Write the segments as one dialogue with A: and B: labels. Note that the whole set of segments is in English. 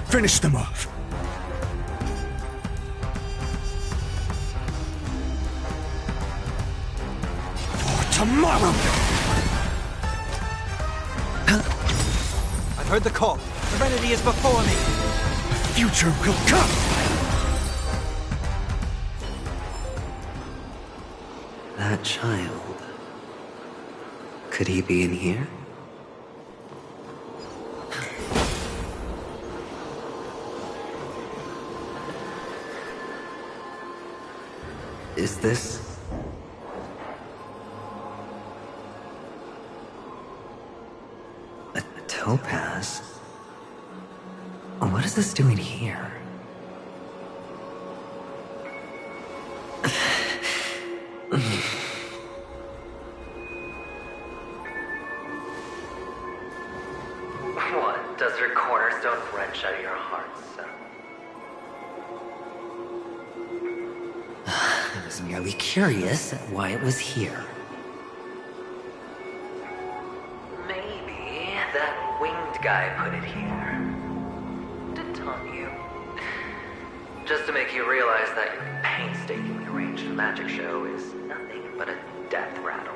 A: Finish them off. For tomorrow!
B: I've heard the call. Serenity is before me.
A: The future will come!
C: That child... Could he be in here? Is this... a topaz? What is this doing here?
D: What does her cornerstone wrench out of your heart, son?
C: I was merely curious at why it was here.
D: Maybe that winged guy put it here. To taunt you. Just to make you realize that your painstakingly arranged magic show is nothing but a death rattle.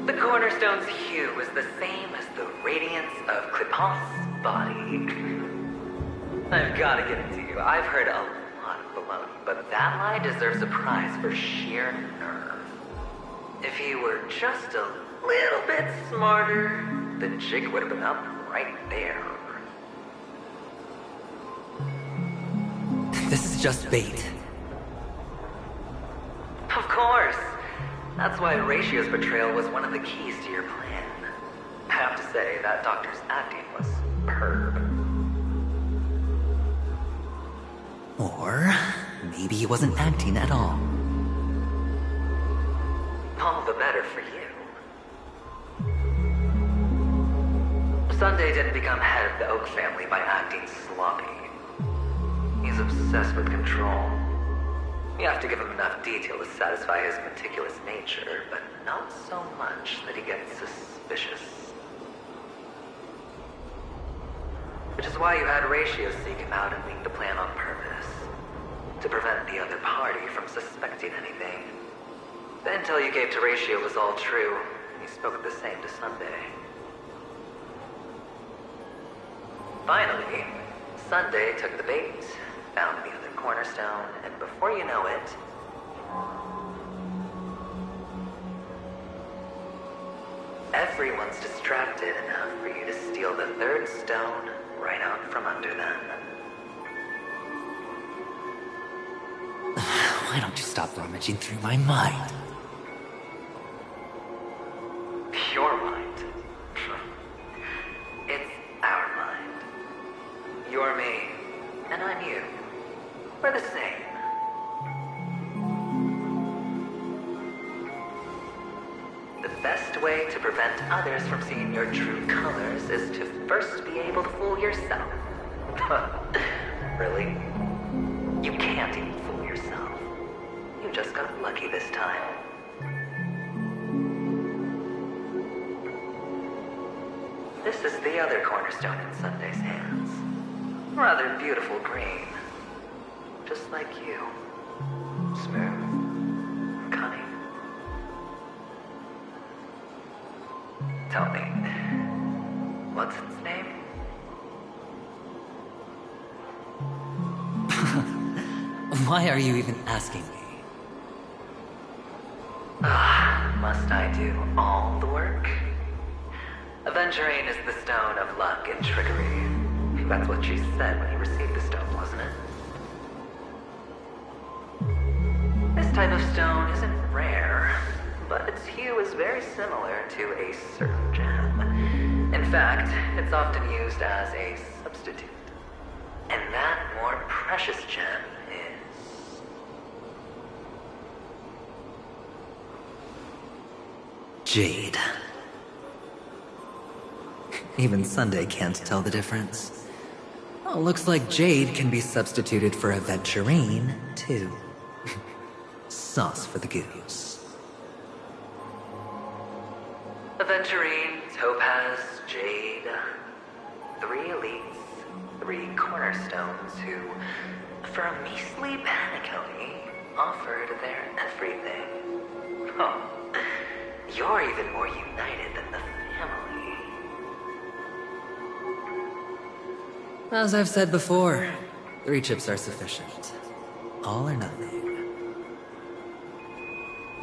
D: The cornerstone's hue is the same as the radiance of Clipot's body. I've got to give it to you. I've heard a lot of baloney, but that lie deserves a prize for sheer nerve. If he were just a little bit smarter, the jig would have been up right there.
C: This is just bait.
D: Of course. That's why Horatio's betrayal was one of the keys to your plan. I have to say, that doctor's acting was superb.
C: Or maybe he wasn't acting at all.
D: All the better for you. Sunday didn't become head of the Oak family by acting sloppy. He's obsessed with control. You have to give him enough detail to satisfy his meticulous nature, but not so much that he gets suspicious. Which is why you had Horatio seek him out and leak the plan on purpose. To prevent the other party from suspecting anything. The intel you gave to Horatio was all true. He spoke the same to Sunday. Finally, Sunday took the bait, found the other cornerstone, and before you know it... everyone's distracted enough for you to steal the third stone right out from under them.
C: Why don't you stop rummaging through my mind?
D: Your mind. It's our mind. You're me, and I'm you. We're the same. The best way to prevent others from seeing your true colors is to first be able to fool yourself. Really? You can't even fool yourself. You just got lucky this time. This is the other cornerstone in Sunday's hands. Rather beautiful green. Just like you. Smooth. Cunning. Tell me, what's its name?
C: Why are you even asking me?
D: Must I do all the work? Aventurine is the stone of luck and trickery. That's what she said when you received the stone, wasn't it? This type of stone isn't rare, but its hue is very similar to a certain gem. In fact, it's often used as a substitute. And that more precious gem is...
C: Jade. Even Sunday can't tell the difference. Oh, looks like Jade can be substituted for aventurine, too. Sauce for the goose.
D: Aventurine, Topaz, Jade. 3 elites, 3 cornerstones who, for a measly penny, offered their everything. Oh, you're even more united than the family.
C: As I've said before, 3 chips are sufficient. All or nothing.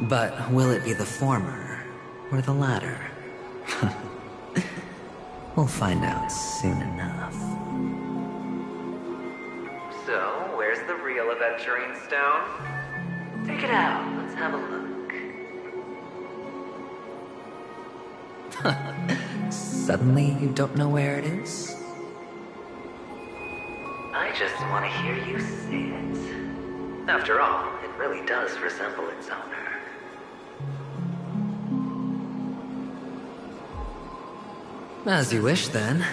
C: But will it be the former or the latter? We'll find out soon enough.
D: So, where's the real Aventurine Stone? Take it out, let's have a look.
C: Suddenly you don't know where it is?
D: I just want to hear you say it. After all, it really does resemble its owner.
C: As you wish, then.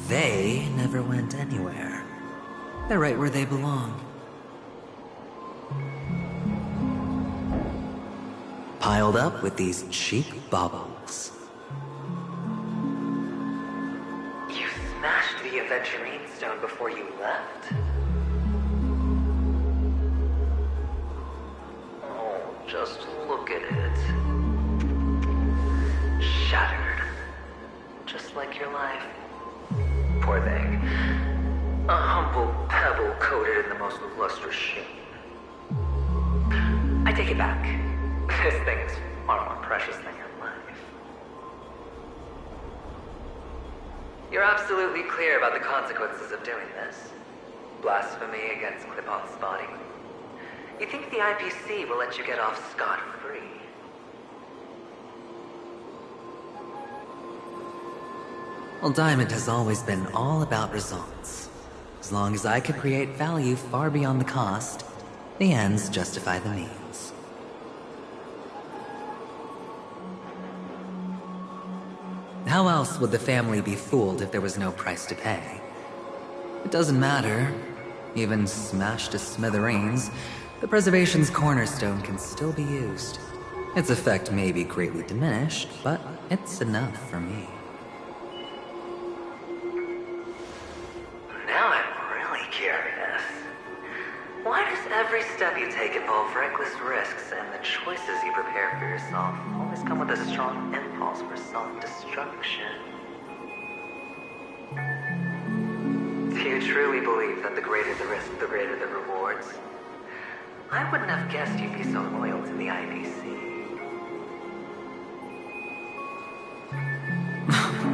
C: They never went anywhere. They're right where they belong. Piled up with these cheap baubles.
D: You smashed the Aventurine Stone before you left? Oh, just look at it. Shattered. Just like your life. Poor thing. A humble pebble coated in the most lustrous sheen. I take it back. This thing is far more precious than your life. You're absolutely clear about the consequences of doing this. Blasphemy against Clipoth's body. You think the IPC will let you get off scot-free?
C: Well, Diamond has always been all about results. As long as I could create value far beyond the cost, the ends justify the means. How else would the family be fooled if there was no price to pay? It doesn't matter. Even smashed to smithereens, the preservation's cornerstone can still be used. Its effect may be greatly diminished, but it's enough for me.
D: Now I'm really curious. Why does every step you take involve reckless risks, and the choices you prepare for yourself always come with a strong impulse for self-destruction? Do you truly believe that the greater the risk, the greater the rewards? I wouldn't have guessed you'd be so loyal to the IPC.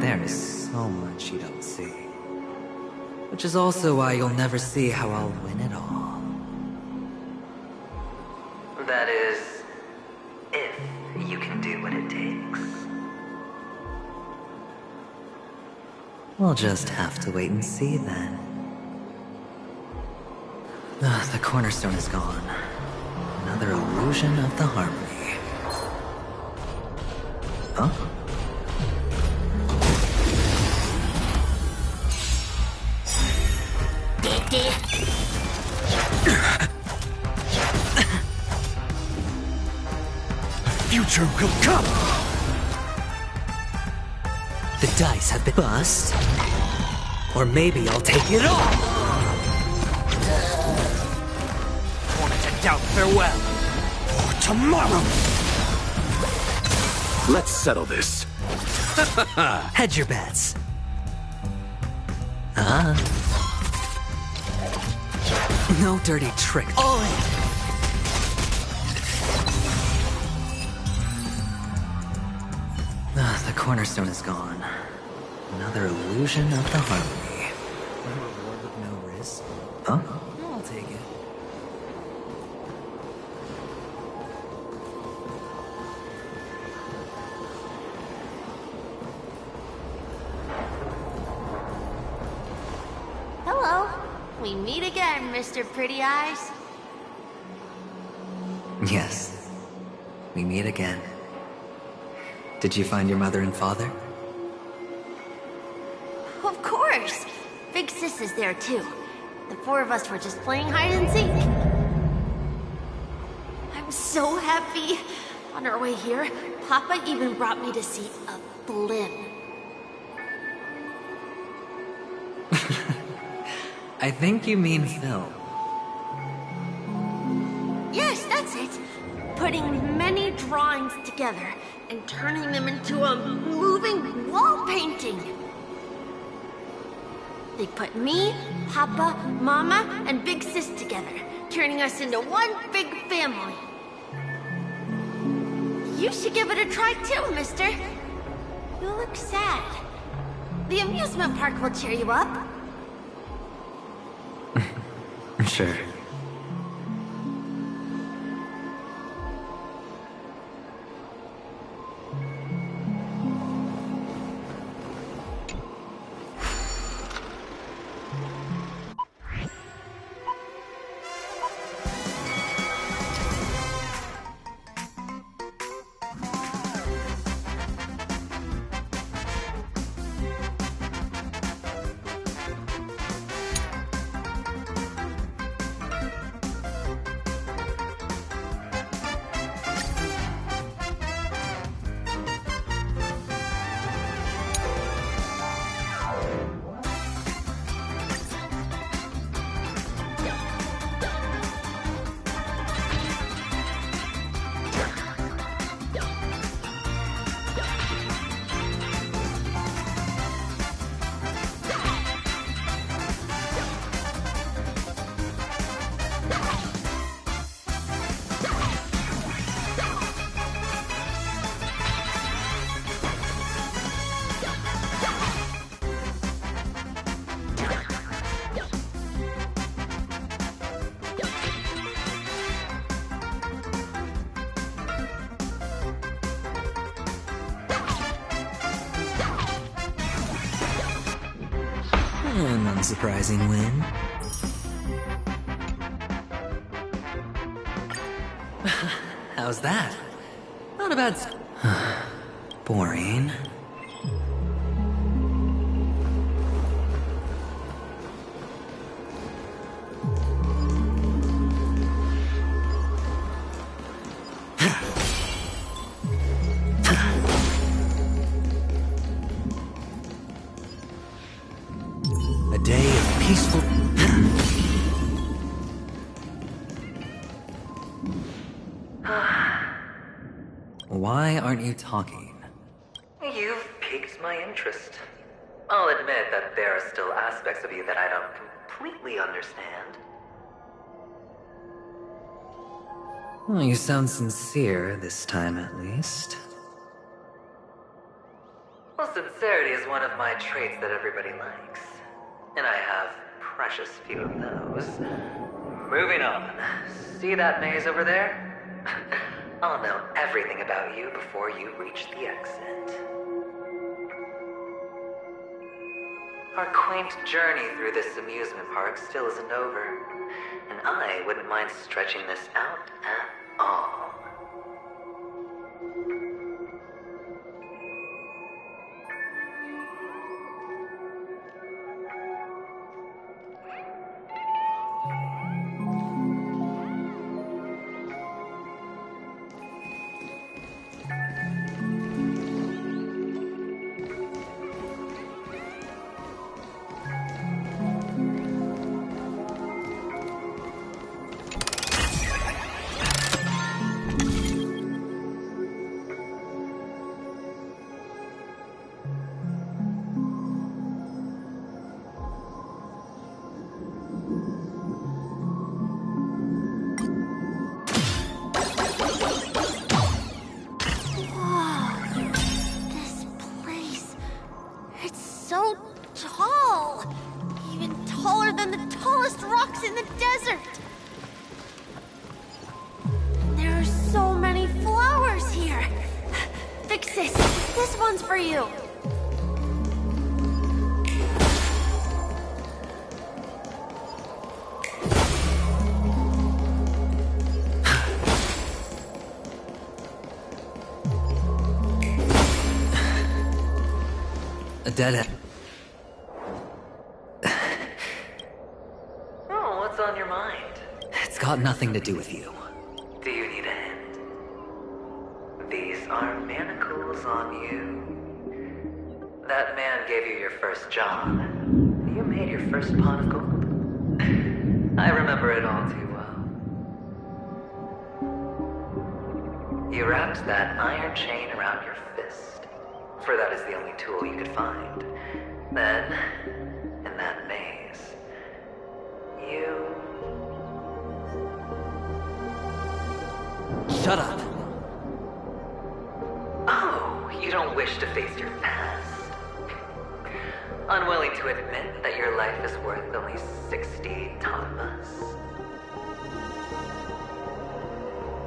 C: There is so much you don't see. Which is also why you'll never see how I'll win it all.
D: That is, if you can do what it takes.
C: We'll just have to wait and see then. The cornerstone is gone. Another illusion of the harmony. Huh?
A: Future will come!
C: The dice have been bust. Or maybe I'll take it all!
B: Wanted to doubt farewell.
A: For tomorrow!
E: Let's settle this.
C: Hedge your bets. No dirty trick. All in! The cornerstone is gone. Another illusion of the harmony. A reward with no risk. Huh? I'll take it.
F: Hello. We meet again, Mr. Pretty Eyes.
C: Yes. We meet again. Did you find your mother and father?
F: Of course. Big Sis is there too. The 4 of us were just playing hide and seek. I'm so happy. On our way here, Papa even brought me to see a blimp.
C: I think you mean Phil.
F: Yes, that's it. Putting many drawings together and turning them into a moving wall painting. They put me, Papa, Mama, and Big Sis together, turning us into one big family. You should give it a try too, mister. You look sad. The amusement park will cheer you up.
C: Sure. An unsurprising win. How's that? Not a bad boring. A day of peaceful... Why aren't you talking?
D: You've piqued my interest. I'll admit that there are still aspects of you that I don't completely understand.
C: Well, you sound sincere, this time at least.
D: Well, sincerity is one of my traits that everybody likes. And I have precious few of those. Moving on. See that maze over there? I'll know everything about you before you reach the exit. Our quaint journey through this amusement park still isn't over, and I wouldn't mind stretching this out at all.
F: So tall! Even taller than the tallest rocks in the desert! And there are so many flowers here! Fix this! This one's for you!
C: A dead end.
D: Oh, what's on your mind?
C: It's got nothing to do with you.
D: Do you need a hint? These are manners. was on you. That man gave you your first job. You made your first pot of gold. I remember it all too well. You wrapped that iron chain around your fist, for that is the only tool you could find. Then, in that maze, you...
C: Shut up!
D: Oh, you don't wish to face your past? Unwilling to admit that your life is worth only 60 tamas?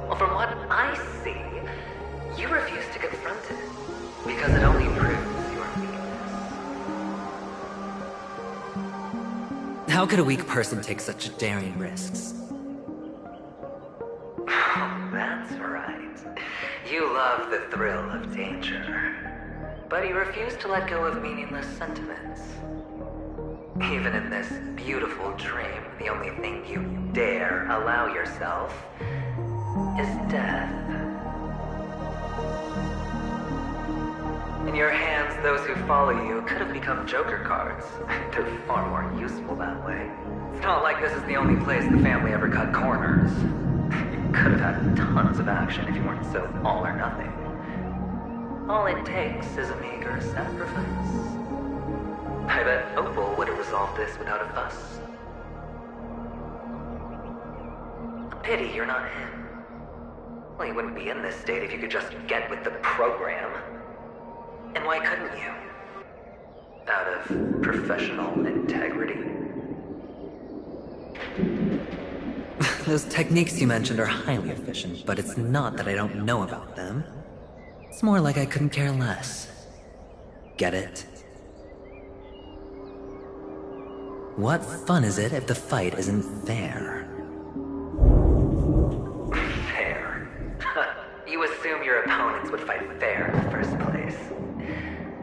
D: Well, from what I see, you refuse to confront it, because it only proves your weakness.
C: How could a weak person take such daring risks?
D: Oh, that's right. You love the thrill of danger. But you refuse to let go of meaningless sentiments. Even in this beautiful dream, the only thing you dare allow yourself is death. In your hands, those who follow you could have become Joker cards. They're far more useful that way. It's not like this is the only place the family ever cut corners. You could have had tons of action if you weren't so all or nothing. All it takes is a meager sacrifice. I bet Opal would have resolved this without a fuss. A pity you're not him. Well, you wouldn't be in this state if you could just get with the program. And why couldn't you? Out of professional integrity.
C: Those techniques you mentioned are highly efficient, but it's not that I don't know about them. It's more like I couldn't care less. Get it? What fun is it if the fight isn't fair?
D: Fair? You assume your opponents would fight fair in the first place.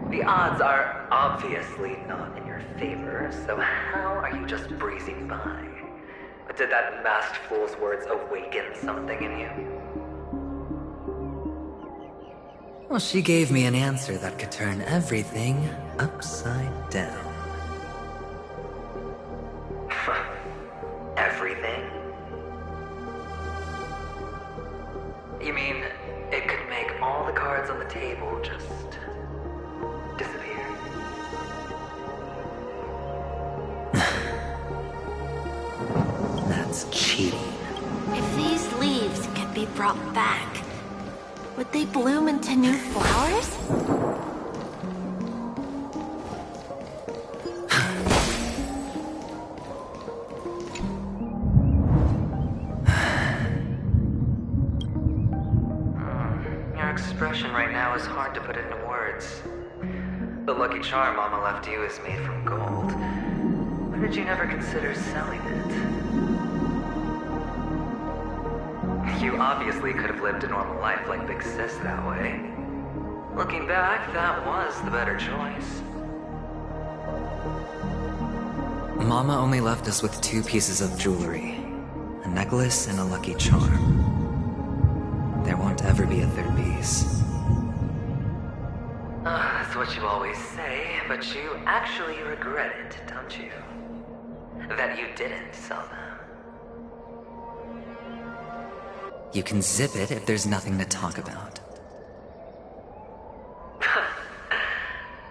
D: The odds are obviously not in your favor, so how are you just breezing by? Did that masked fool's words awaken something in you?
C: Well, she gave me an answer that could turn everything upside down.
D: Everything? You mean it could make all the cards on the table just disappear?
C: That's cheating.
F: If these leaves could be brought back, would they bloom into new flowers?
D: Your expression right now is hard to put into words. The lucky charm Mama left you is made from gold. Why did you never consider selling it? You obviously could have lived a normal life like Big Sis that way. Looking back, that was the better choice.
C: Mama only left us with 2 pieces of jewelry. A necklace and a lucky charm. There won't ever be a 3rd piece.
D: That's what you always say, but you actually regret it, don't you? That you didn't sell them.
C: You can zip it if there's nothing to talk about.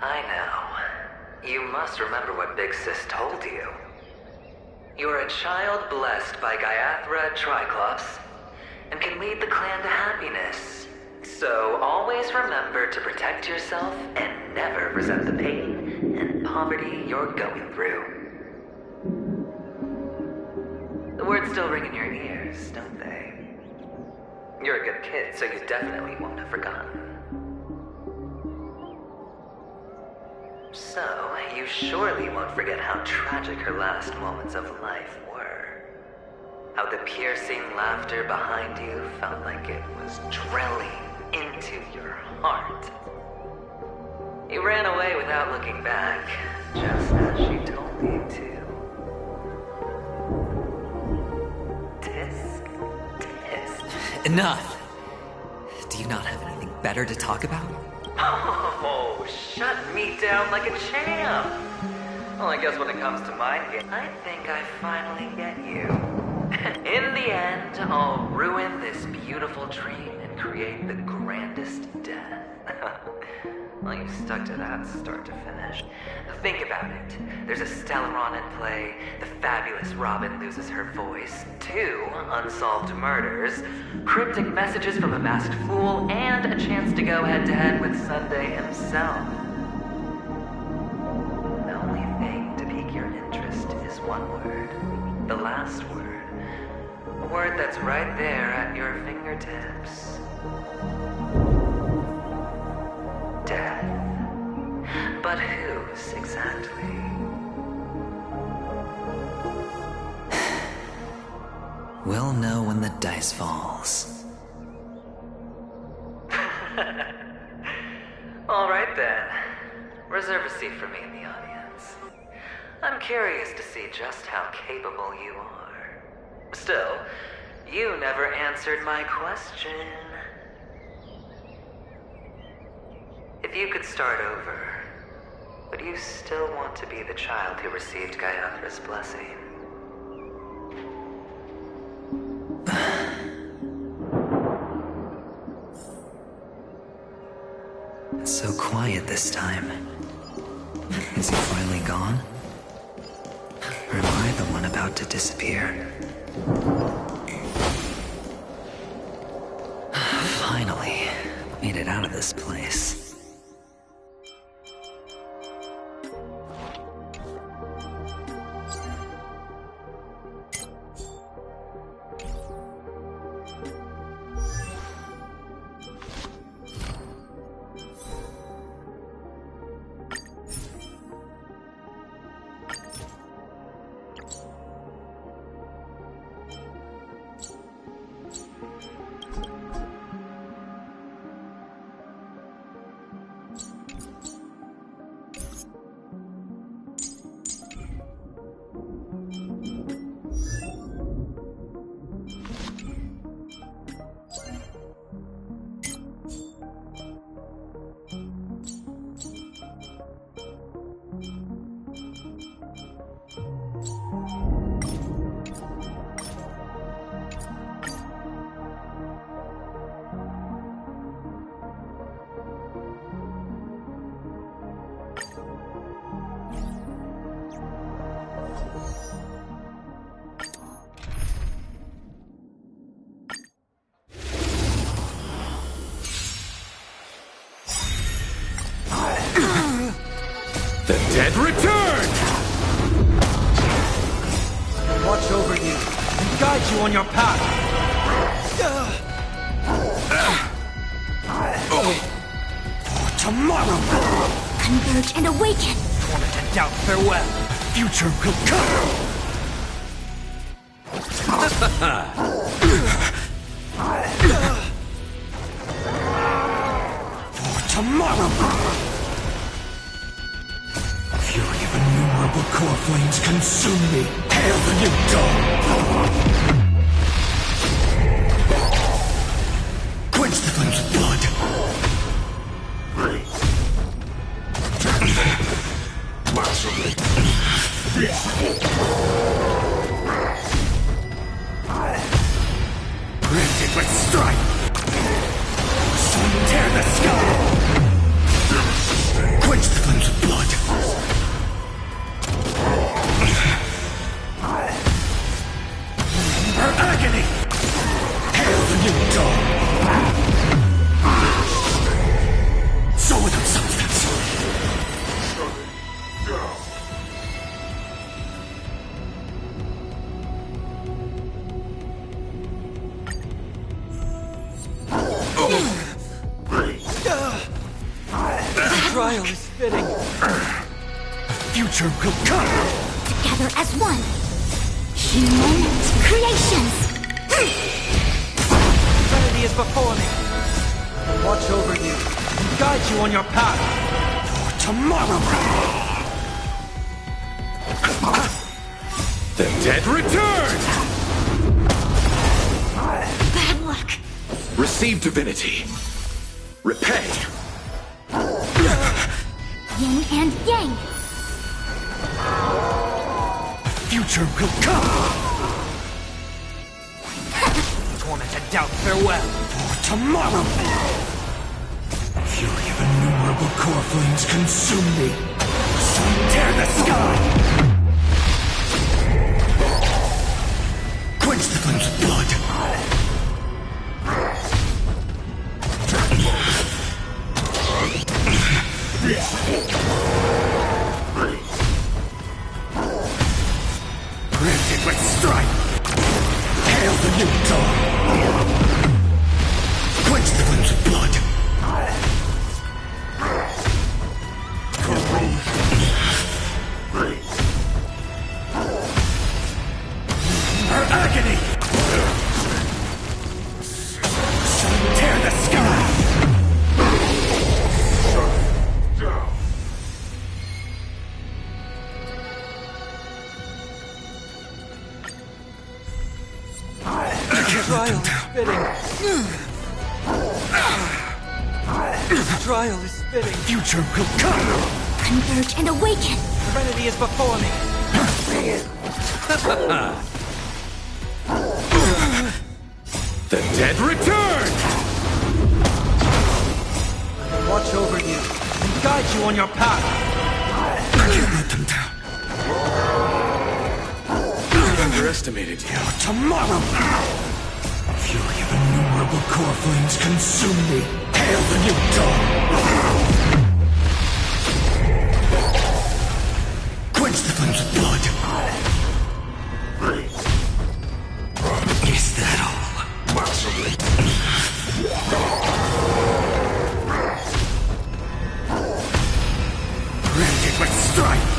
D: I know. You must remember what Big Sis told you. You're a child blessed by Gaiathra Triclops, and can lead the clan to happiness. So always remember to protect yourself and never resent the pain and poverty you're going through. The words still ring in your ears, don't they? You're a good kid, so you definitely won't have forgotten. So, you surely won't forget how tragic her last moments of life were. How the piercing laughter behind you felt like it was drilling into your heart. You ran away without looking back, just as she told you to. Tisk, tisk.
C: Enough! Do you not have anything better to talk about?
D: Oh, shut me down like a champ. Well, I guess when it comes to mind games, I think I finally get you. In the end, I'll ruin this beautiful dream and create the grandest death. Well, you stuck to that start to finish. Think about it. There's a Stellaron in play, the fabulous Robin loses her voice, 2 unsolved murders, cryptic messages from a masked fool, and a chance to go head-to-head with Sunday himself. The only thing to pique your interest is one word. The last word. A word that's right there at your fingertips. Death. But whose exactly?
C: We'll know when the dice falls.
D: All right then. Reserve a seat for me in the audience. I'm curious to see just how capable you are. Still, you never answered my question. If you could start over, would you still want to be the child who received Gayathra's blessing?
C: It's so quiet this time. Is he finally gone? Or am I the one about to disappear? Finally, made it out of this place.
A: The dead return!
B: Watch over you and guide you on your path.
A: Tomorrow,
F: Converge and awaken!
B: Torment and doubt, farewell.
A: future will come! For tomorrow! Fury of innumerable core flames consume me! Hail the new dawn! Quench the flames of blood! Granted with strife! Sun tear the sky! Quench the flames of blood! Her agony! Hail the new dawn! So without substance!
B: Trial is fitting.
A: Future will come!
F: Together as one! Human creations!
B: Trinity is before me. Watch over you and guide you on your path.
A: For tomorrow! The dead return!
F: Bad luck!
A: Receive divinity. Repay.
E: yin and yang.
A: Future will come!
B: Torment and doubt, farewell!
A: For tomorrow! Fury of innumerable core flames consume me! Sun tear the sky! Quench the flames of blood! Granted with strife! Hail the new dawn! Quench the flames of blood! Her agony! Sun tear the sky!
B: Trial is fitting. Trial is fitting.
A: Future will come!
E: Converge and awaken.
B: Serenity is before me.
A: The dead return!
B: Watch over you and guide you on your path.
A: I can't let them down. I underestimated you. Tomorrow! Fury of innumerable core flames consume me. Hail the new dawn! Quench the flames of blood! Is that all? Granted with strife!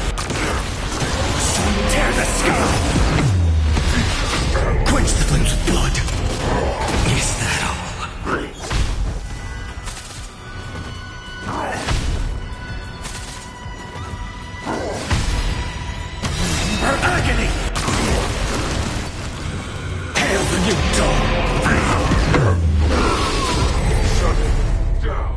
A: Sun tear the sky! Quench the flames of blood! Is that all? Her agony! Hail the new dawn! Shut it down!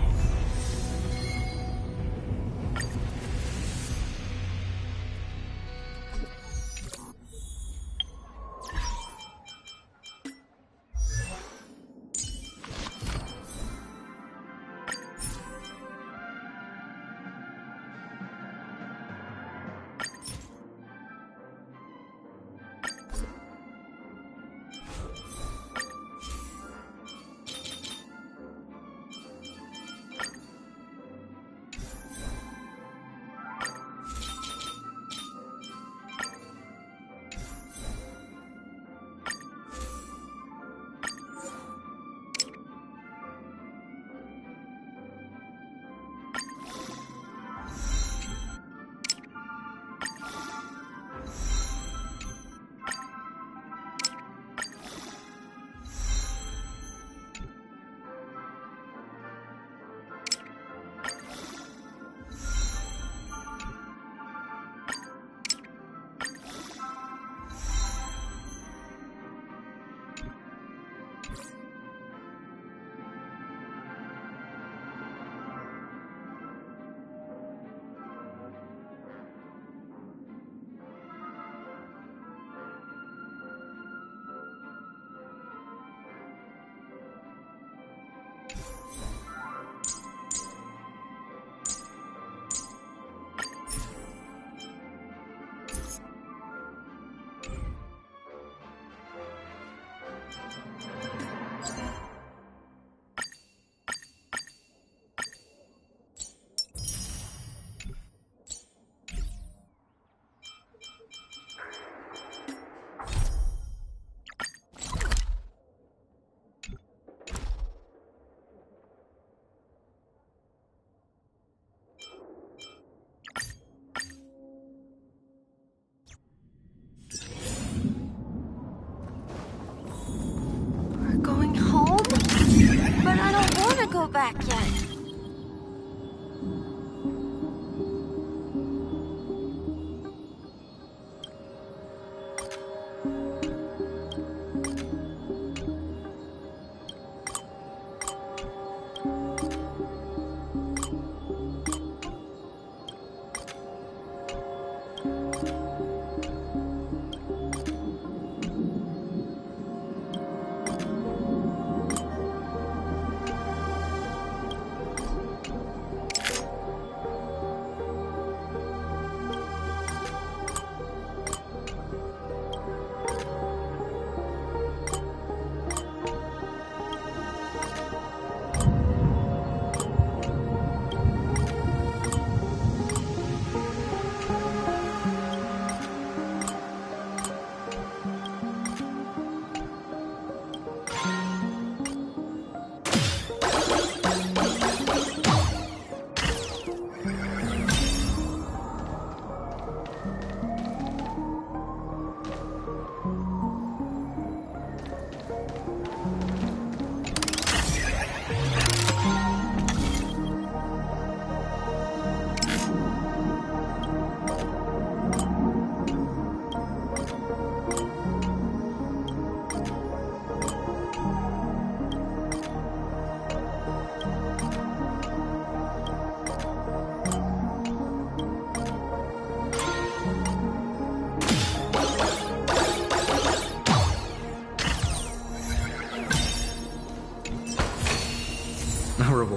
F: go back yet.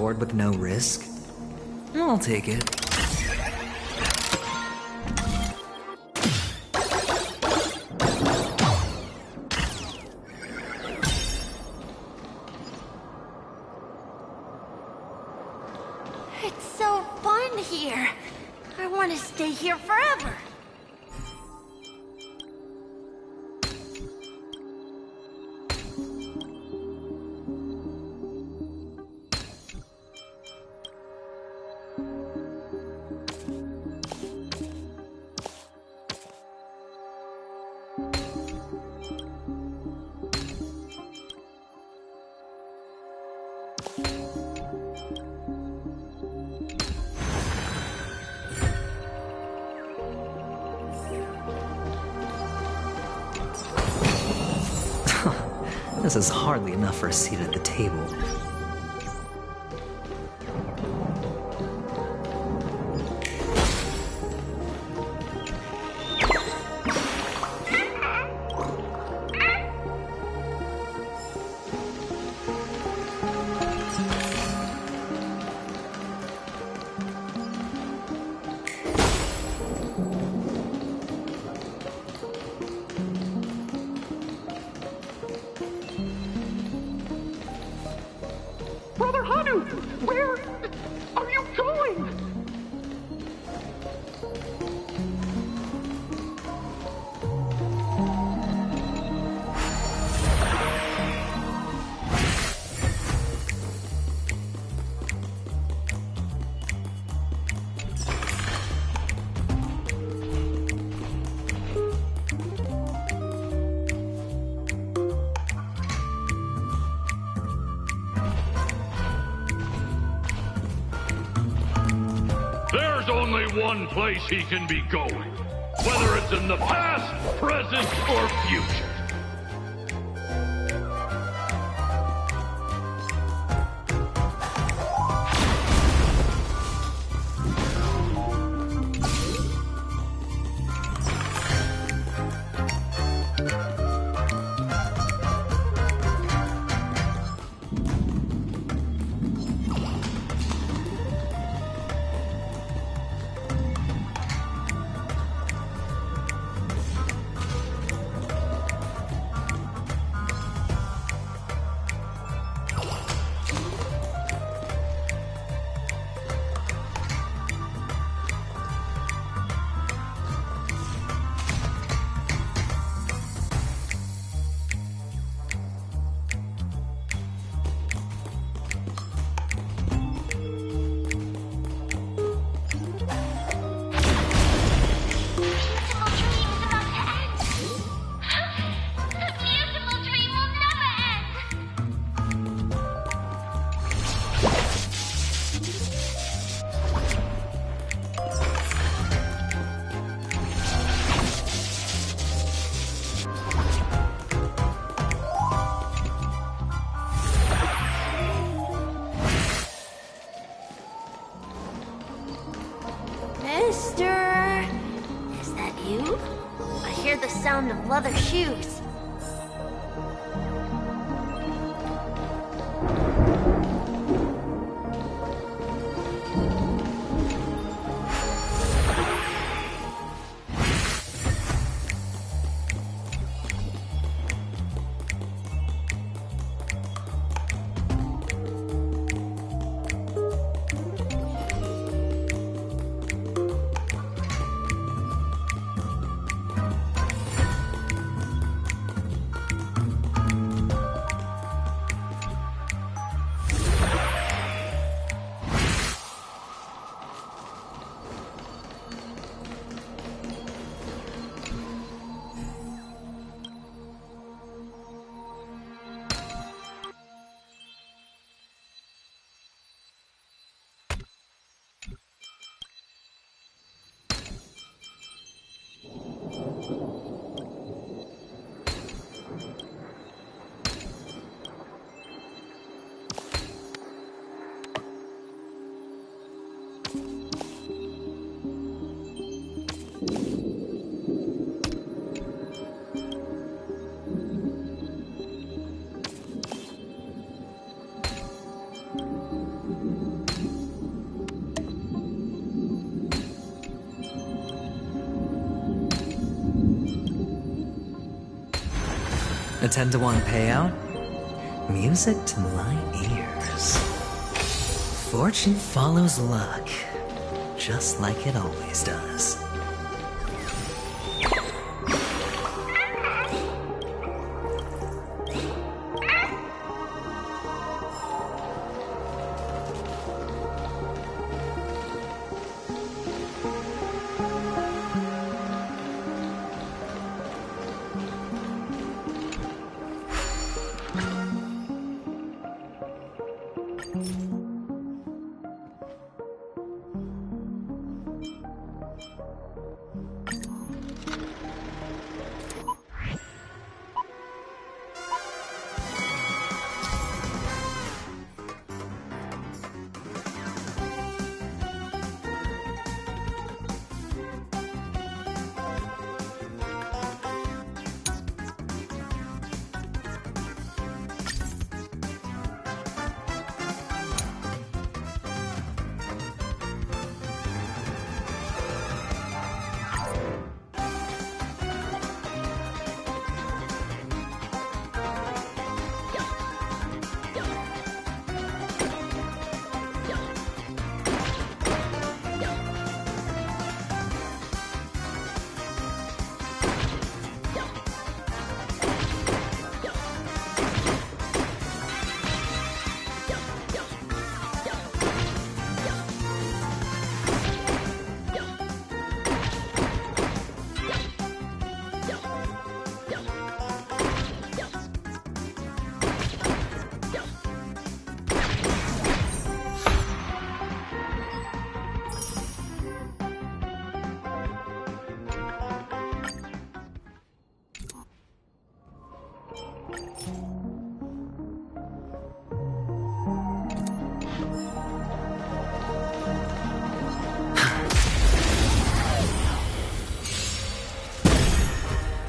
C: reward with no risk? I'll take it.
F: It's so fun here. I want to stay here forever.
C: This is hardly enough for a seat at the table.
G: Brother Hanu, where are you going?
H: There's only one place he can be going, whether it's in the past, present, or future.
F: Mister, is that you? I hear the sound of leather shoes.
C: A 10-to-1 payout? Music to my ears. Fortune follows luck, just like it always does.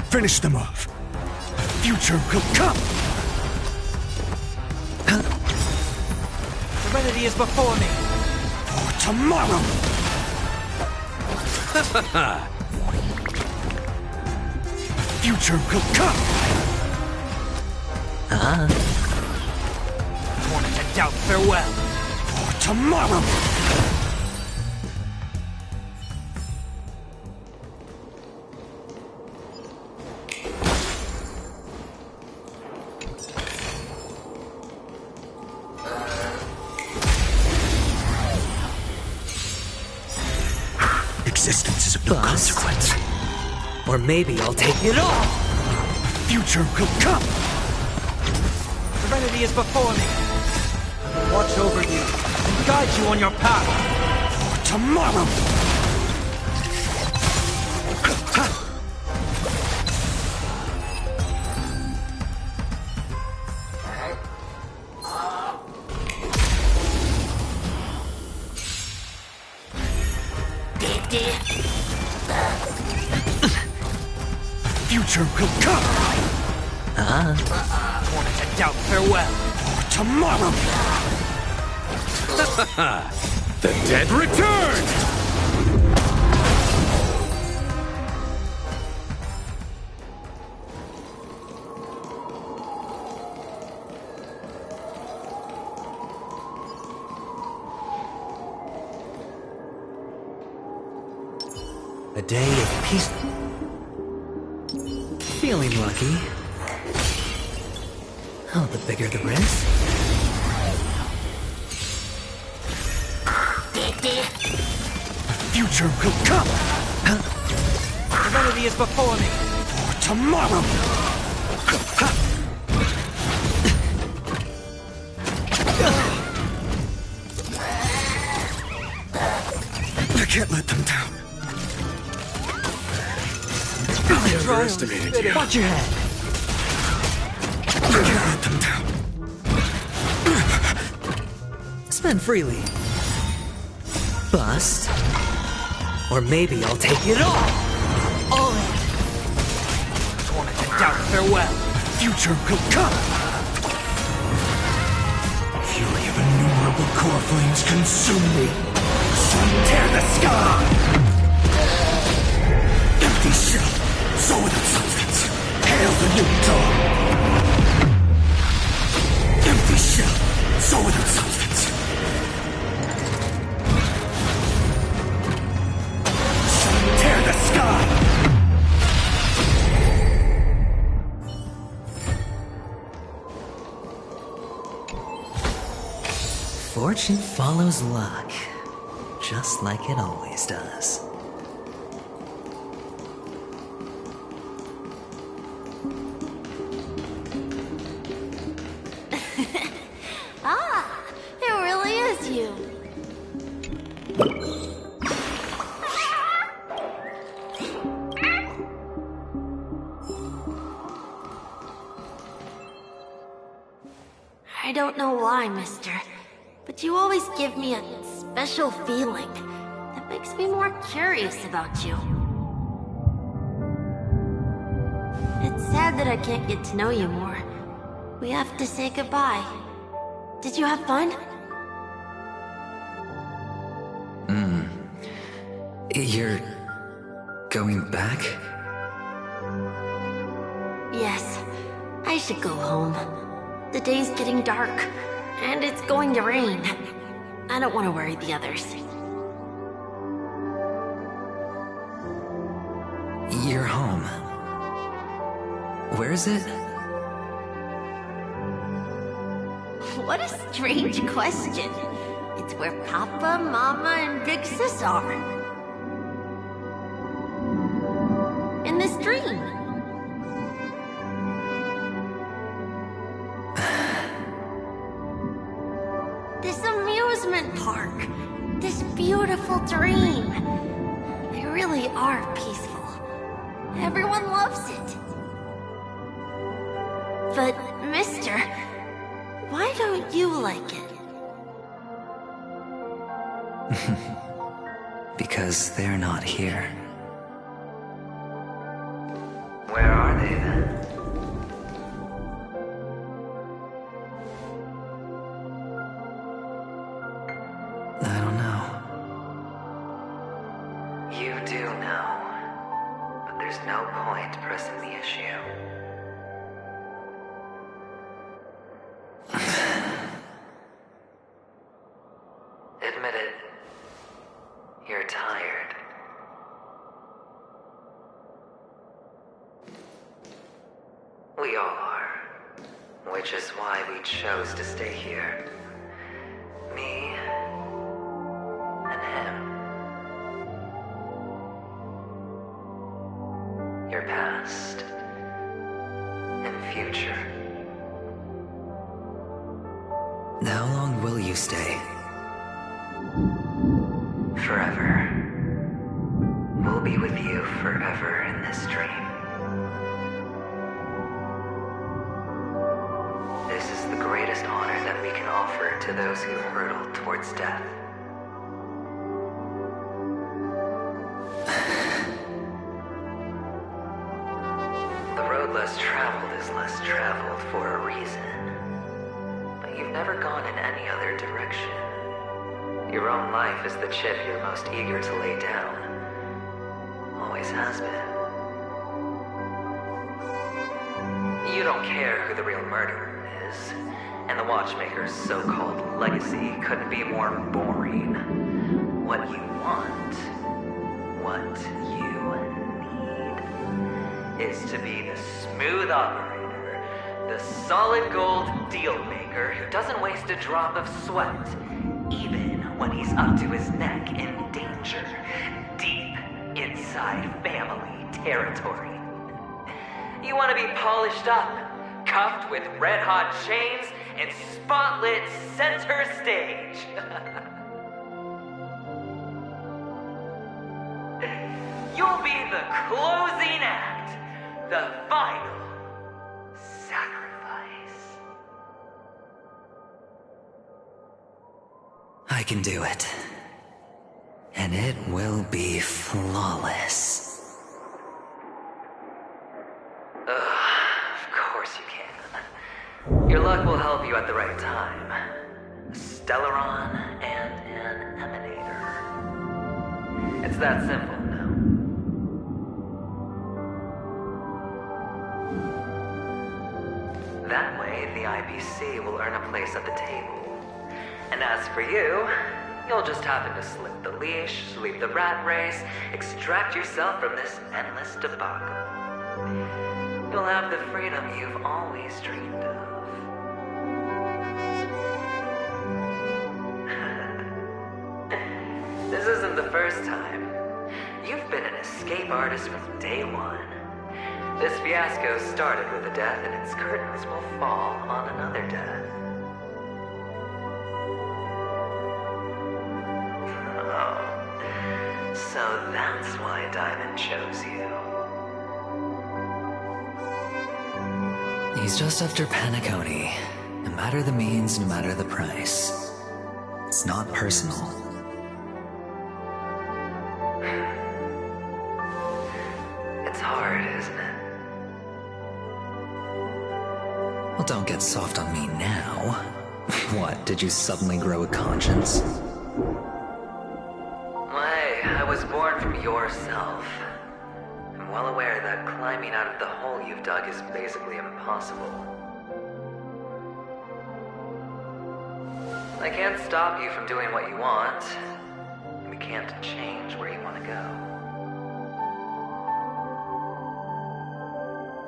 A: Finish them off. The future will come.
B: Serenity is before me.
A: For tomorrow. The future will come.
B: Torment and doubt, farewell.
A: For tomorrow. Existence is of no consequence.
C: Or maybe I'll take it all!
A: Future will come!
B: Serenity is before me. I will watch over you and guide you on your path.
A: For tomorrow! Future will come!
B: Torment and doubt, farewell.
A: For tomorrow!
H: The dead return!
C: A day of peace. Feeling lucky. Oh, the bigger the risk.
A: Future will come!
B: Serenity is before me.
A: For tomorrow! I can't let them down. I underestimated you.
B: Watch your head.
A: I can't let them down.
C: Spend freely. Bust. Or maybe I'll take it all! All in!
B: Torment and doubt, farewell.
A: Future will come! Fury of innumerable core flames consume me! Sun tear the sky! Empty shell, so without substance. Hail the new dawn! soul without substance. Tear the sky!
C: Fortune follows luck, just like it always does.
F: Ah, it really is you. I don't know why, mister, but you always give me a special feeling that makes me more curious about you. It's sad that I can't get to know you more. We have to say goodbye. Did you have fun?
C: You're going back?
F: Yes, I should go home. The day's getting dark, and it's going to rain. I don't want to worry the others.
C: You're home. Where is it?
F: What a strange question. It's where Papa, Mama, and Big Sis are. In this dream. This amusement park. This beautiful dream. They really are peaceful. Everyone loves it. But, mister, why don't you like it?
C: Because they're not here.
D: Where are they then?
C: I don't know.
D: You do know. But there's no point pressing the issue. Admit it. You're tired. We all are. Which is why we chose to stay here. Me and him. Your past and future.
C: How long will you stay?
D: Forever. We'll be with you forever in this dream. This is the greatest honor that we can offer to those who hurtle towards death. The road less traveled is less traveled for a reason. But you've never gone in any other direction. Your own life is the chip you're most eager to lay down. Always has been. You don't care who the real murderer is, and the Watchmaker's so-called legacy couldn't be more boring. What you want, what you need, is to be the smooth operator, the solid gold deal maker who doesn't waste a drop of sweat, even when he's up to his neck in danger, deep inside family territory. You want to be polished up, cuffed with red-hot chains, and spotlit center stage. You'll be the closing act, the final sacrifice.
C: I can do it. And it will be flawless.
D: Of course you can. Your luck will help you at the right time. A Stellaron and an Emanator. It's that simple now. That way, the IBC will earn a place at the table. And as for you, you'll just happen to slip the leash, leave the rat race, extract yourself from this endless debacle. You'll have the freedom you've always dreamed of. This isn't the first time. You've been an escape artist from day one. This fiasco started with a death, and its curtains will fall on another death. Oh, so that's why Diamond chose you.
C: He's just after Panacone. No matter the means, no matter the price. It's not personal.
D: It's hard, isn't it?
C: Well, don't get soft on me now. What, did you suddenly grow a conscience?
D: Hey, I was born from yourself. I'm well aware that climbing out of the hole you've dug is basically impossible. I can't stop you from doing what you want. We can't change where you want to go.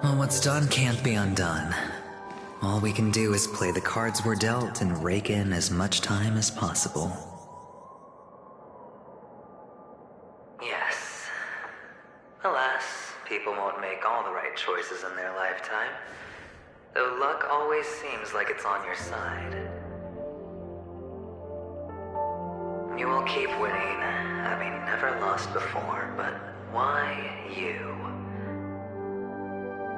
C: Well, what's done can't be undone. All we can do is play the cards we're dealt and rake in as much time as possible.
D: Yes. Alas, people won't make all the right choices in their lifetime. Though luck always seems like it's on your side. You will keep winning, having never lost before, but why you?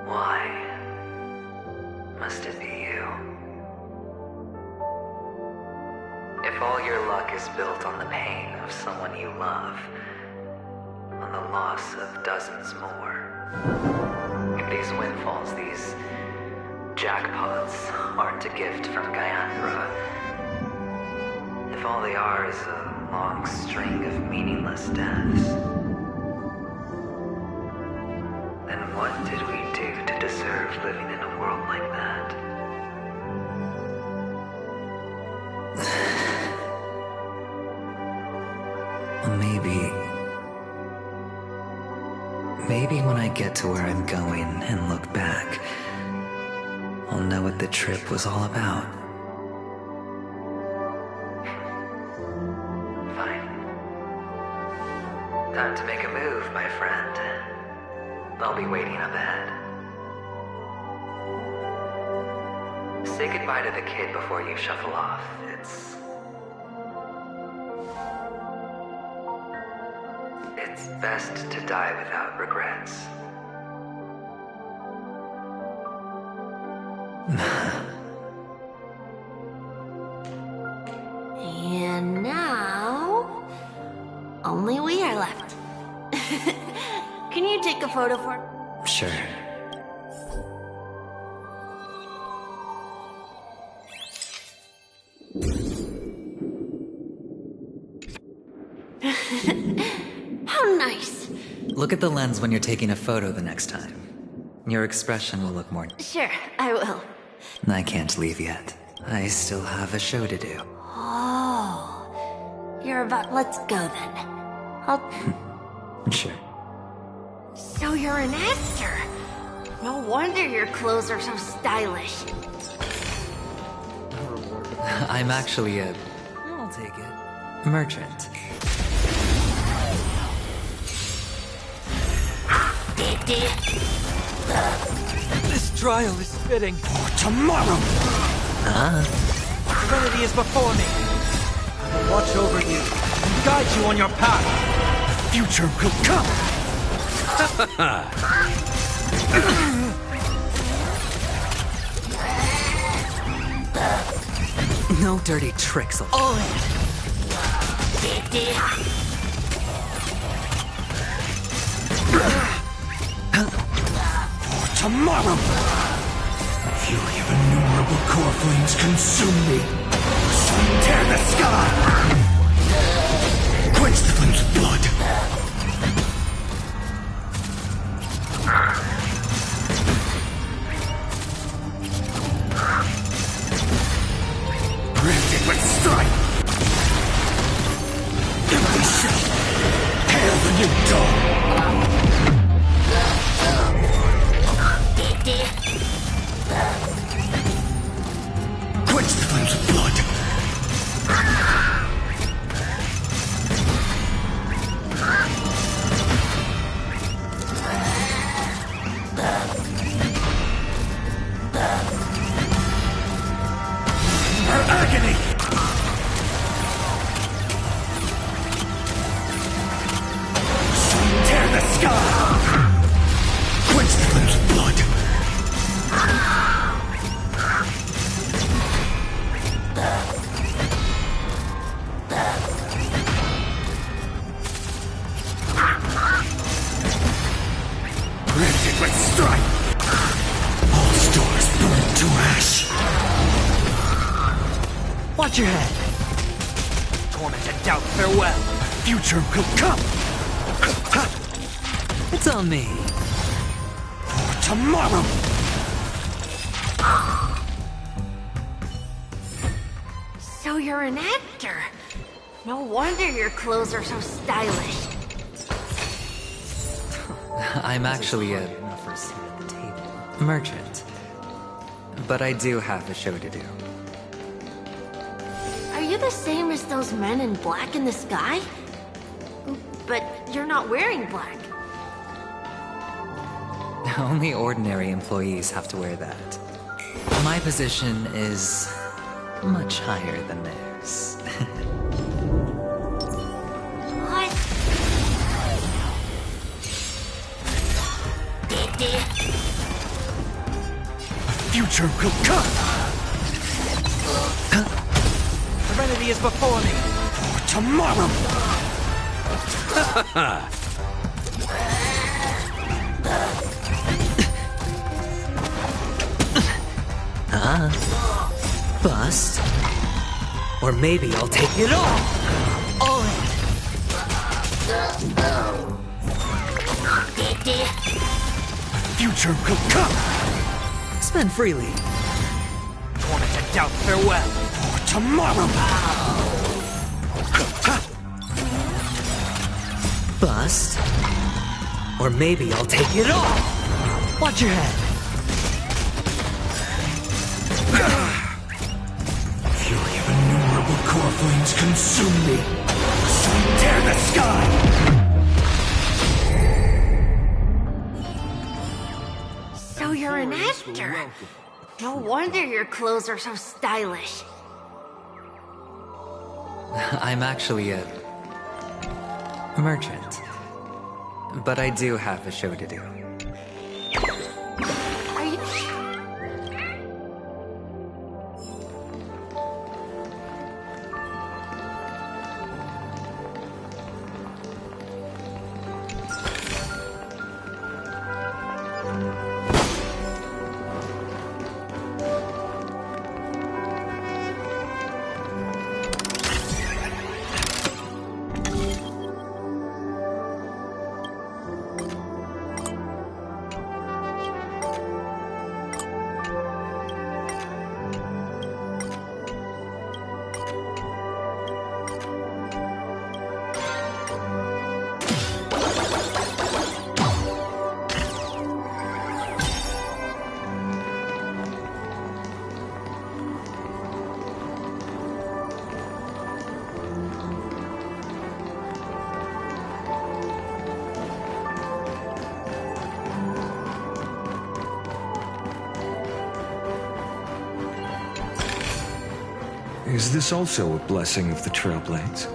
D: Why must it be you? If all your luck is built on the pain of someone you love, on the loss of dozens more, if these windfalls, these jackpots, aren't a gift from Gayandra, if all they are is a long string of meaningless deaths, then what did we do to deserve living in a world like that?
C: Well, maybe when I get to where I'm going and look back, I'll know what the trip was all about.
D: Fine. Time to make a move, my friend. I'll be waiting up ahead. Say goodbye to the kid before you shuffle off. It's best to die without regrets.
F: And now, only we are left. Can you take a photo for me?
C: Sure.
F: How nice.
C: Look at the lens when you're taking a photo the next time. Your expression will look more...
F: Sure, I will.
C: I can't leave yet. I still have a show to do.
F: Oh, you're about... Let's go then.
C: Sure.
F: So you're an actor. No wonder your clothes are so stylish.
C: I'm actually a... I'll take it. Merchant.
B: This trial is fitting.
A: For tomorrow!
B: Serenity is before me. I will watch over you and guide you on your path.
A: The future will come!
C: No dirty tricks.
F: All in.
A: For tomorrow! Fury of innumerable core flames consume me! Sun tear the sky! Quench the flames of blood! Branded with strife! Quench the flames of blood! Her agony! Tear the sky! Quench the flames of blood! Rented with strife! All stars burn to ash!
B: Watch your head! Torment and doubt, farewell!
A: Future will come!
C: It's on me.
A: For tomorrow!
F: So you're an actor. No wonder your clothes are so stylish.
C: I'm actually a merchant. But I do have a show to do.
F: Are you the same as those men in black in the sky? But you're not wearing black.
C: Only ordinary employees have to wear that. My position is much higher than theirs.
F: What?
A: Future will come!
B: Serenity is before me!
A: For tomorrow!
C: Bust. Or maybe I'll take it all! All in!
A: Future will come!
C: Spend freely.
B: Torment and doubt, farewell!
A: For tomorrow!
C: Bust. Or maybe I'll take it all! Watch your head!
A: Fury of innumerable core flames consume me! Tear the sky!
F: So you're an actor. No wonder your clothes are so stylish.
C: I'm actually a merchant. But I do have a show to do.
F: Are you...
A: Is this also a blessing of the Trailblades?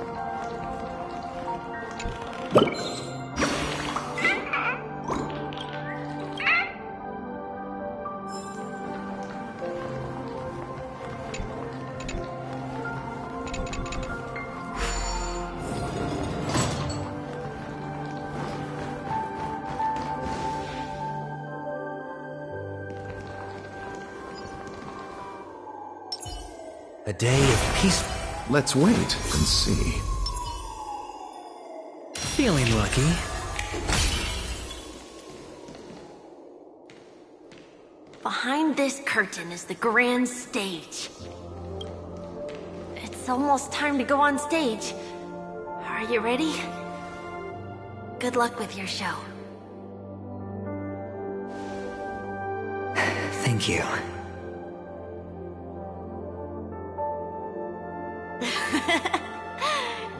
B: A day of peace.
I: Let's wait and see.
C: Feeling lucky.
F: Behind this curtain is the grand stage. It's almost time to go on stage. Are you ready? Good luck with your show.
C: Thank you.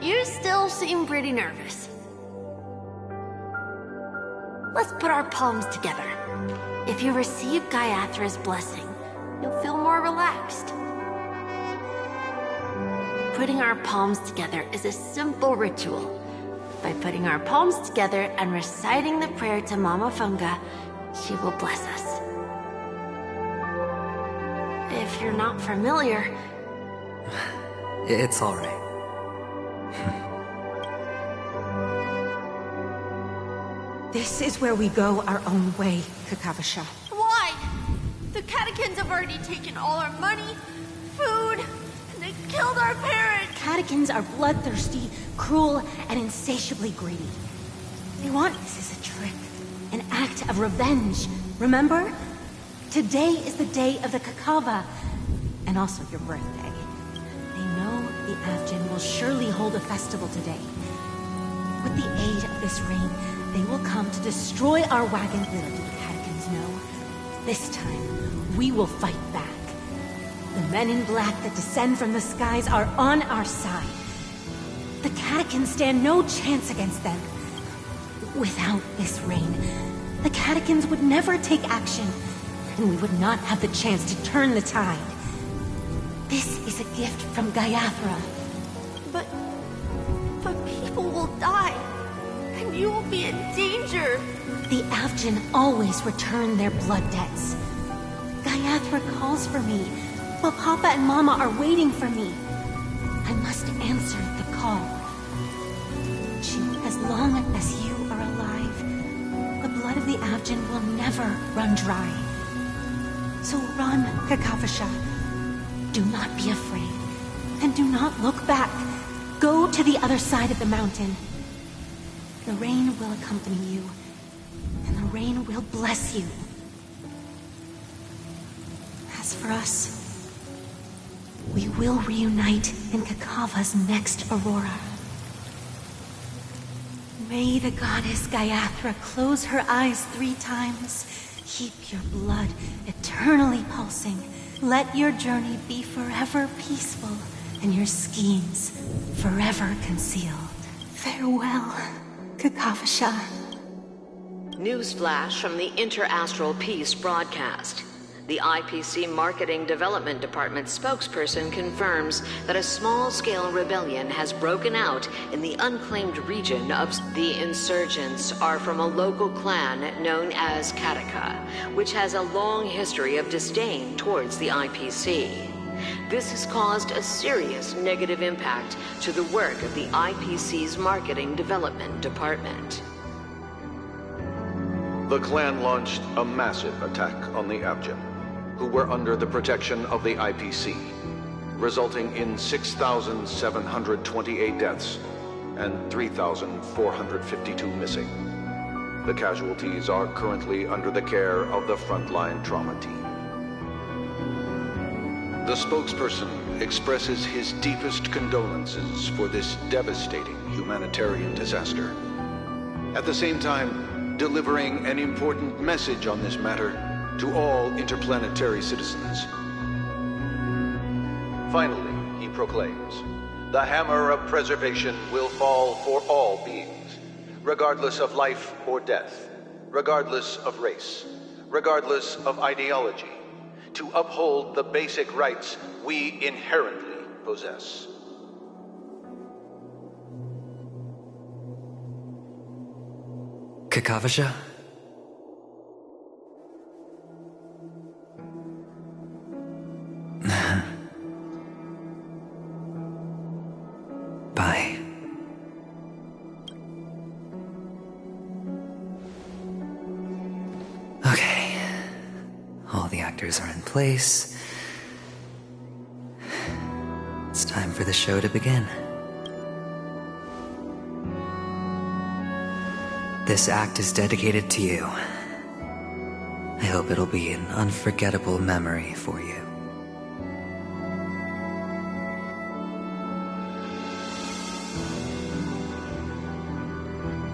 F: You still seem pretty nervous. Let's put our palms together. If you receive Gaiathra's blessing, you'll feel more relaxed. Putting our palms together is a simple ritual. By putting our palms together and reciting the prayer to Mama Funga, she will bless us. If you're not familiar...
C: It's alright.
J: This is where we go our own way, Kakavasha.
F: Why? The catechins have already taken all our money, food, and they killed our parents!
J: Catechins are bloodthirsty, cruel, and insatiably greedy. They want this as a trick, an act of revenge. Remember? Today is the day of the Kakava, and also your birthday. They know the Avgin will surely hold a festival today. With the aid of this rain, they will come to destroy our wagon. Little do the catechins know. This time, we will fight back. The men in black that descend from the skies are on our side. The catechins stand no chance against them. Without this rain, the catechins would never take action, and we would not have the chance to turn the tide. This is a gift from Gaiathra.
F: But people will die, and you will be in danger.
J: The Avgin always return their blood debts. Gaiathra calls for me, while Papa and Mama are waiting for me. I must answer the call. As long as you are alive, the blood of the Avgin will never run dry. So run, Kakavasha. Do not be afraid, and do not look back. Go to the other side of the mountain. The rain will accompany you, and the rain will bless you. As for us, we will reunite in Kakava's next aurora. May the goddess Gaiathra close her eyes 3 times. Keep your blood eternally pulsing. Let your journey be forever peaceful, and your schemes forever concealed. Farewell, Kakavasha.
K: Newsflash from the Inter-Astral Peace broadcast. The IPC Marketing Development Department spokesperson confirms that a small-scale rebellion has broken out in the unclaimed region of the insurgents are from a local clan known as Kataka, which has a long history of disdain towards the IPC. This has caused a serious negative impact to the work of the IPC's Marketing Development Department.
L: The clan launched a massive attack on the Avgin, who were under the protection of the IPC, resulting in 6,728 deaths and 3,452 missing. The casualties are currently under the care of the frontline trauma team. The spokesperson expresses his deepest condolences for this devastating humanitarian disaster. At the same time, delivering an important message on this matter to all interplanetary citizens. Finally, he proclaims, the hammer of preservation will fall for all beings, regardless of life or death, regardless of race, regardless of ideology, to uphold the basic rights we inherently possess.
C: Kakavasha? Bye. Okay. All the actors are in place. It's time for the show to begin. This act is dedicated to you. I hope it'll be an unforgettable memory for you.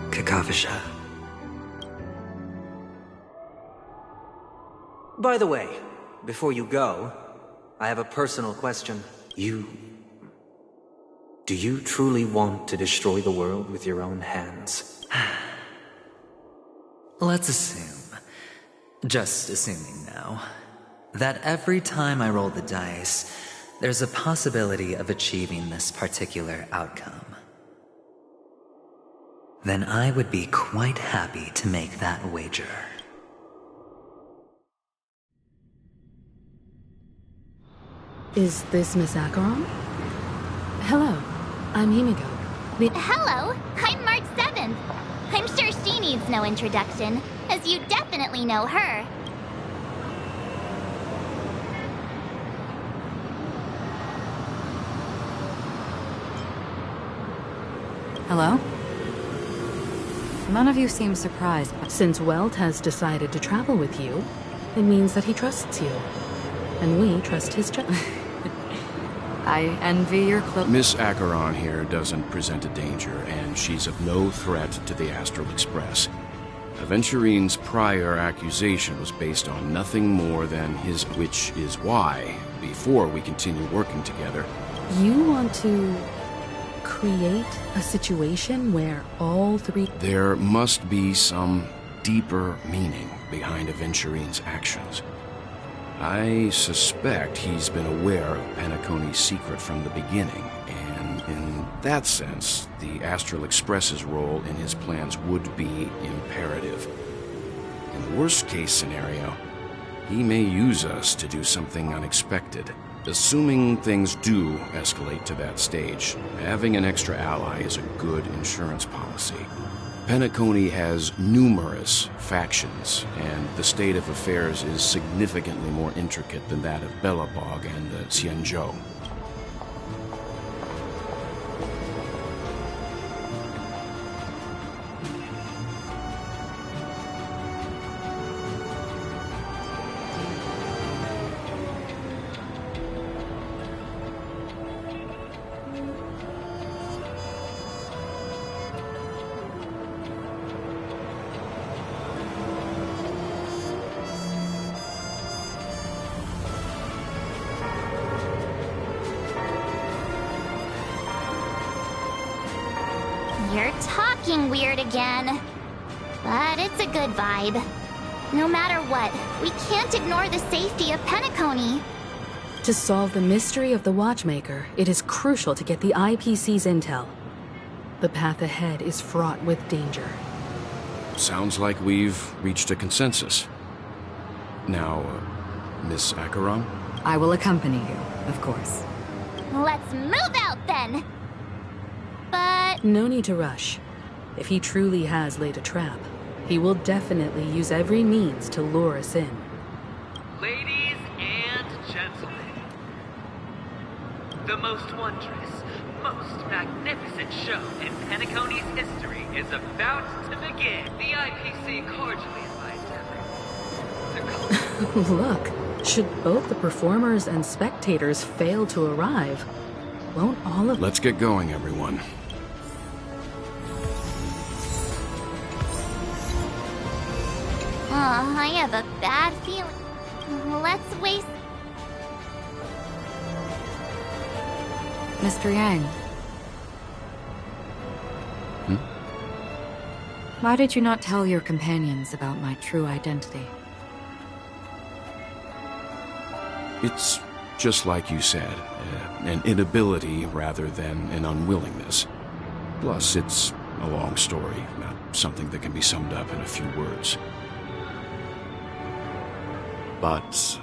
C: Kakavasha.
B: By the way, before you go, I have a personal question. Do you truly want to destroy the world with your own hands?
C: Let's assume, just assuming now, that every time I roll the dice, there's a possibility of achieving this particular outcome. Then I would be quite happy to make that wager.
M: Is this Miss Acheron? Hello, I'm Himiko.
E: Hello, I'm March 7th. I'm sure she needs no introduction, as you definitely know her.
M: Hello? None of you seem surprised. Since Welt has decided to travel with you, it means that he trusts you. And we trust his I envy your
N: Miss Acheron here doesn't present a danger, and she's of no threat to the Astral Express. Aventurine's prior accusation was based on nothing more than his, which is why, before we continue working together...
M: You want to create a situation where all three...
N: There must be some deeper meaning behind Aventurine's actions. I suspect he's been aware of Penacony's secret from the beginning, and in that sense, the Astral Express's role in his plans would be imperative. In the worst-case scenario, he may use us to do something unexpected. Assuming things do escalate to that stage, having an extra ally is a good insurance policy. Penacony has numerous factions, and the state of affairs is significantly more intricate than that of Belobog and the Xianzhou.
E: You're talking weird again. But it's a good vibe. No matter what, we can't ignore the safety of Penacony.
M: To solve the mystery of the Watchmaker, it is crucial to get the IPC's intel. The path ahead is fraught with danger.
N: Sounds like we've reached a consensus. Now, Miss Acheron?
M: I will accompany you, of course.
E: Let's move out then! But...
M: No need to rush. If he truly has laid a trap, he will definitely use every means to lure us in.
D: Ladies and gentlemen, the most wondrous, most magnificent show in Penacony's history is about to begin. The IPC cordially invites everyone to
M: Look, should both the performers and spectators fail to arrive, won't all of...
N: Let's get going, everyone.
E: I have a bad feeling. Let's waste...
M: Mr. Yang. Why did you not tell your companions about my true identity?
N: It's just like you said, an inability rather than an unwillingness. Plus, it's a long story, not something that can be summed up in a few words. But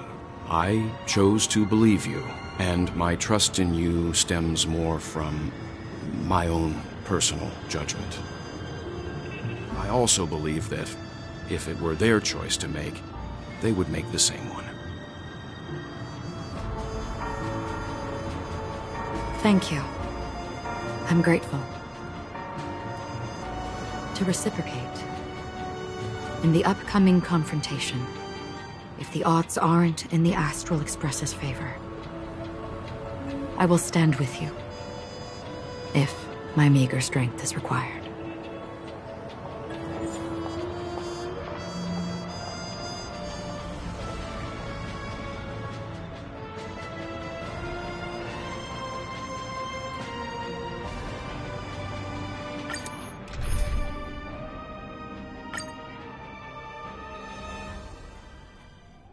N: I chose to believe you, and my trust in you stems more from my own personal judgment. I also believe that if it were their choice to make, they would make the same one.
M: Thank you. I'm grateful. To reciprocate, in the upcoming confrontation, if the odds aren't in the Astral Express's favor, I will stand with you, if my meager strength is required.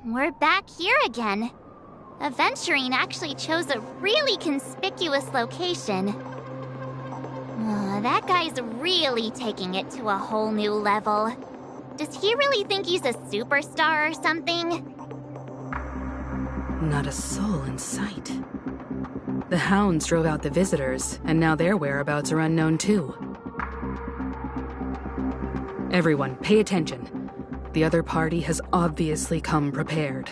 E: We're back here again. Aventurine actually chose a really conspicuous location. That guy's really taking it to a whole new level. Does he really think he's a superstar or something?
M: Not a soul in sight. The hounds drove out the visitors, and now their whereabouts are unknown too. Everyone, pay attention. The other party has obviously come prepared.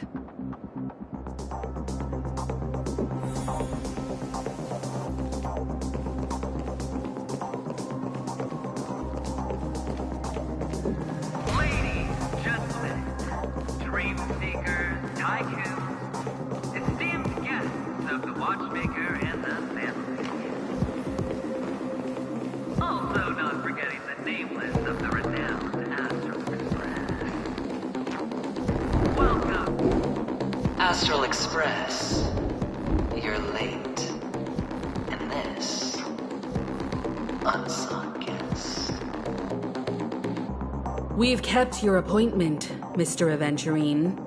D: Astral Express, you're late. And this, unsought guest.
M: We've kept your appointment, Mr. Aventurine.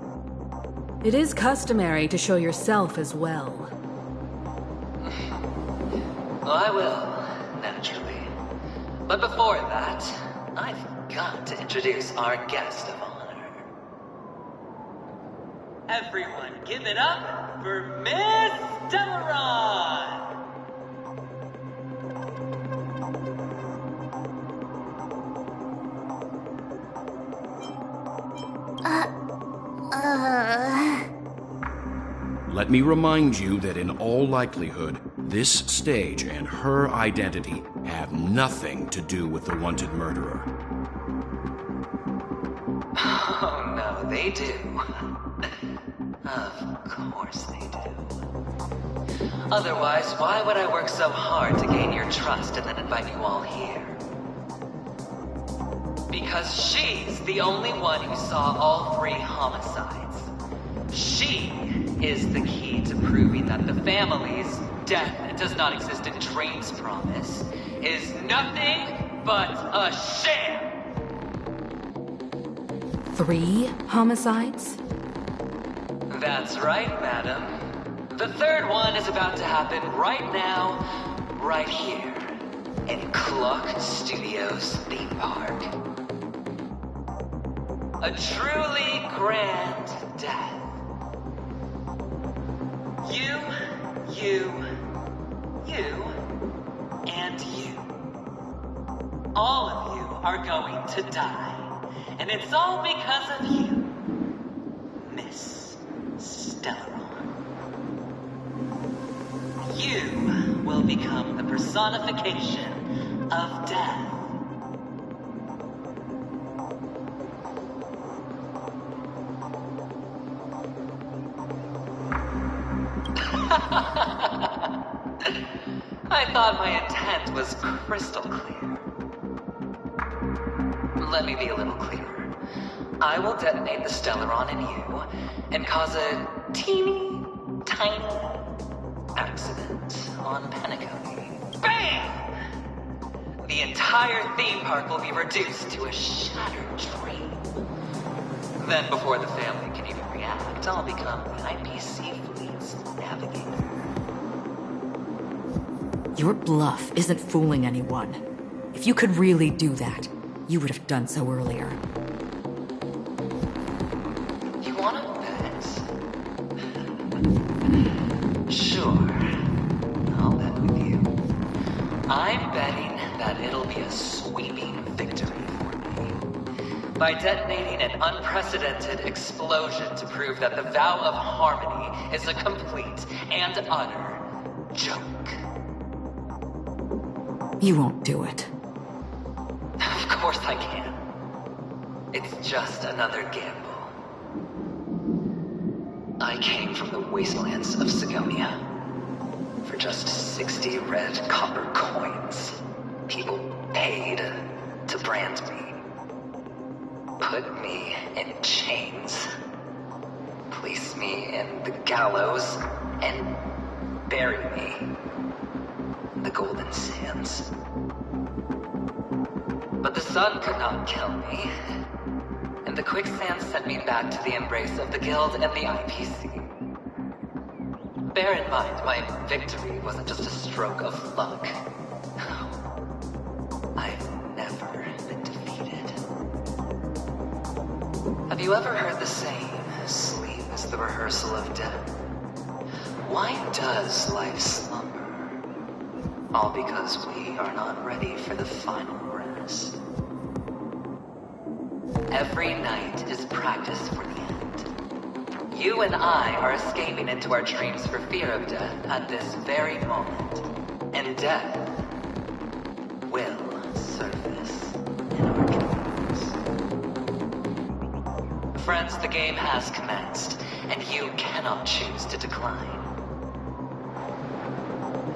M: It is customary to show yourself as well.
D: Well, I will, naturally. But before that, I've got to introduce our guest of honor. Everyone, give it up for Miss Delaron!
N: Let me remind you that in all likelihood, this stage and her identity have nothing to do with the wanted murderer.
D: Oh, no, they do. Of course they do. Otherwise, why would I work so hard to gain your trust and then invite you all here? Because she's the only one who saw all 3 homicides. She is the key to proving that the family's death does not exist in Drain's promise is nothing but a sham!
M: 3 homicides?
D: That's right, madam. The 3rd one is about to happen right now, right here, in Clock Studios theme park. A truly grand death. You, and you. All of you are going to die. And it's all because of you, Miss Stellaron. You will become the personification of death. I thought my intent was crystal clear. Let me be a little clearer. I will detonate the Stellaron in you and cause a teeny, tiny accident on Penacony. Bam! The entire theme park will be reduced to a shattered dream. Then before the family can even react, I'll become the IPC fleet's navigator.
M: Your bluff isn't fooling anyone. If you could really do that, you would have done so earlier.
D: You wanna bet? Sure. I'll bet with you. I'm betting that it'll be a sweeping victory for me. By detonating an unprecedented explosion to prove that the vow of harmony is a complete and utter joke.
M: You won't do it.
D: Of course I can. It's just another gamble. I came from the wastelands of Sigonia. For just 60 red copper coins, people paid to brand me. Put me in chains. Place me in the gallows and bury me in the golden sands. But the sun could not kill me.
C: and the quicksand sent me back to the embrace of the Guild and the IPC. Bear in mind, my victory wasn't just a stroke of luck. I've never been defeated. Have you ever heard the saying, sleep is the rehearsal of death? Why does life slumber? All because we are not ready for the final rest. Every night is practice for the end. You and I are escaping into our dreams for fear of death at this very moment. And death will surface in our dreams. Friends, the game has commenced, and you cannot choose to decline.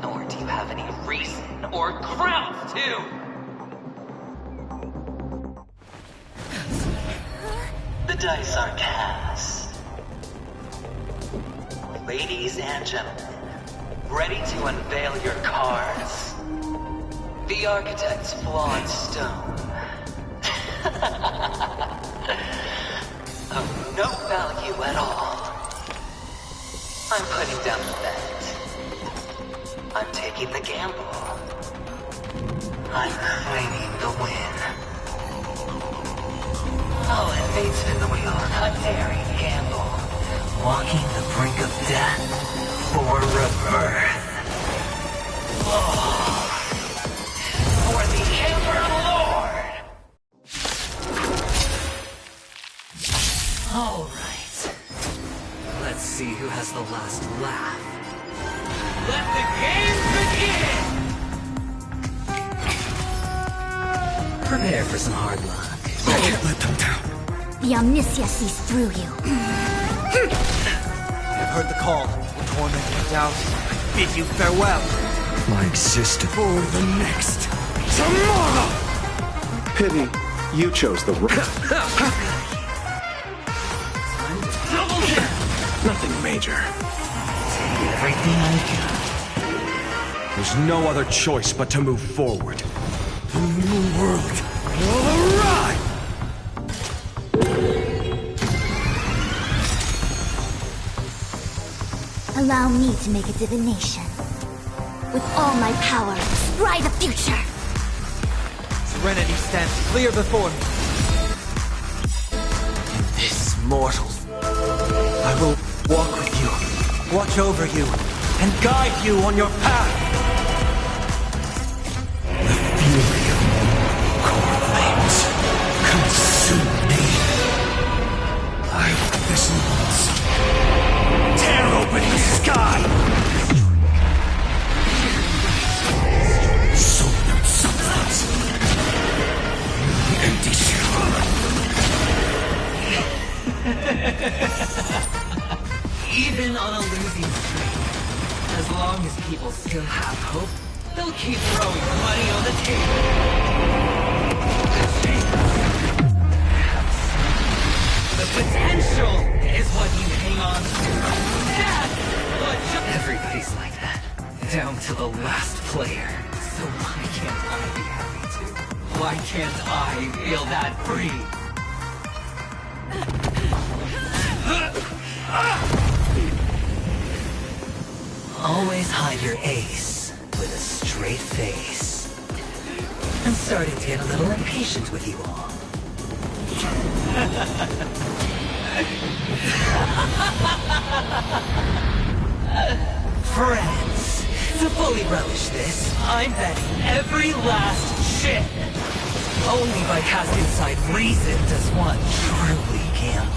C: Nor do you have any reason or grounds to! The dice are cast. Ladies and gentlemen, ready to unveil your cards. The architect's flawed stone. Of no value at all. I'm putting down the bet. I'm taking the gamble. I'm claiming the win. Oh, and fate's spin the wheel. A daring gamble. Walking the brink of death for rebirth. Oh, for the Emperor Lord! All right. Let's see who has the last laugh. Let the game begin! Prepare for some hard luck.
A: I can't let them down.
E: The Omniscia sees through you.
B: I've heard the call. Torment and doubt. I bid you farewell.
A: I exist for the next tomorrow!
I: Pity you chose the wrong. Nothing major.
C: Take everything I got.
A: There's no other choice but to move forward. The new world will arrive!
E: Allow me to make a divination. With all my power, scry the future!
B: Serenity stands clear before me. In this mortal, I will walk with you, watch over you, and guide you on your path.
A: The fury of core flames consume me. I will this once. Tear open the sky! Sword of sunlight. Empty shell.
C: Even on a losing streak, as long as people still have hope, they'll keep throwing money on the table. The potential is what you hang on to. That's what everybody's like that, down to the last player. So why can't I be happy too? Why can't I feel that free? Always hide your ace with a straight face. I'm starting to get a little impatient with you all. Friends, to fully relish this, I'm betting every last shit. Only by casting aside reason does one truly gamble.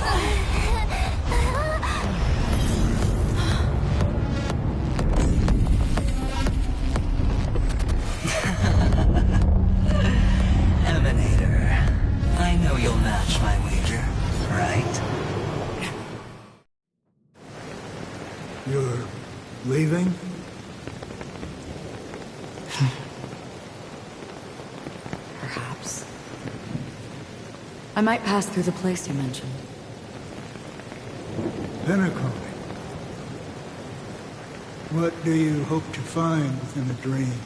C: I know you'll match my wager, right?
A: You're leaving?
M: Perhaps. I might pass through the place you mentioned.
O: Penacony. What do you hope to find within a dream?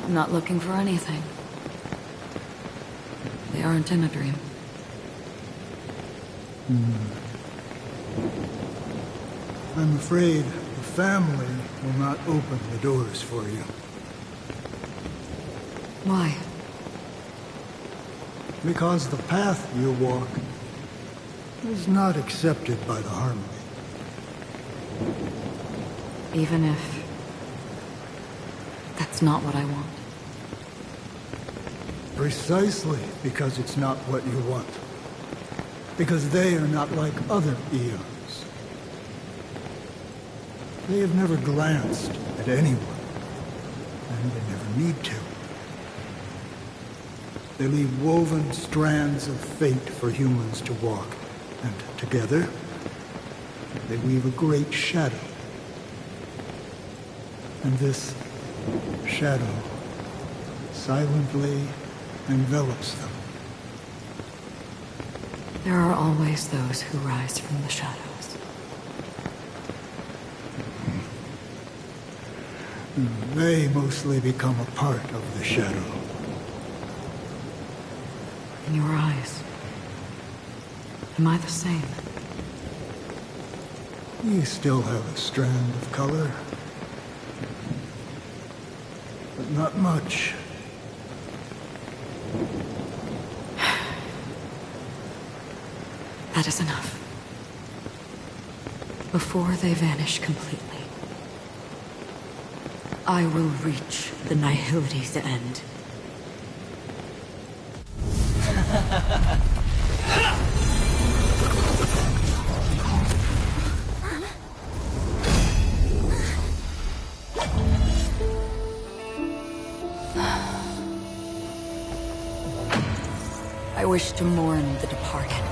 M: I'm not looking for anything. They aren't in a dream.
O: I'm afraid the family will not open the doors for you.
M: Why?
O: Because the path you walk is not accepted by the Harmony.
M: Even if... that's not what I want.
O: Precisely because it's not what you want. Because they are not like other Eons. They have never glanced at anyone, and they never need to. They leave woven strands of fate for humans to walk, and together, they weave a great shadow. And this shadow silently envelops them.
M: There are always those who rise from the shadows.
O: They mostly become a part of the shadow.
M: In your eyes, am I the same?
O: You still have a strand of color. But not much.
M: That is enough. Before they vanish completely, I will reach the Nihility's end. I wish to mourn the departed,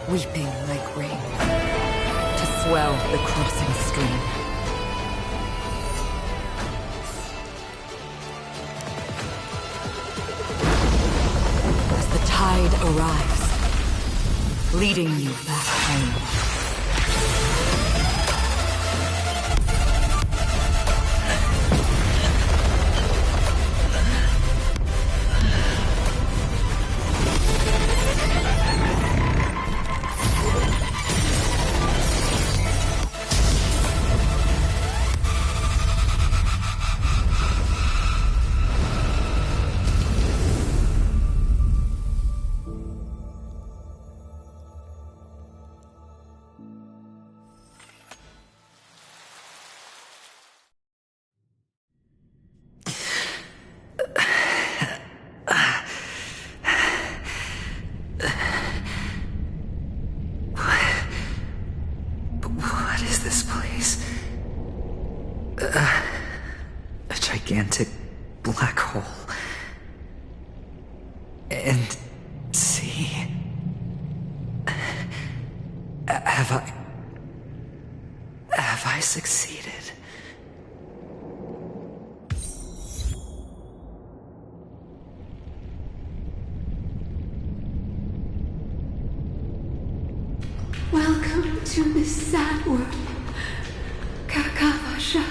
M: weeping like rain, to swell the crossing stream. As the tide arrives, leading you back home.
C: What is this place? A gigantic black hole. And see... Have I succeeded?
P: Welcome to this sad world, Kakavasha.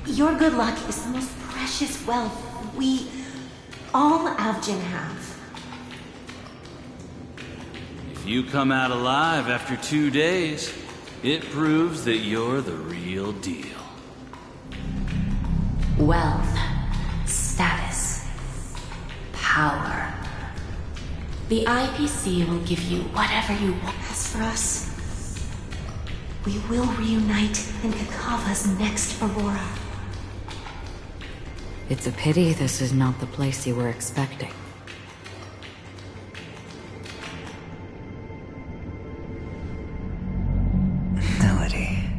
J: Your good luck is the most precious wealth we, all Avgin, have.
Q: If you come out alive after 2 days, it proves that you're the real deal.
J: Wealth, status, power. The IPC will give you whatever you want. As for us, we will reunite in Kakava's next Aurora.
M: It's a pity this is not the place you were expecting.
C: Melody.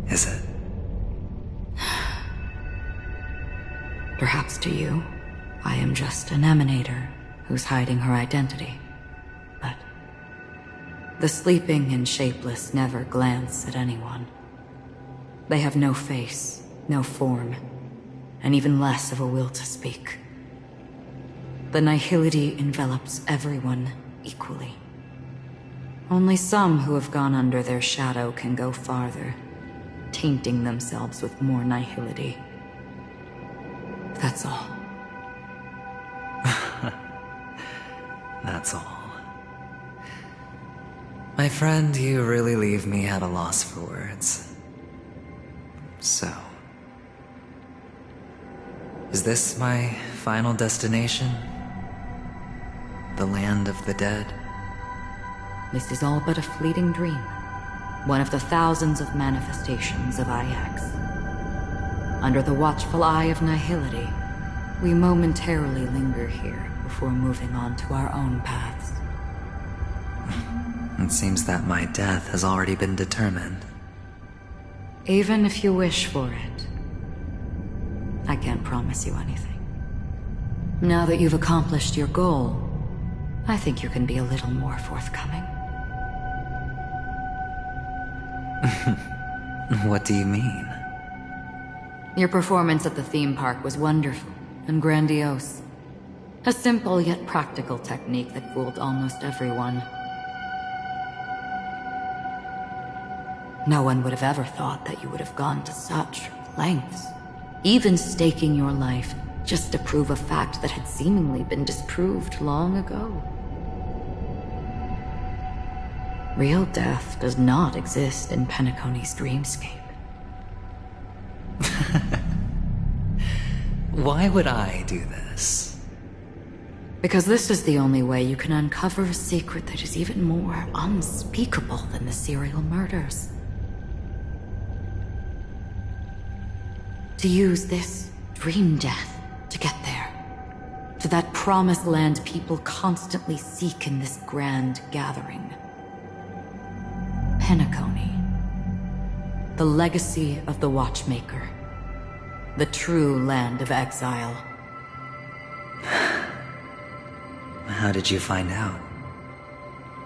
C: Is it?
M: Perhaps to you, I am just an emanator who's hiding her identity. But the sleeping and shapeless never glance at anyone. They have no face, no form, and even less of a will to speak. The nihility envelops everyone equally. Only some who have gone under their shadow can go farther, tainting themselves with more nihility. That's all.
C: That's all. My friend, you really leave me at a loss for words. So, is this my final destination? The land of the dead?
M: This is all but a fleeting dream. One of the thousands of manifestations of IX. Under the watchful eye of nihility, we momentarily linger here before moving on to our own paths.
C: It seems that my death has already been determined.
M: Even if you wish for it, I can't promise you anything. Now that you've accomplished your goal, I think you can be a little more forthcoming.
C: What do you mean?
M: Your performance at the theme park was wonderful and grandiose. A simple yet practical technique that fooled almost everyone. No one would have ever thought that you would have gone to such lengths, even staking your life just to prove a fact that had seemingly been disproved long ago. Real death does not exist in Penacony's dreamscape.
C: Why would I do this?
M: Because this is the only way you can uncover a secret that is even more unspeakable than the serial murders. To use this dream death to get there. To that promised land people constantly seek in this grand gathering. Penacony. The legacy of the Watchmaker. The true land of exile.
C: How did you find out?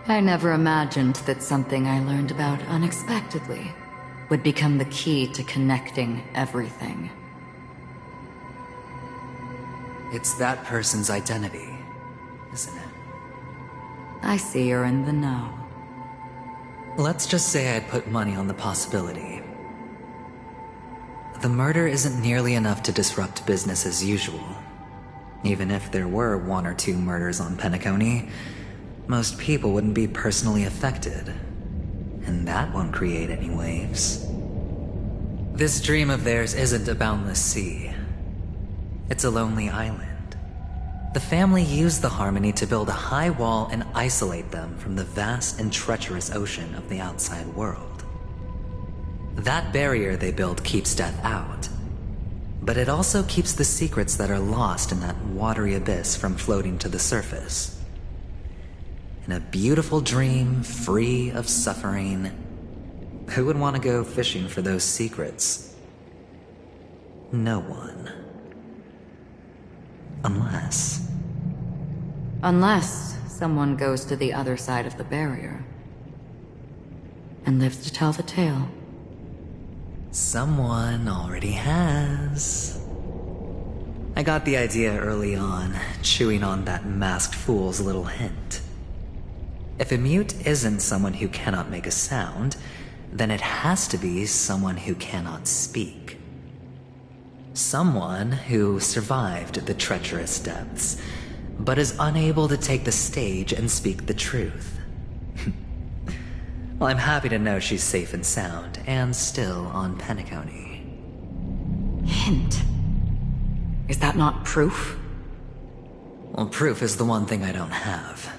M: I never imagined that something I learned about unexpectedly would become the key to connecting everything.
C: It's that person's identity, isn't it?
M: I see you're in the know.
C: Let's just say I'd put money on the possibility. The murder isn't nearly enough to disrupt business as usual. Even if there were 1 or 2 murders on Penacony, most people wouldn't be personally affected. And that won't create any waves. This dream of theirs isn't a boundless sea. It's a lonely island. The family used the Harmony to build a high wall and isolate them from the vast and treacherous ocean of the outside world. That barrier they built keeps death out, but it also keeps the secrets that are lost in that watery abyss from floating to the surface. In a beautiful dream, free of suffering, who would want to go fishing for those secrets? No one.
M: Unless someone goes to the other side of the barrier and lives to tell the tale.
C: Someone already has. I got the idea early on, chewing on that masked fool's little hint. If a mute isn't someone who cannot make a sound, then it has to be someone who cannot speak. Someone who survived the treacherous depths, but is unable to take the stage and speak the truth. Well, I'm happy to know she's safe and sound, and still on Penacony.
M: Hint? Is that not proof?
C: Well, proof is the one thing I don't have.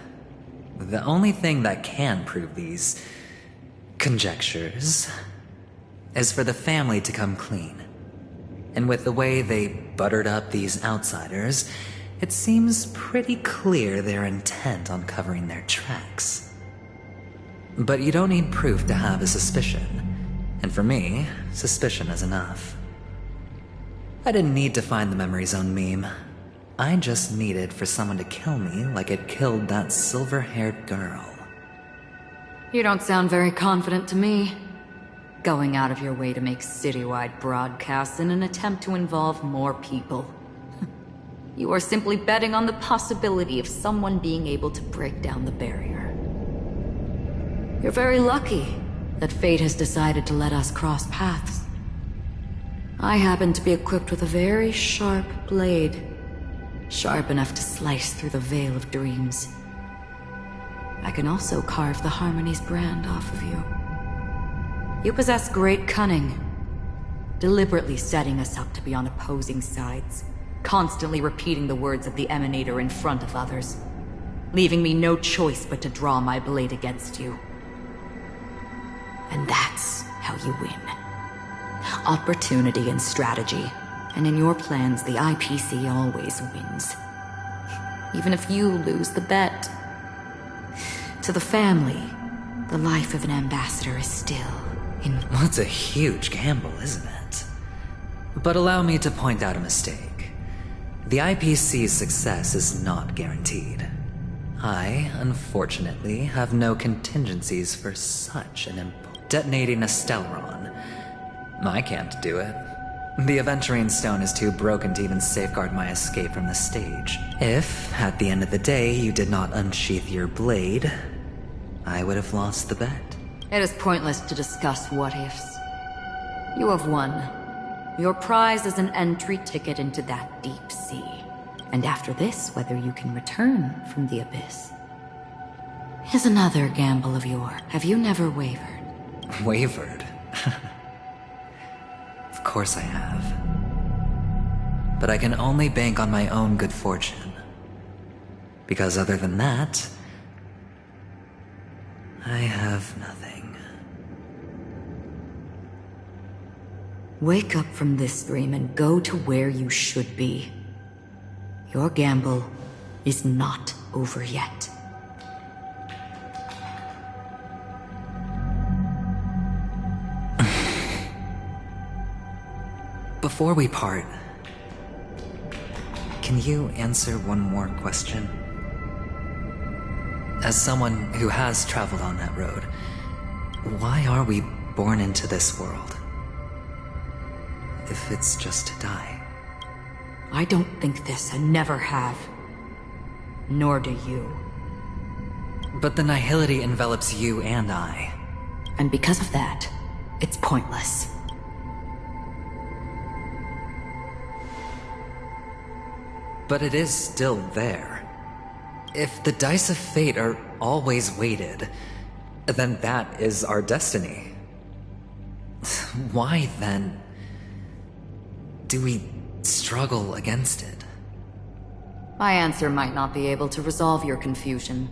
C: The only thing that can prove these conjectures is for the family to come clean. And with the way they buttered up these outsiders, it seems pretty clear they're intent on covering their tracks. But you don't need proof to have a suspicion. And for me, suspicion is enough. I didn't need to find the memory zone meme. I just needed for someone to kill me like it killed that silver-haired girl.
M: You don't sound very confident to me. Going out of your way to make citywide broadcasts in an attempt to involve more people. You are simply betting on the possibility of someone being able to break down the barrier. You're very lucky that fate has decided to let us cross paths. I happen to be equipped with a very sharp blade. Sharp enough to slice through the veil of dreams I can also carve the Harmony's brand off of you. You possess great cunning, deliberately setting us up to be on opposing sides, constantly repeating the words of the Emanator in front of others, leaving me no choice but to draw my blade against you. And that's how you win. Opportunity and strategy. And in your plans, the IPC always wins. Even if you lose the bet. To the family, the life of an ambassador is still in...
C: Well, it's a huge gamble, isn't it? But allow me to point out a mistake. The IPC's success is not guaranteed. I, unfortunately, have no contingencies for such an impulse. Detonating a Stellaron. I can't do it. The Aventurine Stone is too broken to even safeguard my escape from the stage. If, at the end of the day, you did not unsheath your blade, I would have lost the bet.
M: It is pointless to discuss what-ifs. You have won. Your prize is an entry ticket into that deep sea. And after this, whether you can return from the abyss is another gamble of yours. Have you never wavered?
C: Wavered? Of course I have. But I can only bank on my own good fortune. Because other than that, I have nothing.
M: Wake up from this dream and go to where you should be. Your gamble is not over yet.
C: Before we part, can you answer one more question? As someone who has traveled on that road, why are we born into this world? If it's just to die.
M: I don't think this, and never have. Nor do you.
C: But the nihility envelops you and I.
M: And because of that, it's pointless.
C: But it is still there. If the dice of fate are always weighted, then that is our destiny. Why, then, do we struggle against it?
M: My answer might not be able to resolve your confusion,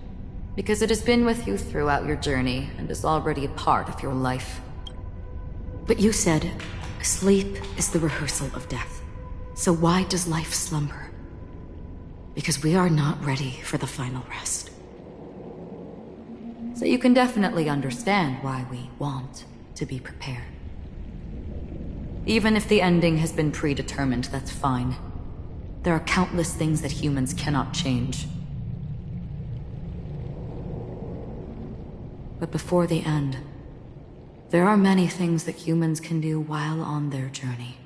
M: because it has been with you throughout your journey and is already a part of your life. But you said, sleep is the rehearsal of death. So why does life slumber? Because we are not ready for the final rest. So you can definitely understand why we want to be prepared. Even if the ending has been predetermined, that's fine. There are countless things that humans cannot change. But before the end, there are many things that humans can do while on their journey.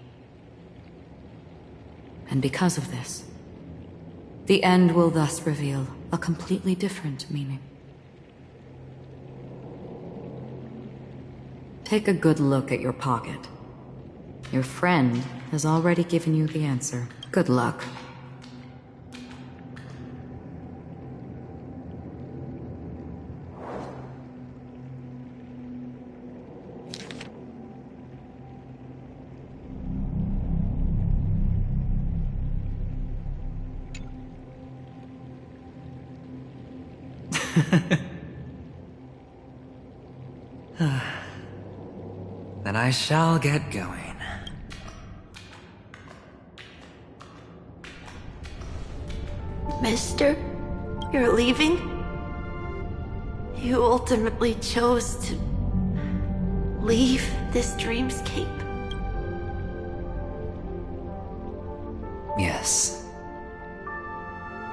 M: And because of this, the end will thus reveal a completely different meaning. Take a good look at your pocket. Your friend has already given you the answer. Good luck.
C: Then I shall get going.
F: Mister, you're leaving? You ultimately chose to leave this dreamscape?
C: Yes.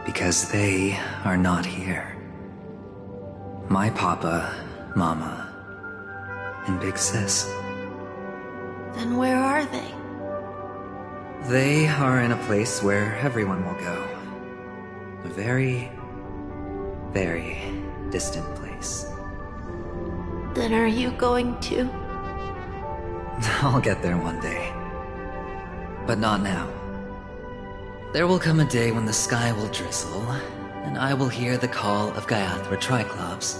C: Because they are not here. My papa, mama, and big sis.
F: Then where are they?
C: They are in a place where everyone will go. A very, very distant place.
F: Then are you going to?
C: I'll get there one day. But not now. There will come a day when the sky will drizzle, and I will hear the call of Gaiathra Triclops,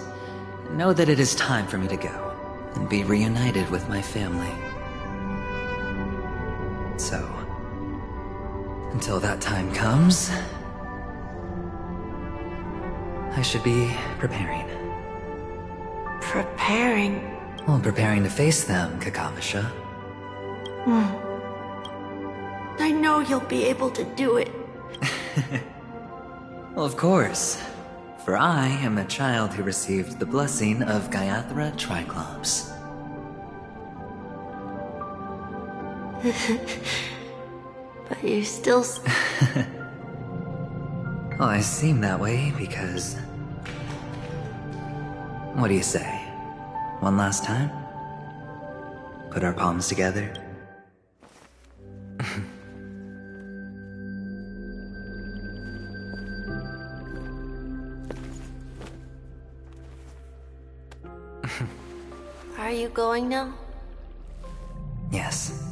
C: and know that it is time for me to go, and be reunited with my family. So, until that time comes, I should be preparing.
F: Preparing?
C: Well, preparing to face them, Kakavasha.
F: I know you'll be able to do it.
C: Well, of course. For I am a child who received the blessing of Gaiathra Triclops.
F: But you still...
C: Well, I seem that way because... What do you say? One last time? Put our palms together?
F: Are you going now?
C: Yes.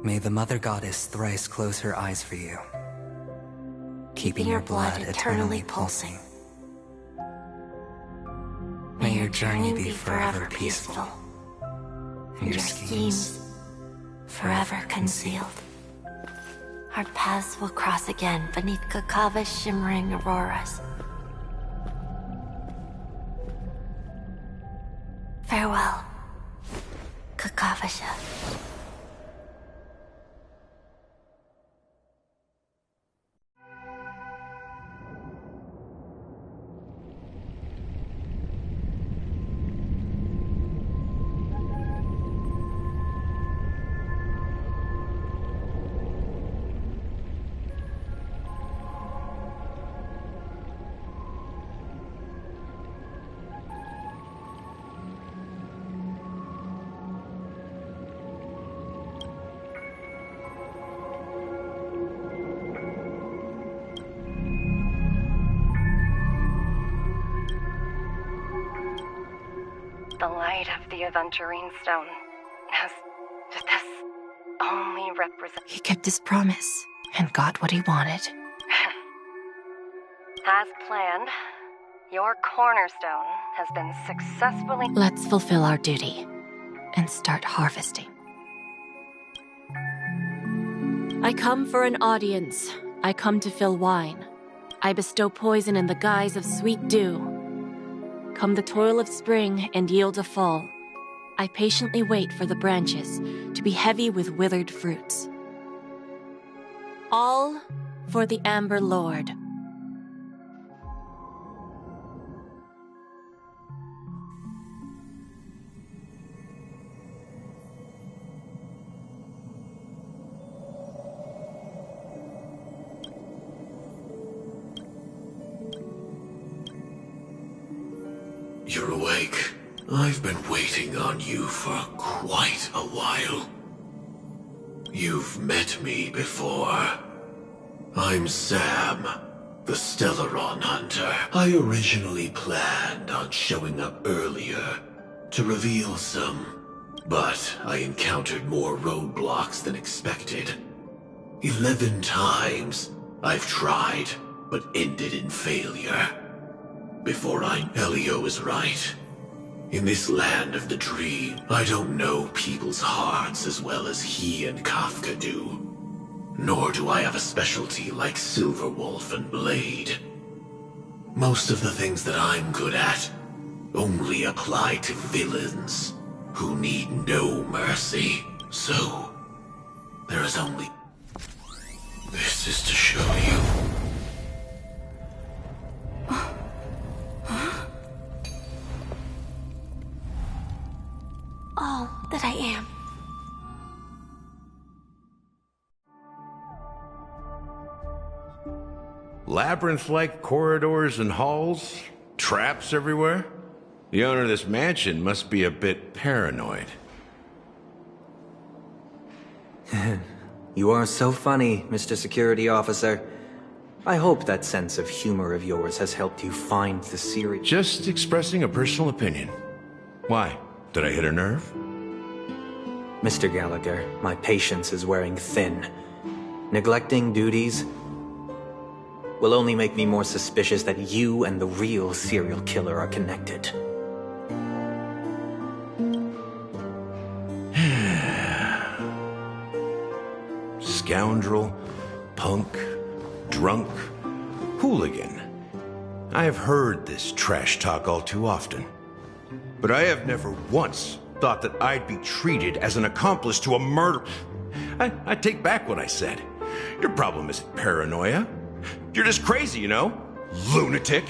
C: May the Mother Goddess thrice close her eyes for you, keeping your blood eternally pulsing. May your journey be forever peaceful, and your schemes
F: forever concealed. Our paths will cross again beneath Kakava's shimmering auroras. Farewell, Kakavasha.
R: The light of the Aventurine Stone has this only represent...
S: He kept his promise and got what he wanted.
R: As planned, your cornerstone has been successfully...
S: Let's fulfill our duty and start harvesting. I come for an audience. I come to fill wine. I bestow poison in the guise of sweet dew. Come the toil of spring and yield a fall. I patiently wait for the branches to be heavy with withered fruits. All for the Amber Lord.
T: You're awake. I've been waiting on you for quite a while. You've met me before. I'm Sam, the Stellaron Hunter. I originally planned on showing up earlier to reveal some, but I encountered more roadblocks than expected. 11 times I've tried, but ended in failure. Before Elio is right. In this land of the dream, I don't know people's hearts as well as he and Kafka do. Nor do I have a specialty like Silverwolf and Blade. Most of the things that I'm good at only apply to villains who need no mercy. So, there is only... This is to show you.
F: All that I am.
U: Labyrinth-like corridors and halls? Traps everywhere? The owner of this mansion must be a bit paranoid.
B: You are so funny, Mr. Security Officer. I hope that sense of humor of yours has helped you find the series.
U: Just expressing a personal opinion. Why? Did I hit a nerve?
B: Mr. Gallagher, my patience is wearing thin. Neglecting duties will only make me more suspicious that you and the real serial killer are connected.
U: Scoundrel, punk, drunk, hooligan. I have heard this trash talk all too often. But I have never once thought that I'd be treated as an accomplice to a murder. I take back what I said. Your problem isn't paranoia. You're just crazy, you know? Lunatic.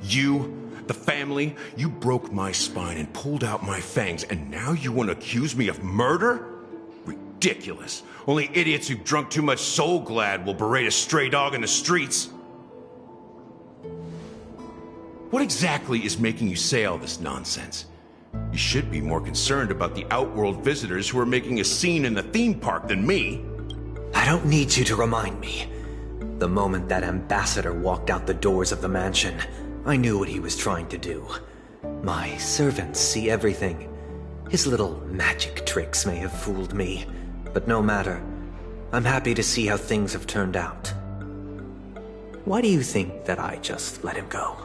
U: You, the family, you broke my spine and pulled out my fangs, and now you want to accuse me of murder? Ridiculous. Only idiots who've drunk too much Soul Glad will berate a stray dog in the streets. What exactly is making you say all this nonsense? You should be more concerned about the Outworld visitors who are making a scene in the theme park than me.
B: I don't need you to remind me. The moment that ambassador walked out the doors of the mansion, I knew what he was trying to do. My servants see everything. His little magic tricks may have fooled me, but no matter. I'm happy to see how things have turned out. Why do you think that I just let him go?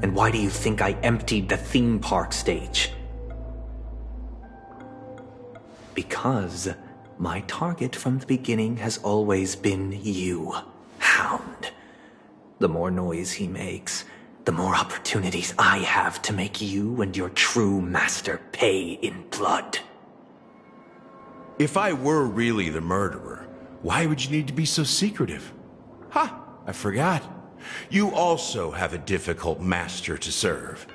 B: And why do you think I emptied the theme park stage? Because my target from the beginning has always been you, Hound. The more noise he makes, the more opportunities I have to make you and your true master pay in blood.
U: If I were really the murderer, why would you need to be so secretive? Ha! I forgot. You also have a difficult master to serve,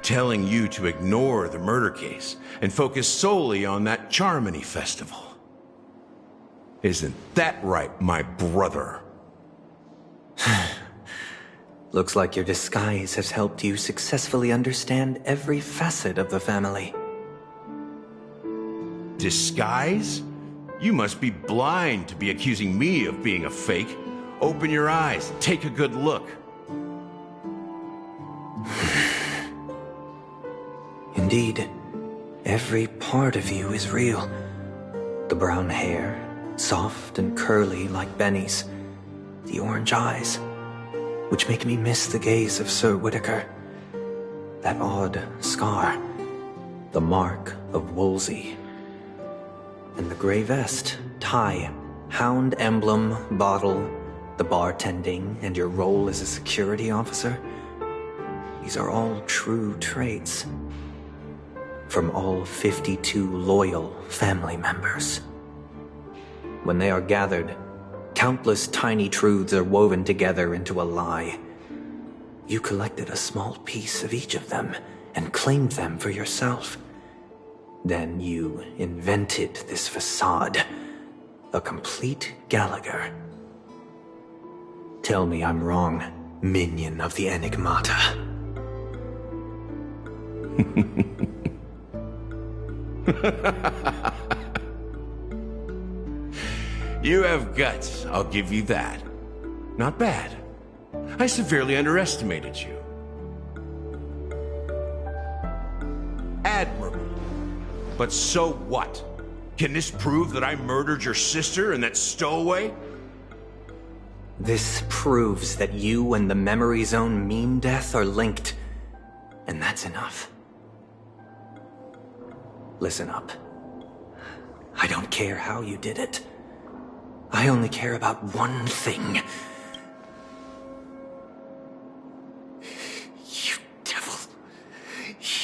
U: telling you to ignore the murder case and focus solely on that Charmony festival. Isn't that right, my brother?
B: Looks like your disguise has helped you successfully understand every facet of the family.
U: Disguise? You must be blind to be accusing me of being a fake. Open your eyes, take a good look.
B: Indeed, every part of you is real. The brown hair, soft and curly like Benny's. The orange eyes, which make me miss the gaze of Sir Whitaker. That odd scar, the mark of Wolsey. And the gray vest, tie, hound emblem, bottle, the bartending, and your role as a security officer. These are all true traits. From all 52 loyal family members. When they are gathered, countless tiny truths are woven together into a lie. You collected a small piece of each of them and claimed them for yourself. Then you invented this facade, a complete Gallagher. Tell me I'm wrong, minion of the Enigmata.
U: You have guts, I'll give you that. Not bad. I severely underestimated you. Admirable. But so what? Can this prove that I murdered your sister and that stowaway?
B: This proves that you and the Memory Zone meme death are linked. And that's enough. Listen up. I don't care how you did it. I only care about one thing. You devil.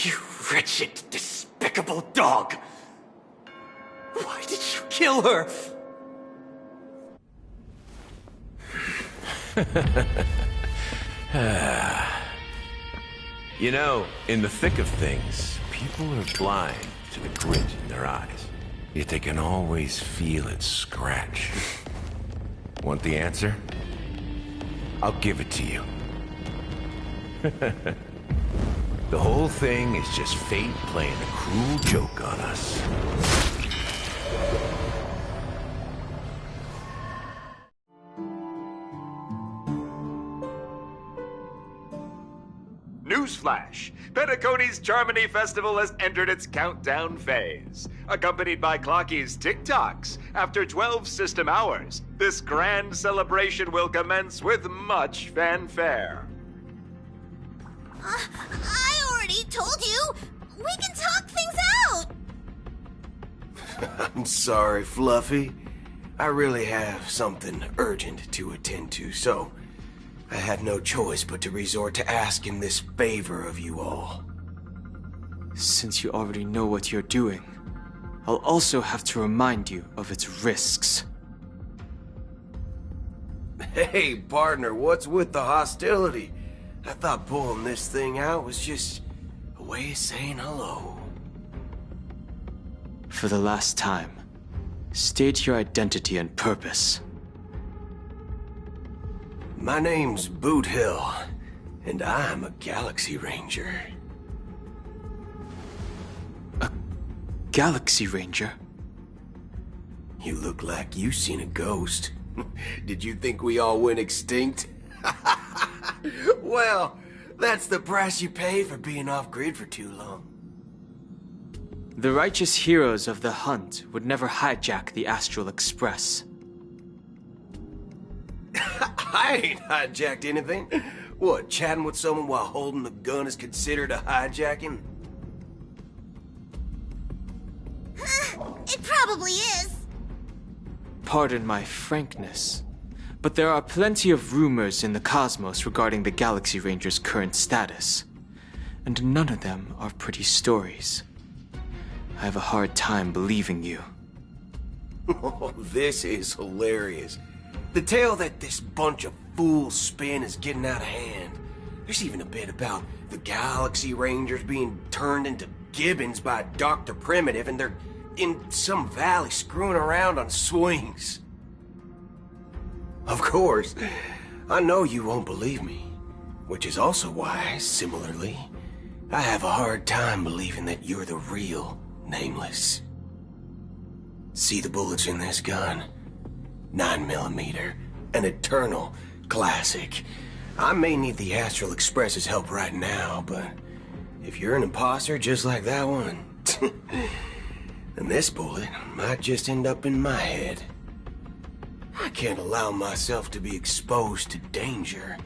B: You wretched, despicable dog. Why did you kill her?
U: You know, in the thick of things, people are blind to the grit in their eyes. Yet they can always feel it scratch. Want the answer? I'll give it to you. The whole thing is just fate playing a cruel joke on us.
G: Newsflash! Penacony's Charmony Festival has entered its countdown phase. Accompanied by Clocky's TikToks, after 12 system hours, this grand celebration will commence with much fanfare.
V: I already told you! We can talk things out!
I: I'm sorry, Fluffy. I really have something urgent to attend to, so I had no choice but to resort to asking this favor of you all.
W: Since you already know what you're doing, I'll also have to remind you of its risks.
I: Hey, partner, what's with the hostility? I thought pulling this thing out was just a way of saying hello.
W: For the last time, state your identity and purpose.
I: My name's Boot Hill, and I'm a Galaxy Ranger.
W: A Galaxy Ranger?
I: You look like you seen a ghost. Did you think we all went extinct? Well, that's the price you pay for being off-grid for too long.
W: The righteous heroes of the hunt would never hijack the Astral Express.
I: I ain't hijacked anything. What, chatting with someone while holding the gun is considered a hijacking?
V: It probably is.
W: Pardon my frankness, but there are plenty of rumors in the cosmos regarding the Galaxy Ranger's current status, and none of them are pretty stories. I have a hard time believing you.
I: Oh, this is hilarious. The tale that this bunch of fools spin is getting out of hand. There's even a bit about the Galaxy Rangers being turned into gibbons by Dr. Primitive, and they're in some valley screwing around on swings. Of course, I know you won't believe me, which is also why, similarly, I have a hard time believing that you're the real Nameless. See the bullets in this gun? 9mm, an eternal classic. I may need the Astral Express's help right now, but if you're an imposter just like that one, then this bullet might just end up in my head. I can't allow myself to be exposed to danger.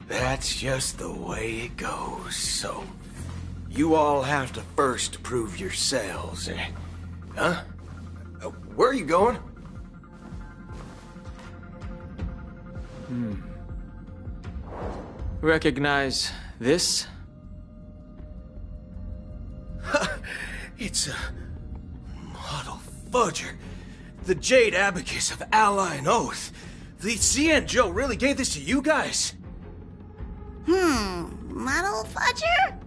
I: That's just the way it goes, so you all have to first prove yourselves. Huh? Where are you going?
W: Recognize this?
I: It's a model fudger. The Jade Abacus of Ally and Oath. The CN Joe really gave this to you guys?
V: Model fudger?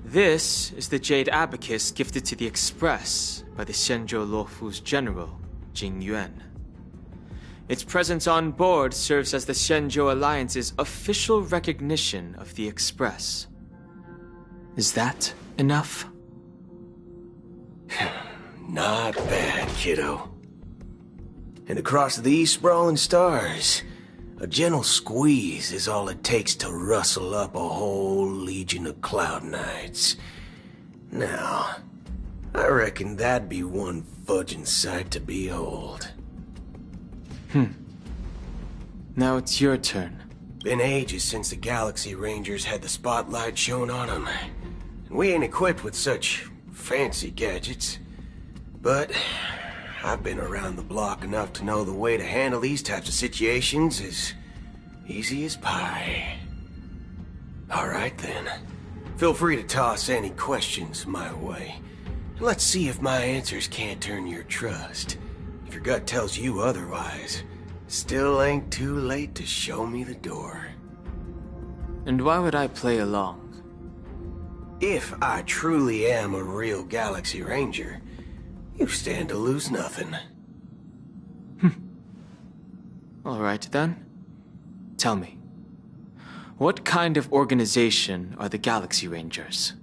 W: This is the Jade Abacus gifted to the Express by the Xianzhou Luofu's general, Jing Yuan. Its presence on board serves as the Xianzhou Alliance's official recognition of the Express. Is that enough?
I: Not bad, kiddo. And across these sprawling stars, a gentle squeeze is all it takes to rustle up a whole legion of Cloud Knights. Now, I reckon that'd be one fudging sight to behold.
W: Now it's your turn.
I: Been ages since the Galaxy Rangers had the spotlight shown on them. And we ain't equipped with such fancy gadgets. But I've been around the block enough to know the way to handle these types of situations is easy as pie. Alright then. Feel free to toss any questions my way. Let's see if my answers can't turn your trust. If your gut tells you otherwise, still ain't too late to show me the door.
W: And why would I play along?
I: If I truly am a real Galaxy Ranger, you stand to lose nothing.
W: Alright then. Tell me, what kind of organization are the Galaxy Rangers?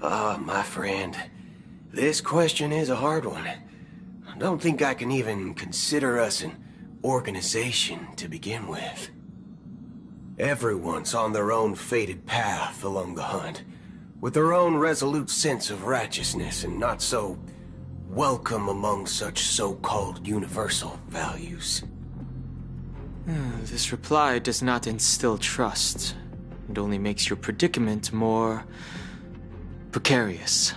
I: My friend, this question is a hard one. I don't think I can even consider us an organization to begin with. Everyone's on their own fated path along the hunt, with their own resolute sense of righteousness and not so welcome among such so-called universal values.
W: This reply does not instill trust. It only makes your predicament more precarious.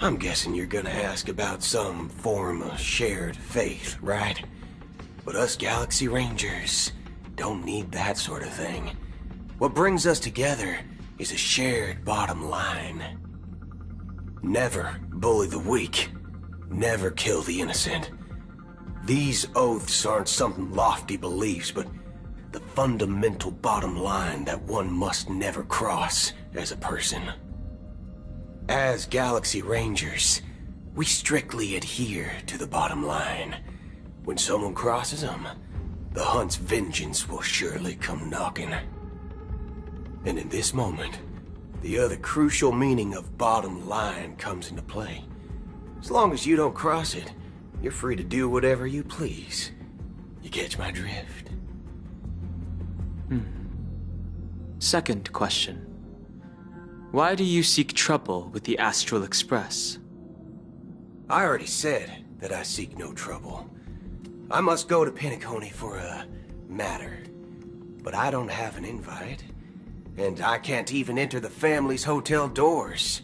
I: I'm guessing you're gonna ask about some form of shared faith, right? But us Galaxy Rangers don't need that sort of thing. What brings us together is a shared bottom line. Never bully the weak. Never kill the innocent. These oaths aren't some lofty beliefs, but the fundamental bottom line that one must never cross as a person. As Galaxy Rangers, we strictly adhere to the bottom line. When someone crosses them, the hunt's vengeance will surely come knocking. And in this moment, the other crucial meaning of bottom line comes into play. As long as you don't cross it, you're free to do whatever you please. You catch my drift?
W: Second question. Why do you seek trouble with the Astral Express?
I: I already said that I seek no trouble. I must go to Penacony for a matter. But I don't have an invite. And I can't even enter the family's hotel doors.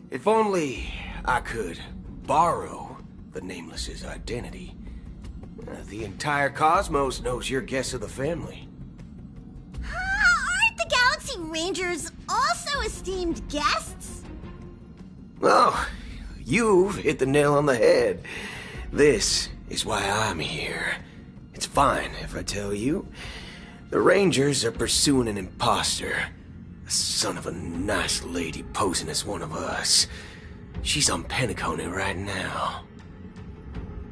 I: If only I could borrow the Nameless's identity. The entire cosmos knows you're guests of the family.
V: Aren't the Galaxy Rangers also esteemed guests?
I: Oh, you've hit the nail on the head. This is why I'm here. It's fine if I tell you. The Rangers are pursuing an imposter. A son of a nice lady posing as one of us. She's on Penacony right now.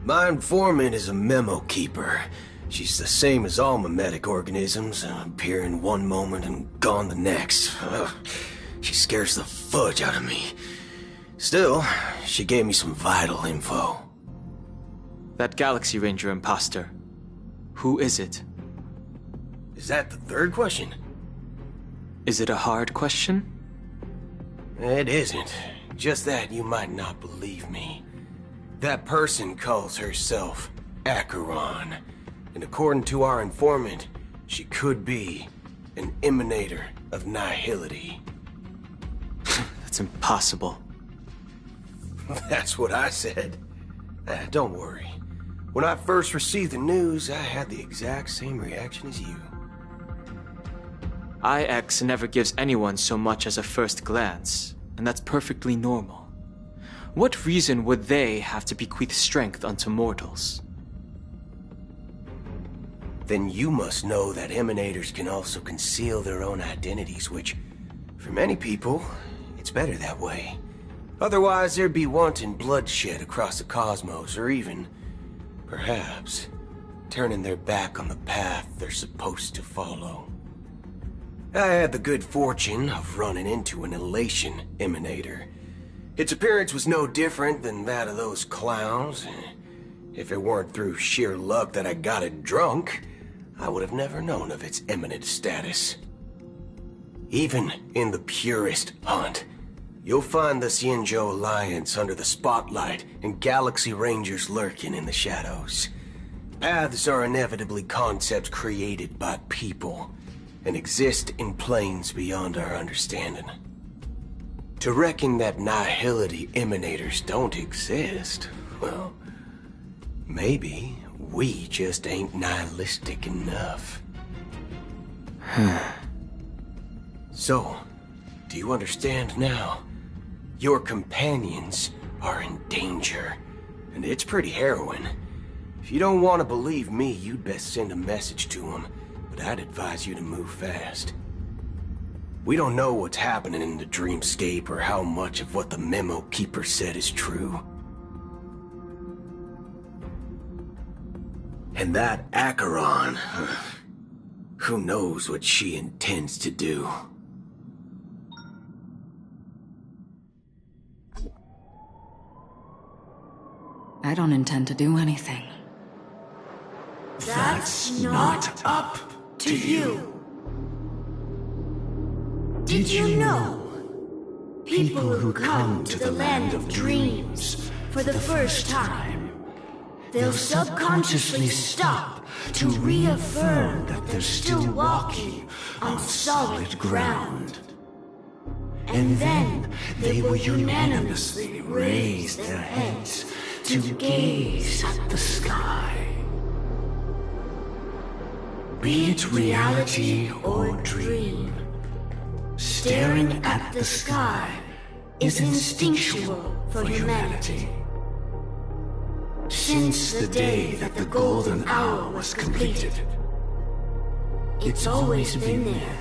I: My informant is a memo keeper. She's the same as all mimetic organisms, appearing one moment and gone the next. She scares the fudge out of me. Still, she gave me some vital info.
W: That Galaxy Ranger imposter. Who is it?
I: Is that the third question?
W: Is it a hard question?
I: It isn't. Just that you might not believe me. That person calls herself Acheron. And according to our informant, she could be an emanator of nihility.
W: That's impossible.
I: That's what I said. Don't worry. When I first received the news, I had the exact same reaction as you.
W: IX never gives anyone so much as a first glance, and that's perfectly normal. What reason would they have to bequeath strength unto mortals?
I: Then you must know that emanators can also conceal their own identities, which, for many people, it's better that way. Otherwise, there'd be wanton bloodshed across the cosmos, or even, perhaps, turning their back on the path they're supposed to follow. I had the good fortune of running into an elation emanator. Its appearance was no different than that of those clowns. If it weren't through sheer luck that I got it drunk, I would have never known of its eminent status. Even in the purest hunt, you'll find the Xianzhou Alliance under the spotlight and Galaxy Rangers lurking in the shadows. Paths are inevitably concepts created by people and exist in planes beyond our understanding. To reckon that nihility emanators don't exist, well, maybe we just ain't nihilistic enough. So, do you understand now? Your companions are in danger, and it's pretty harrowing. If you don't want to believe me, you'd best send a message to them, but I'd advise you to move fast. We don't know what's happening in the dreamscape or how much of what the memo keeper said is true. And that Acheron, who knows what she intends to do?
M: I don't intend to do anything.
A: That's not up to you. Did you know? People who come to the land of dreams for the first time, they'll subconsciously stop to reaffirm that they're still walking on solid ground. And then they will unanimously raise their heads to gaze at the sky. Be it reality or dream, staring at the sky is instinctual for humanity. Since the day that the golden hour was completed, it's always been there,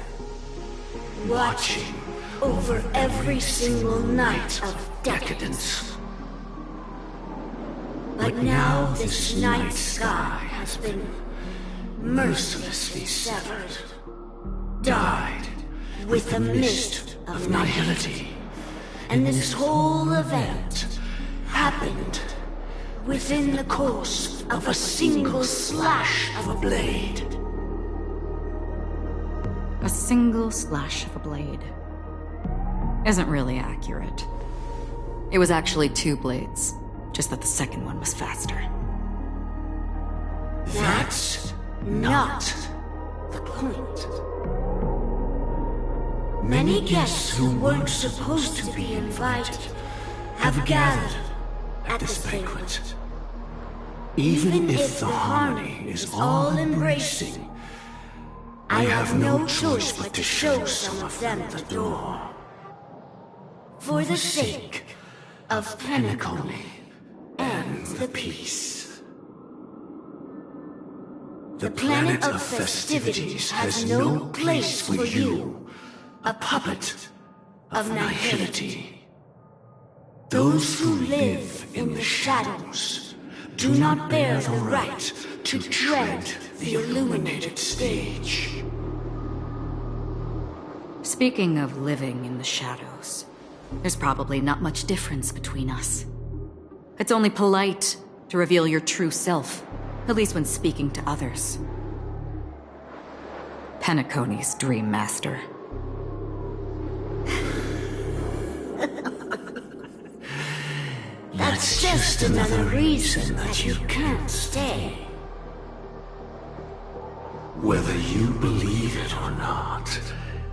A: watching over every single night of decadence. But now this night sky has been mercilessly severed, dyed with the mist of nihility. And this whole event happened within the course of a single slash of a blade.
M: A single slash of a blade isn't really accurate. It was actually 2 blades, just that the second one was faster.
A: That's not the point. Many guests who weren't supposed to be invited have gathered at this banquet. Even if the harmony is all-embracing, I have no choice but to show some of them the door. For the sake of Penacony and the peace. The planet of festivities has no place for you, a puppet of nihility. Those who live in the shadows do not bear the right to tread the illuminated stage.
M: Speaking of living in the shadows, there's probably not much difference between us. It's only polite to reveal your true self, at least when speaking to others. Penacony's Dream Master.
A: That's just another reason that you can't stay. Whether you believe it or not,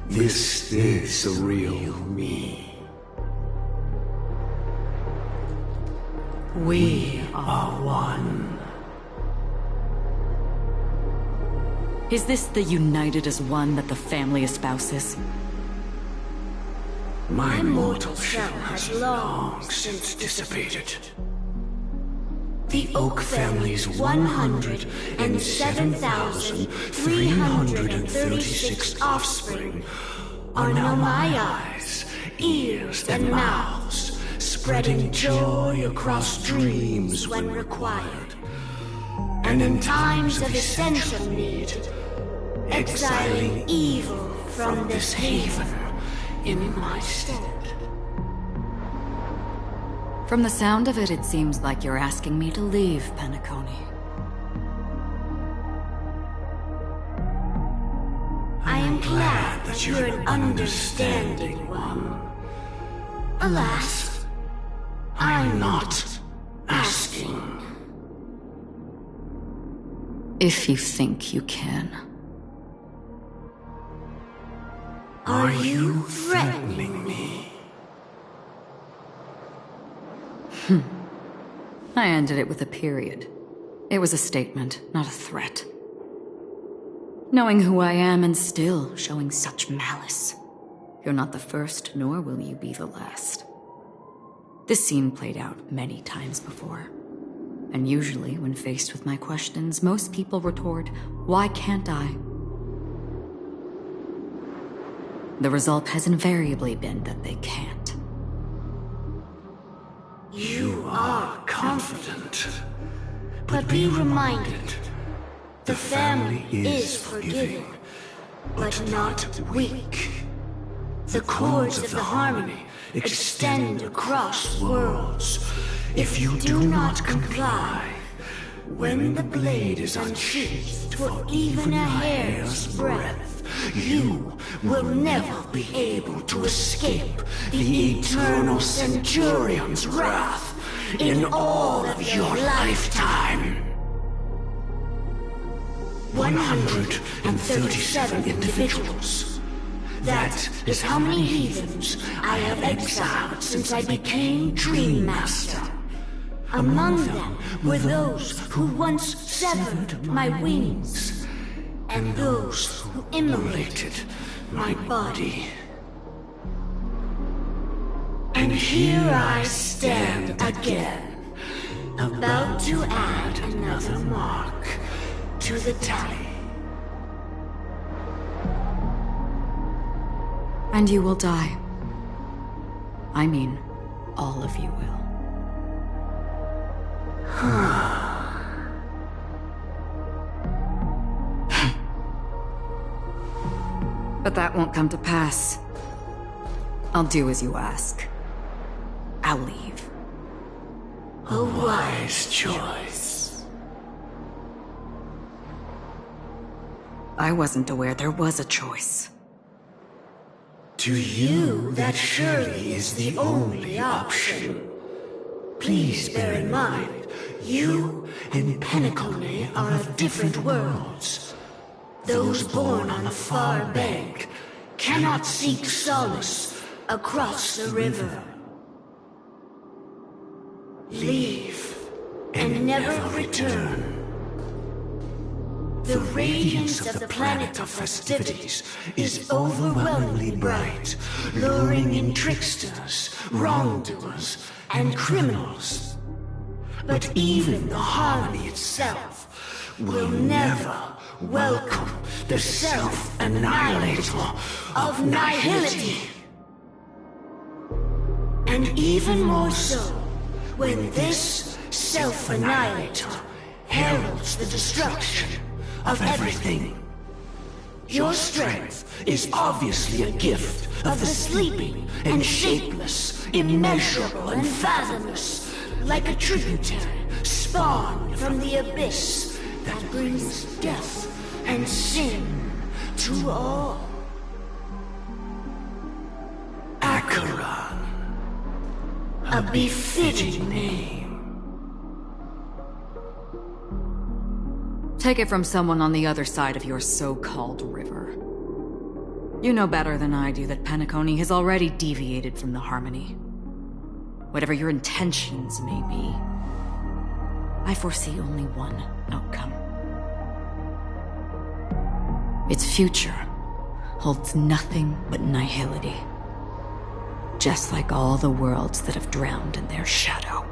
A: this is the real me. We are one.
M: Is this the united as one that the family espouses?
A: My mortal shell has long since dissipated. The Oak family's 107,336 offspring are now my eyes, ears, and mouths, spreading joy across dreams when required, and in times of essential need, exiling evil from this haven in my stead.
M: From the sound of it, it seems like you're asking me to leave, Penacony.
A: I am glad that you're an understanding one. Alas, I'm not asking.
M: If you think you can.
A: Are you threatening me?
M: I ended it with a period. It was a statement, not a threat. Knowing who I am and still showing such malice. You're not the first, nor will you be the last. This scene played out many times before. And usually, when faced with my questions, most people retort, "Why can't I?" The result has invariably been that they can't.
A: You are confident. But be reminded, the family is forgiving, but not weak. The chords of the harmony extend across worlds. If you do not comply, When the blade is unsheathed for even a hair's breadth, you will never be able to escape the eternal Centurion's wrath in all of your lifetime. 137 individuals. That is how many heathens I have exiled since I became Dream Master. Among them were those who once severed my wings, and those who immolated my body. And here I stand again, about to add another mark to the tally.
M: And you will die. I mean, all of you will. But that won't come to pass. I'll do as you ask. I'll leave.
A: A wise choice.
M: I wasn't aware there was a choice.
A: To you, that surely is the only option. Please bear in mind, you and Penacony are of different worlds. Those born on the far bank cannot seek solace across the river. Leave and never return. The radiance of the planet of festivities is overwhelmingly bright, luring in tricksters, wrongdoers, and criminals. But even the harmony itself will never welcome the self-annihilator of nihility. And even more so, when this self-annihilator heralds the destruction of everything. Your strength is obviously a gift of the sleeping and shapeless, immeasurable and fathomless, like a tributary spawned from the abyss that brings death and sin to all. Acheron, a befitting name.
M: Take it from someone on the other side of your so-called river. You know better than I do that Penacony has already deviated from the harmony. Whatever your intentions may be, I foresee only one outcome. Its future holds nothing but nihility. Just like all the worlds that have drowned in their shadow.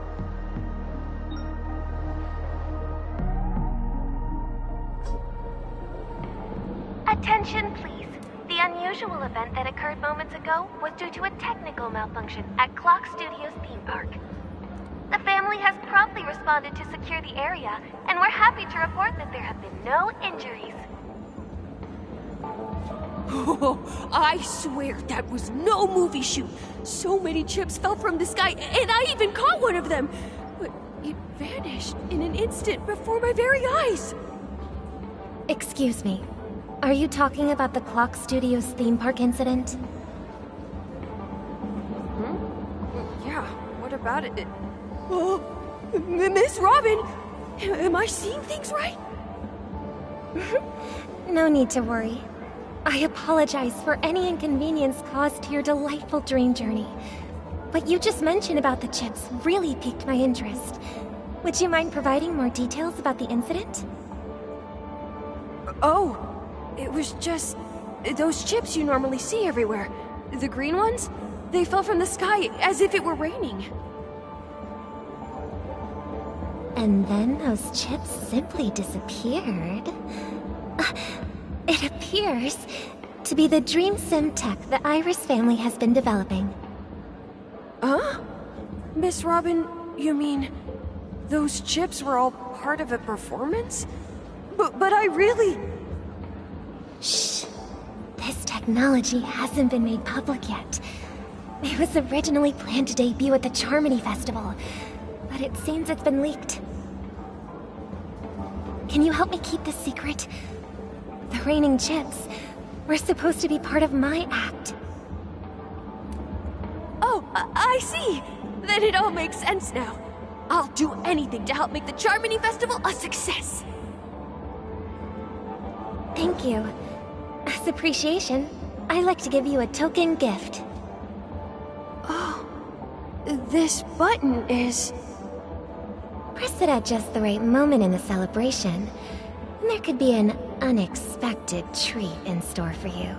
H: Attention, please. The unusual event that occurred moments ago was due to a technical malfunction at Clock Studios theme park. The family has promptly responded to secure the area, and we're happy to report that there have been no injuries.
K: Oh, I swear that was no movie shoot. So many chips fell from the sky, and I even caught one of them. But it vanished in an instant before my very eyes.
H: Excuse me. Are you talking about the Clock Studios theme park incident?
K: Yeah, what about it? Oh, Miss Robin, am I seeing things right?
H: No need to worry. I apologize for any inconvenience caused to your delightful dream journey. What you just mentioned about the chips really piqued my interest. Would you mind providing more details about the incident?
K: Oh, it was just those chips you normally see everywhere. The green ones? They fell from the sky as if it were raining.
H: And then those chips simply disappeared. It appears to be the dream sim tech the Iris family has been developing.
K: Huh? Miss Robin, you mean those chips were all part of a performance? But I really...
H: Shh. This technology hasn't been made public yet. It was originally planned to debut at the Charmony Festival, but it seems it's been leaked. Can you help me keep this secret? The raining chips were supposed to be part of my act.
K: Oh, I see! Then it all makes sense now. I'll do anything to help make the Charmony Festival a success!
H: Thank you. As appreciation, I'd like to give you a token gift.
K: Oh, this button is...
H: Press it at just the right moment in the celebration, and there could be an unexpected treat in store for you.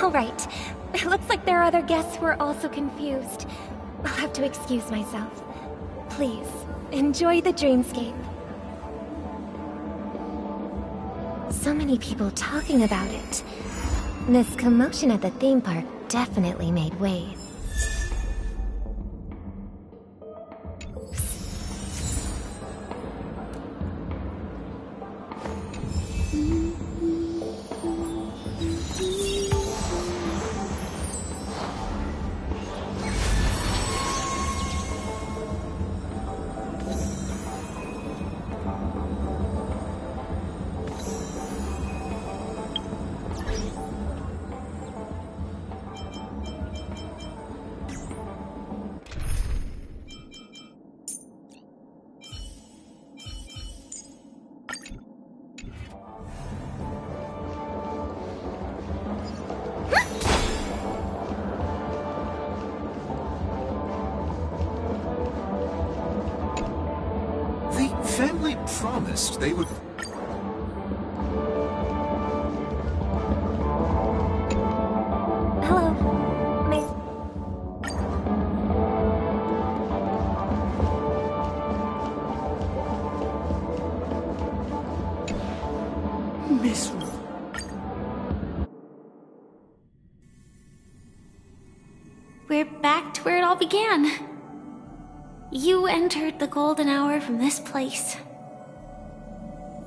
H: All right. It looks like there are other guests who are also confused. I'll have to excuse myself. Please, enjoy the dreamscape. So many people talking about it. This commotion at the theme park definitely made waves.
U: Family promised they would...
H: Hello.
O: Miss...
J: We're back to where it all began. You entered the golden hour from this place.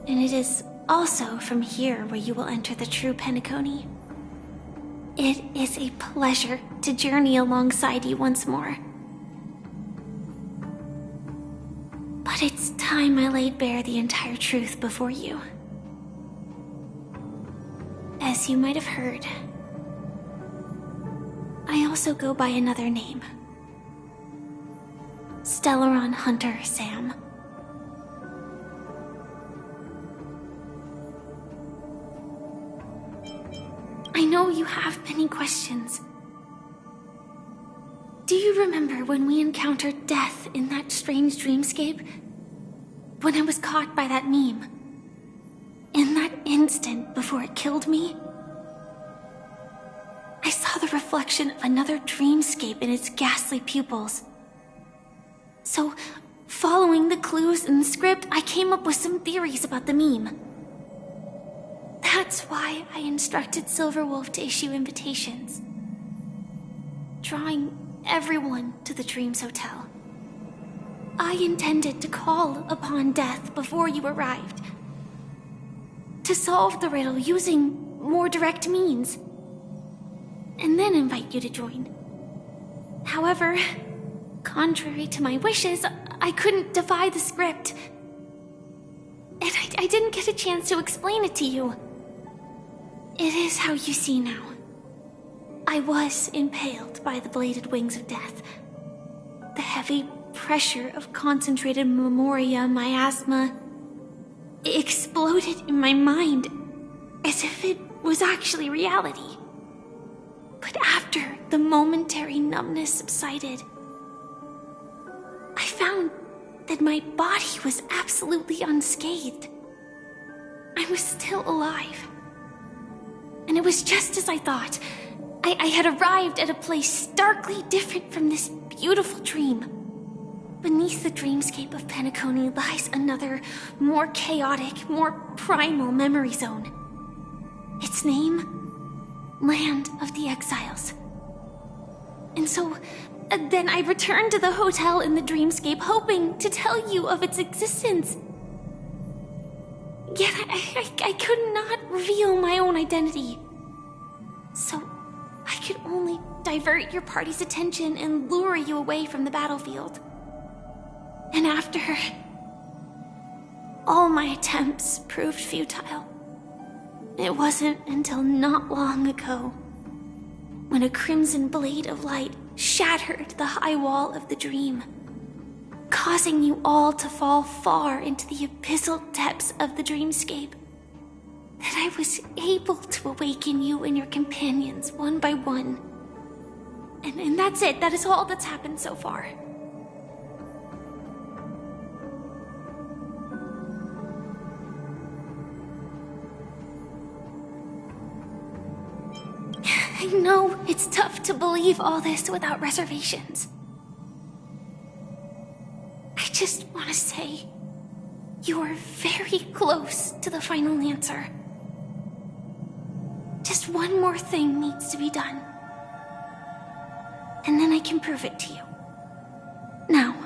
J: And it is also from here where you will enter the true Penacony. It is a pleasure to journey alongside you once more. But it's time I laid bare the entire truth before you. As you might have heard, I also go by another name. Stellaron Hunter Sam. I know you have many questions. Do you remember when we encountered death in that strange dreamscape? When I was caught by that meme? In that instant before it killed me? I saw the reflection of another dreamscape in its ghastly pupils. So, following the clues in the script, I came up with some theories about the meme. That's why I instructed Silverwolf to issue invitations, drawing everyone to the Dreams Hotel. I intended to call upon death before you arrived, to solve the riddle using more direct means, and then invite you to join. However, contrary to my wishes, I couldn't defy the script. And I didn't get a chance to explain it to you. It is how you see now. I was impaled by the bladed wings of death. The heavy pressure of concentrated memoria miasma exploded in my mind as if it was actually reality. But after the momentary numbness subsided, I found that my body was absolutely unscathed. I was still alive. And it was just as I thought. I had arrived at a place starkly different from this beautiful dream. Beneath the dreamscape of Penacony lies another, more chaotic, more primal memory zone. Its name? Land of the Exiles. And so, then I returned to the hotel in the dreamscape, hoping to tell you of its existence. Yet I could not reveal my own identity. So, I could only divert your party's attention and lure you away from the battlefield. And after all my attempts proved futile. It wasn't until not long ago when a crimson blade of light shattered the high wall of the dream, causing you all to fall far into the abyssal depths of the dreamscape, that I was able to awaken you and your companions one by one. And that's it. That is all that's happened so far. I know it's tough to believe all this without reservations. I just want to say, you are very close to the final answer. Just one more thing needs to be done. And then I can prove it to you. Now,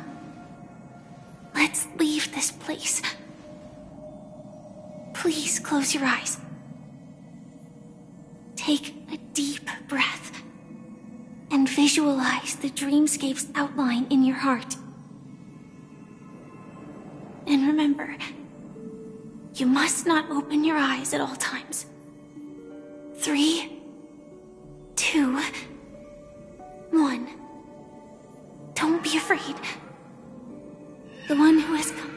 J: let's leave this place. Please close your eyes. Take a deep breath and visualize the dreamscape's outline in your heart. And remember, you must not open your eyes at all times. 3, 2, 1. Don't be afraid. The one who has come.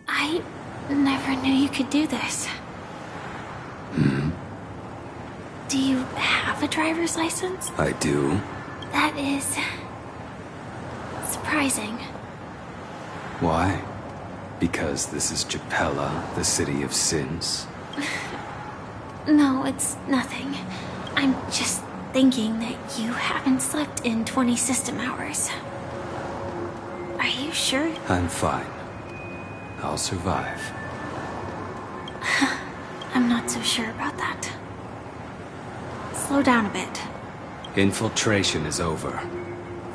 J: I never knew you could do this. Do you have a driver's license?
D: I do.
J: That is surprising.
D: Why? Because this is Japella, the city of sins?
J: No, it's nothing. I'm just thinking that you haven't slept in 20 system hours. Are you sure?
D: I'm fine. I'll survive.
J: I'm not so sure about that. Slow down a bit.
D: Infiltration is over.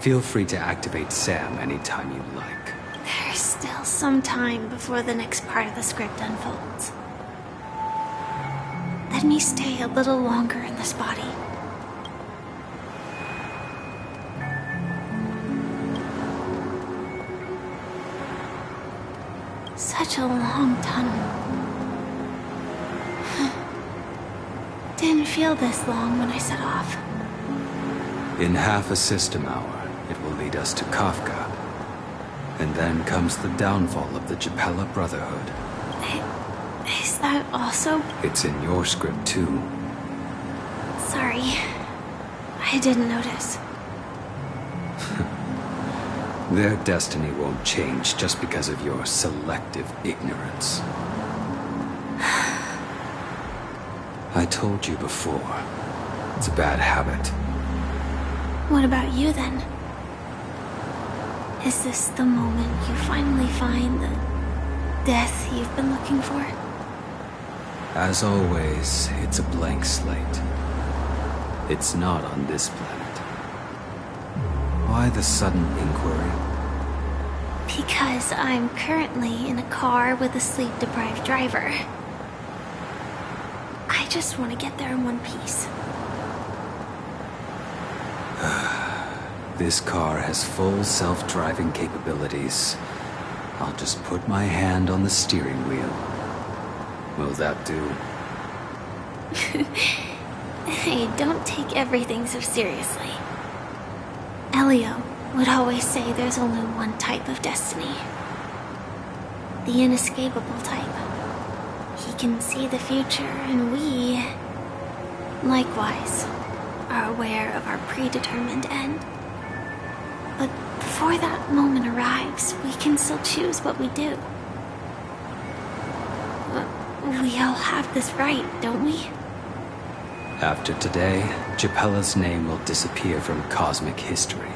D: Feel free to activate Sam anytime you like.
J: There's still some time before the next part of the script unfolds. Let me stay a little longer in this body. Such a long tunnel. Didn't feel this long when I set off.
D: In half a system hour, it will lead us to Kafka. And then comes the downfall of the Japella Brotherhood.
J: Is that also?
D: It's in your script too.
J: Sorry. I didn't notice.
D: Their destiny won't change just because of your selective ignorance. I told you before, it's a bad habit.
J: What about you then? Is this the moment you finally find the death you've been looking for?
D: As always, it's a blank slate. It's not on this planet. Why the sudden inquiry?
J: Because I'm currently in a car with a sleep-deprived driver. I just want to get there in one piece.
D: This car has full self-driving capabilities. I'll just put my hand on the steering wheel. Will that do?
J: Hey, don't take everything so seriously. Elio would always say there's only one type of destiny. The inescapable type. He can see the future, and we, likewise, are aware of our predetermined end. But before that moment arrives, we can still choose what we do. We all have this right, don't we?
D: After today, Japella's name will disappear from cosmic history,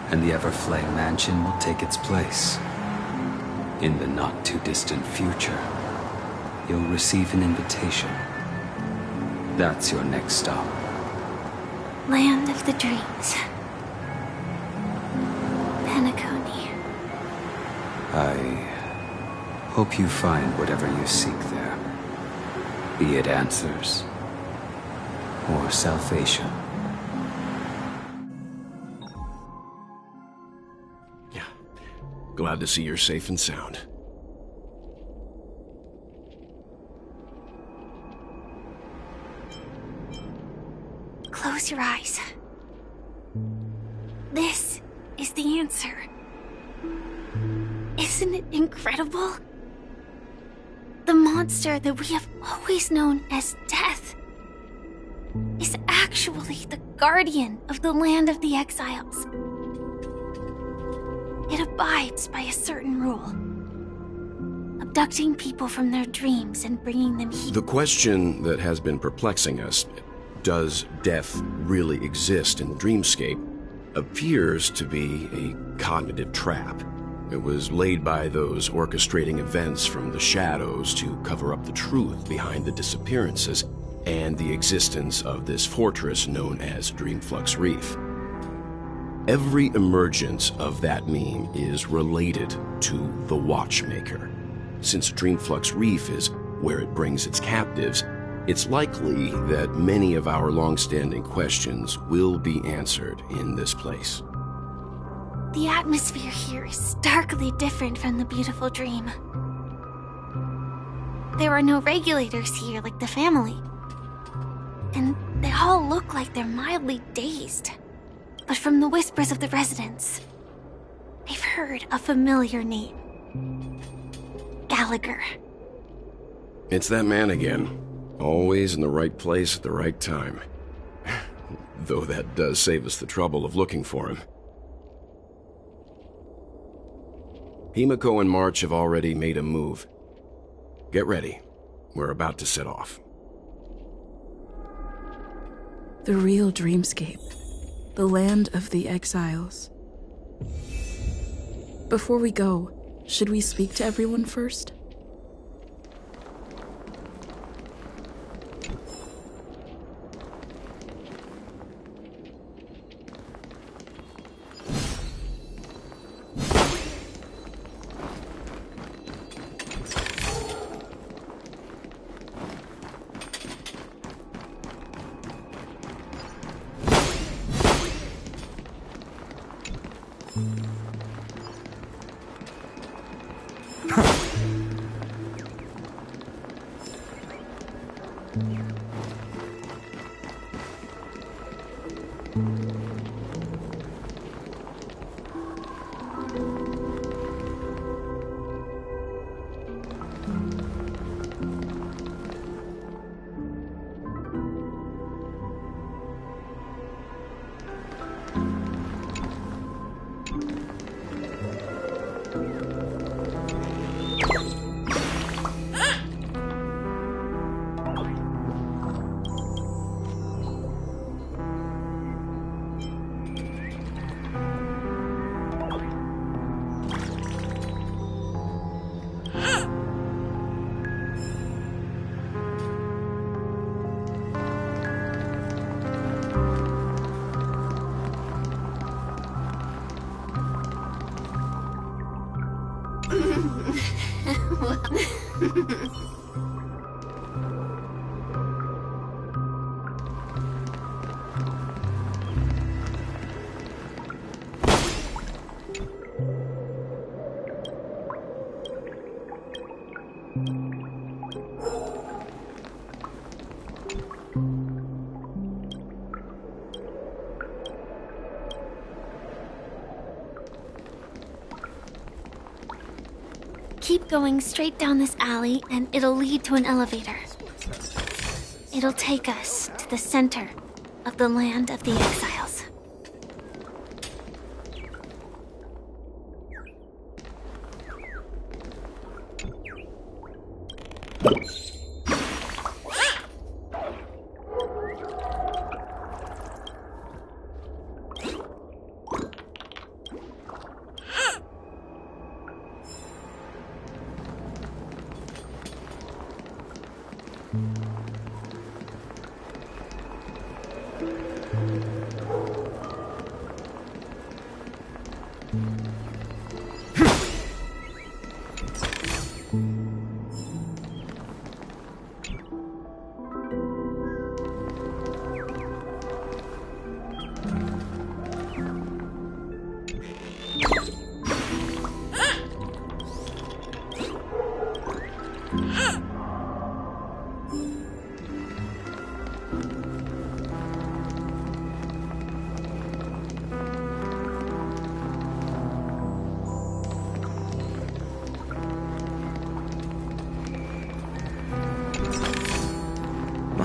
D: and the Everflame Mansion will take its place. In the not-too-distant future, you'll receive an invitation. That's your next stop.
H: Land of the Dreams. Penacony.
D: I hope you find whatever you seek there. Be it answers or salvation.
U: Glad to see you're safe and sound.
H: Close your eyes. This is the answer. Isn't it incredible? The monster that we have always known as Death is actually the guardian of the land of the exiles. It abides by a certain rule. Abducting people from their dreams and bringing them here.
U: The question that has been perplexing us, does death really exist in the dreamscape, appears to be a cognitive trap. It was laid by those orchestrating events from the shadows to cover up the truth behind the disappearances and the existence of this fortress known as Dreamflux Reef. Every emergence of that meme is related to the Watchmaker. Since Dreamflux Reef is where it brings its captives, it's likely that many of our long-standing questions will be answered in this place.
H: The atmosphere here is starkly different from the beautiful dream. There are no regulators here like the family. And they all look like they're mildly dazed. But from the whispers of the residents, they've heard a familiar name. Gallagher.
U: It's that man again. Always in the right place at the right time. Though that does save us the trouble of looking for him. Himiko and March have already made a move. Get ready. We're about to set off.
E: The real dreamscape. The land of the exiles. Before we go, should we speak to everyone first?
H: Keep going straight down this alley and it'll lead to an elevator. It'll take us to the center of the land of the exiles.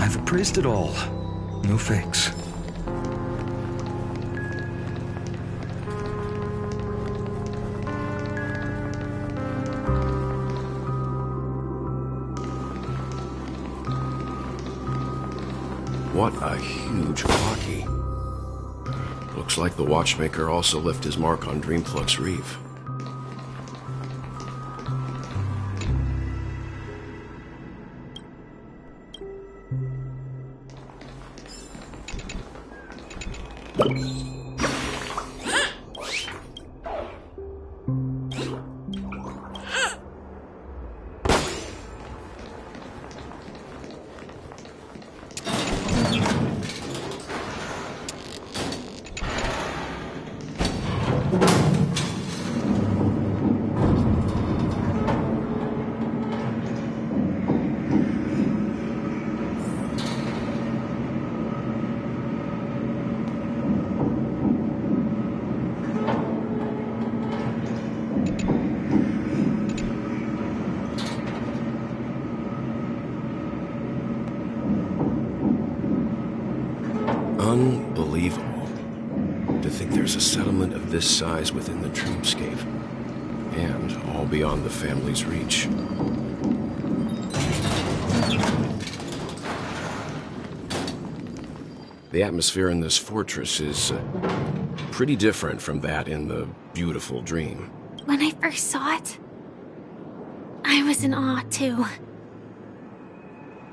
L: I've appraised it all. No fakes.
U: What a huge hockey. Looks like the watchmaker also left his mark on Dreamflux Reef. Unbelievable. To think there's a settlement of this size within the dreamscape. And all beyond the family's reach. The atmosphere in this fortress is pretty different from that in the beautiful dream.
F: When I first saw it, I was in awe too.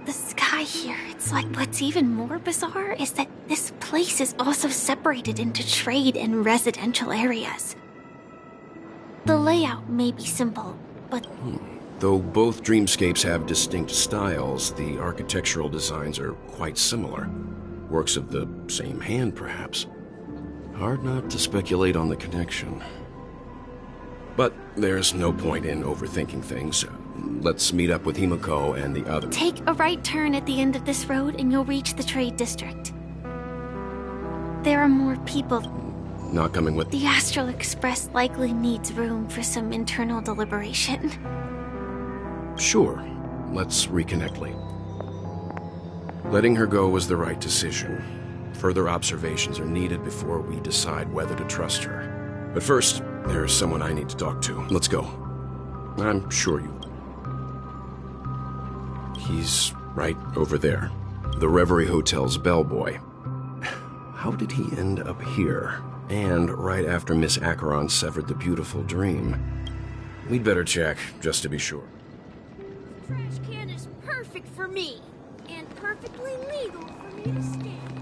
F: The sky here, it's like what's even more bizarre is that this place is also separated into trade and residential areas. The layout may be simple, but...
U: Though both dreamscapes have distinct styles, the architectural designs are quite similar. Works of the same hand, perhaps. Hard not to speculate on the connection. But there's no point in overthinking things. Let's meet up with Himiko and the others.
F: Take a right turn at the end of this road and you'll reach the trade district. There are more people.
U: Not coming with...
F: The Astral Express likely needs room for some internal deliberation.
U: Sure. Let's reconnect, Lee. Letting her go was the right decision. Further observations are needed before we decide whether to trust her. But first, there's someone I need to talk to. Let's go. I'm sure you... He's right over there. The Reverie Hotel's bellboy. How did he end up here? And right after Miss Acheron severed the beautiful dream. We'd better check, just to be sure.
K: Trash can is perfect for me, and perfectly legal for me to stand.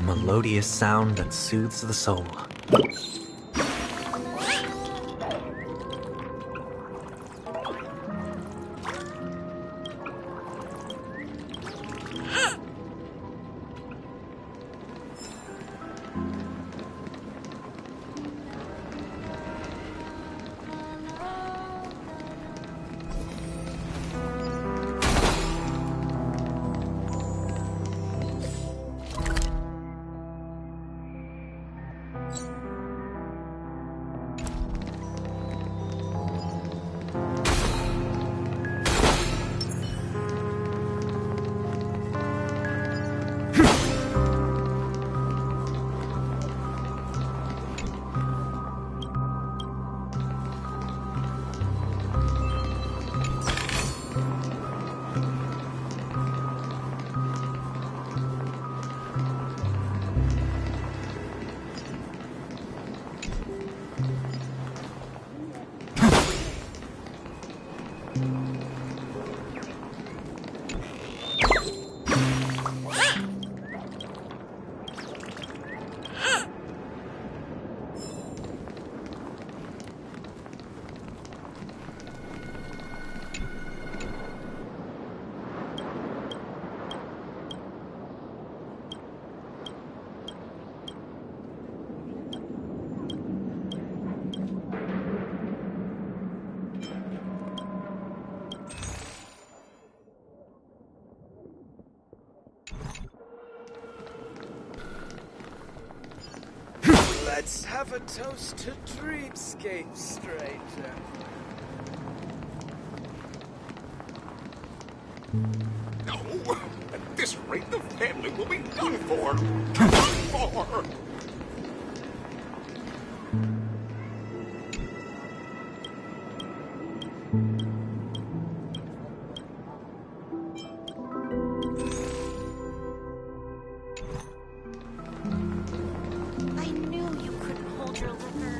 B: melodious sound that soothes the soul.
N: Let's have a toast to dreamscape, stranger.
T: No! At this rate, the family will be done for! Done for!
J: I knew you couldn't hold your liquor.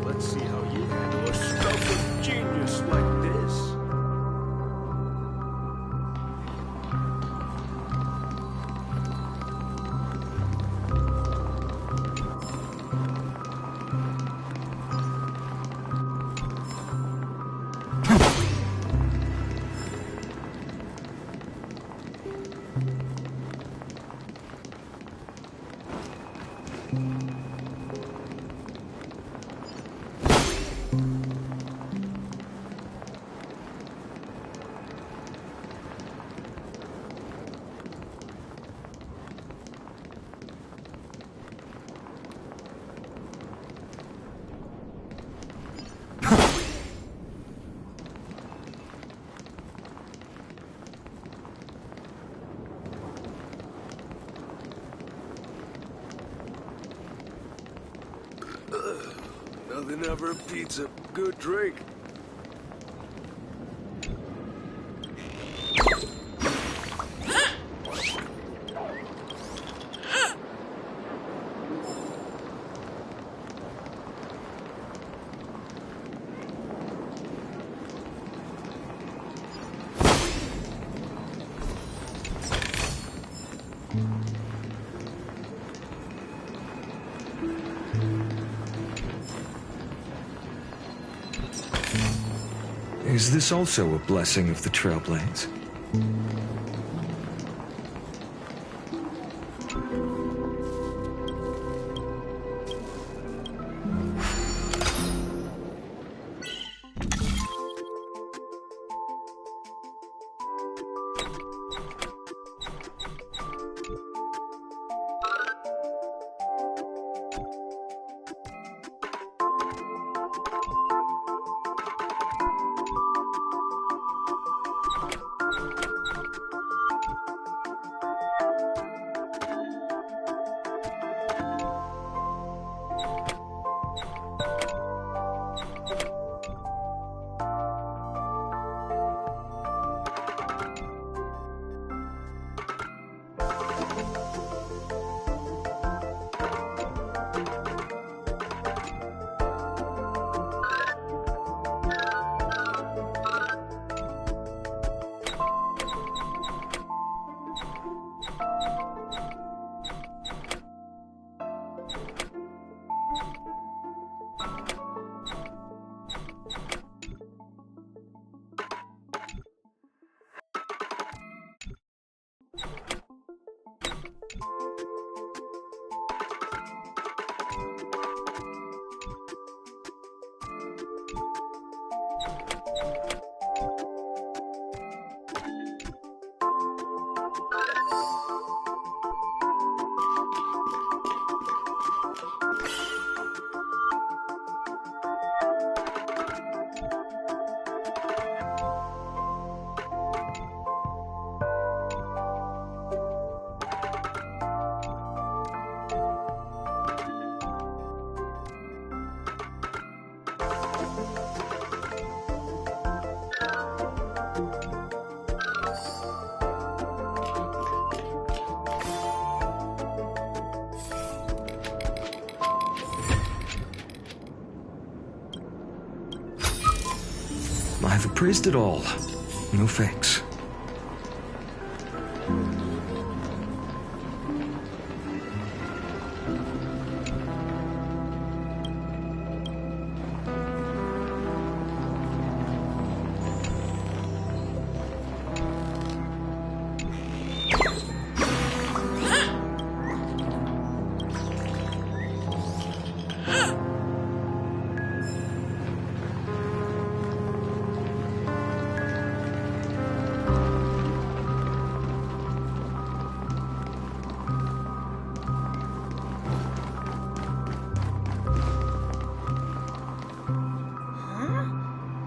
N: Let's see how you handle a stroke of genius like this. Nothing ever beats a good drink.
L: Is this also a blessing of the Trailblades? I've appraised it all. No fakes.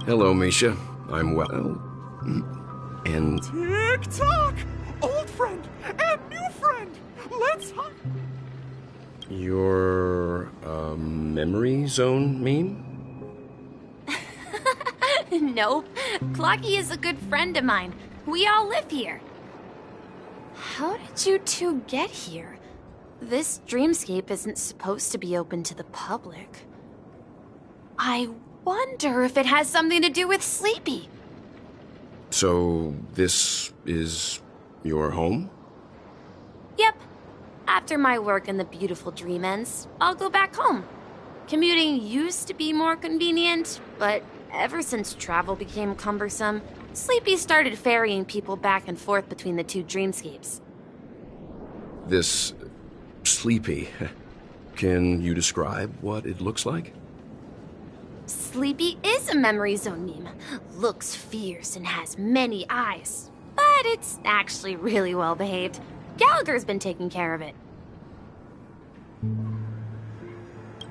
U: Hello, Misha. I'm well. And...
C: Tick-tock! Old friend and new friend! Let's hunt!
U: Your, memory zone meme?
F: Nope. Clocky is a good friend of mine. We all live here. How did you two get here? This dreamscape isn't supposed to be open to the public. I wonder if it has something to do with Sleepy.
U: So, this is your home?
F: Yep. After my work in the beautiful dream ends, I'll go back home. Commuting used to be more convenient, but ever since travel became cumbersome, Sleepy started ferrying people back and forth between the two dreamscapes.
U: This... Sleepy. Can you describe what it looks like?
F: Sleepy is a memory zone meme. Looks fierce and has many eyes. But it's actually really well behaved. Gallagher's been taking care of it.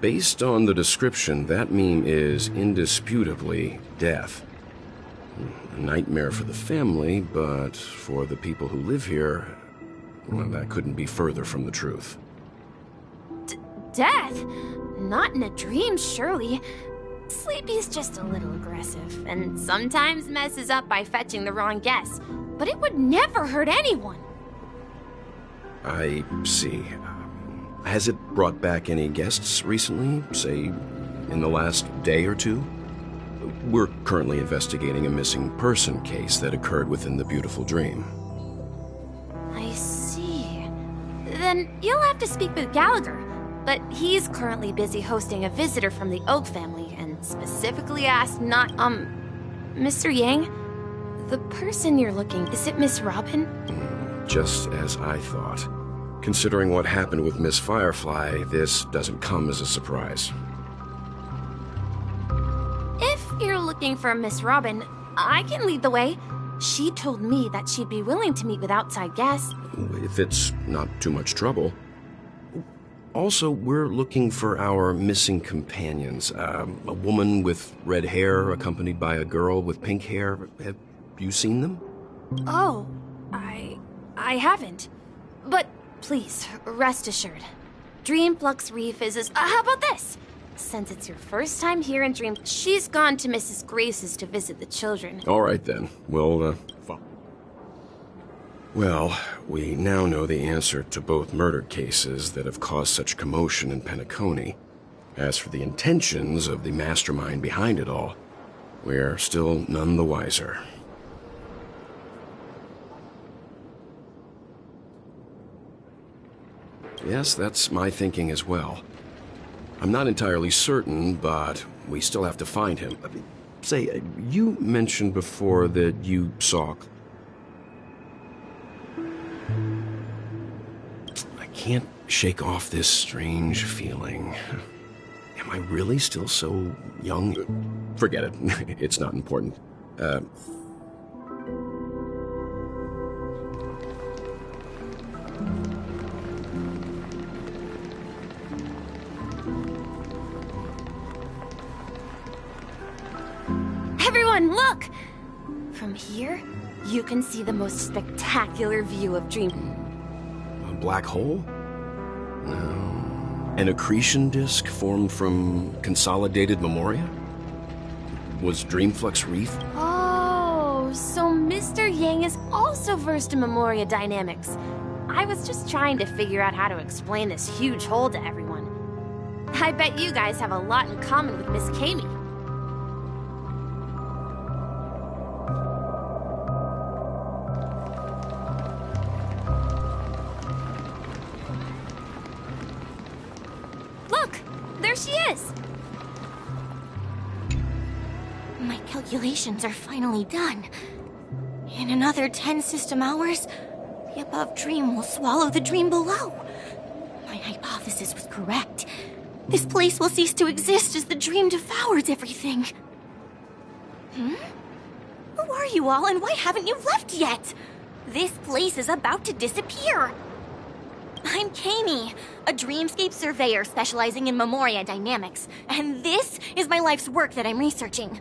U: Based on the description, that meme is indisputably death. A nightmare for the family, but for the people who live here, well, that couldn't be further from the truth.
F: death? Not in a dream, surely. Sleepy's just a little aggressive, and sometimes messes up by fetching the wrong guess. But it would never hurt anyone.
P: I see. Has it brought back any guests recently, say, in the last day or two? We're currently investigating a missing person case that occurred within the beautiful dream.
F: I see. Then you'll have to speak with Gallagher. But he's currently busy hosting a visitor from the Oak family, and specifically asked not, Mr. Yang? The person you're looking, is it Miss Robin?
P: Just as I thought. Considering what happened with Miss Firefly, this doesn't come as a surprise.
F: If you're looking for Miss Robin, I can lead the way. She told me that she'd be willing to meet with outside guests.
P: If it's not too much trouble. Also, we're looking for our missing companions. A woman with red hair accompanied by a girl with pink hair. Have you seen them?
F: Oh, I haven't. But please, rest assured. Dreamflux Reef is as... how about this? Since it's your first time here in Dream, she's gone to Mrs. Grace's to visit the children.
P: All right, then. Well, we now know the answer to both murder cases that have caused such commotion in Penacony. As for the intentions of the mastermind behind it all, we're still none the wiser. Yes, that's my thinking as well. I'm not entirely certain, but we still have to find him. Say, you mentioned before that you saw... I can't shake off this strange feeling. Am I really still so young? Forget it. It's not important.
F: Everyone, look! From here, you can see the most spectacular view of Dream.
P: A black hole? No. An accretion disk formed from consolidated memoria? Was Dreamflux Reef?
F: Oh, so Mr. Yang is also versed in memoria dynamics. I was just trying to figure out how to explain this huge hole to everyone. I bet you guys have a lot in common with Miss Kami. Look, there she is.
V: My calculations are finally done. In another 10 system hours, the above dream will swallow the dream below. My hypothesis was correct. This place will cease to exist as the dream devours everything. Who are you all, and why haven't you left yet? This place is about to disappear. I'm Kami, a dreamscape surveyor specializing in memoria dynamics, and this is my life's work that I'm researching.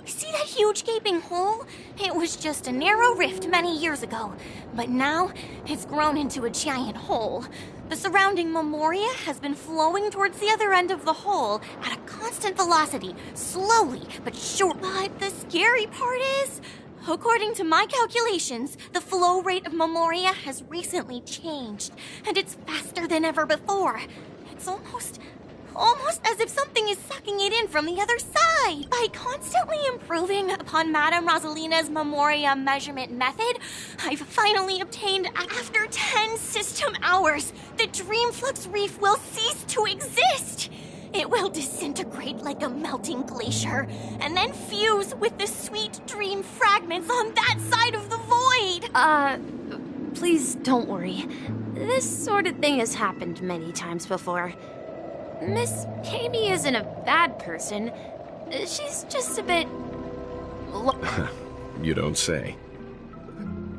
V: See that huge gaping hole? It was just a narrow rift many years ago, but now it's grown into a giant hole. The surrounding memoria has been flowing towards the other end of the hole at a constant velocity, slowly but sure. But the scary part is, according to my calculations, the flow rate of memoria has recently changed, and it's faster than ever before. It's almost as if something is sucking it in from the other side. By constantly improving upon Madame Rosalina's memoria measurement method, I've finally obtained, after 10 system hours, the Dreamflux Reef will cease to exist. It will disintegrate like a melting glacier, and then fuse with the sweet dream fragments on that side of the void.
F: Please don't worry. This sort of thing has happened many times before. Miss Kami isn't a bad person. She's just a bit...
P: You don't say.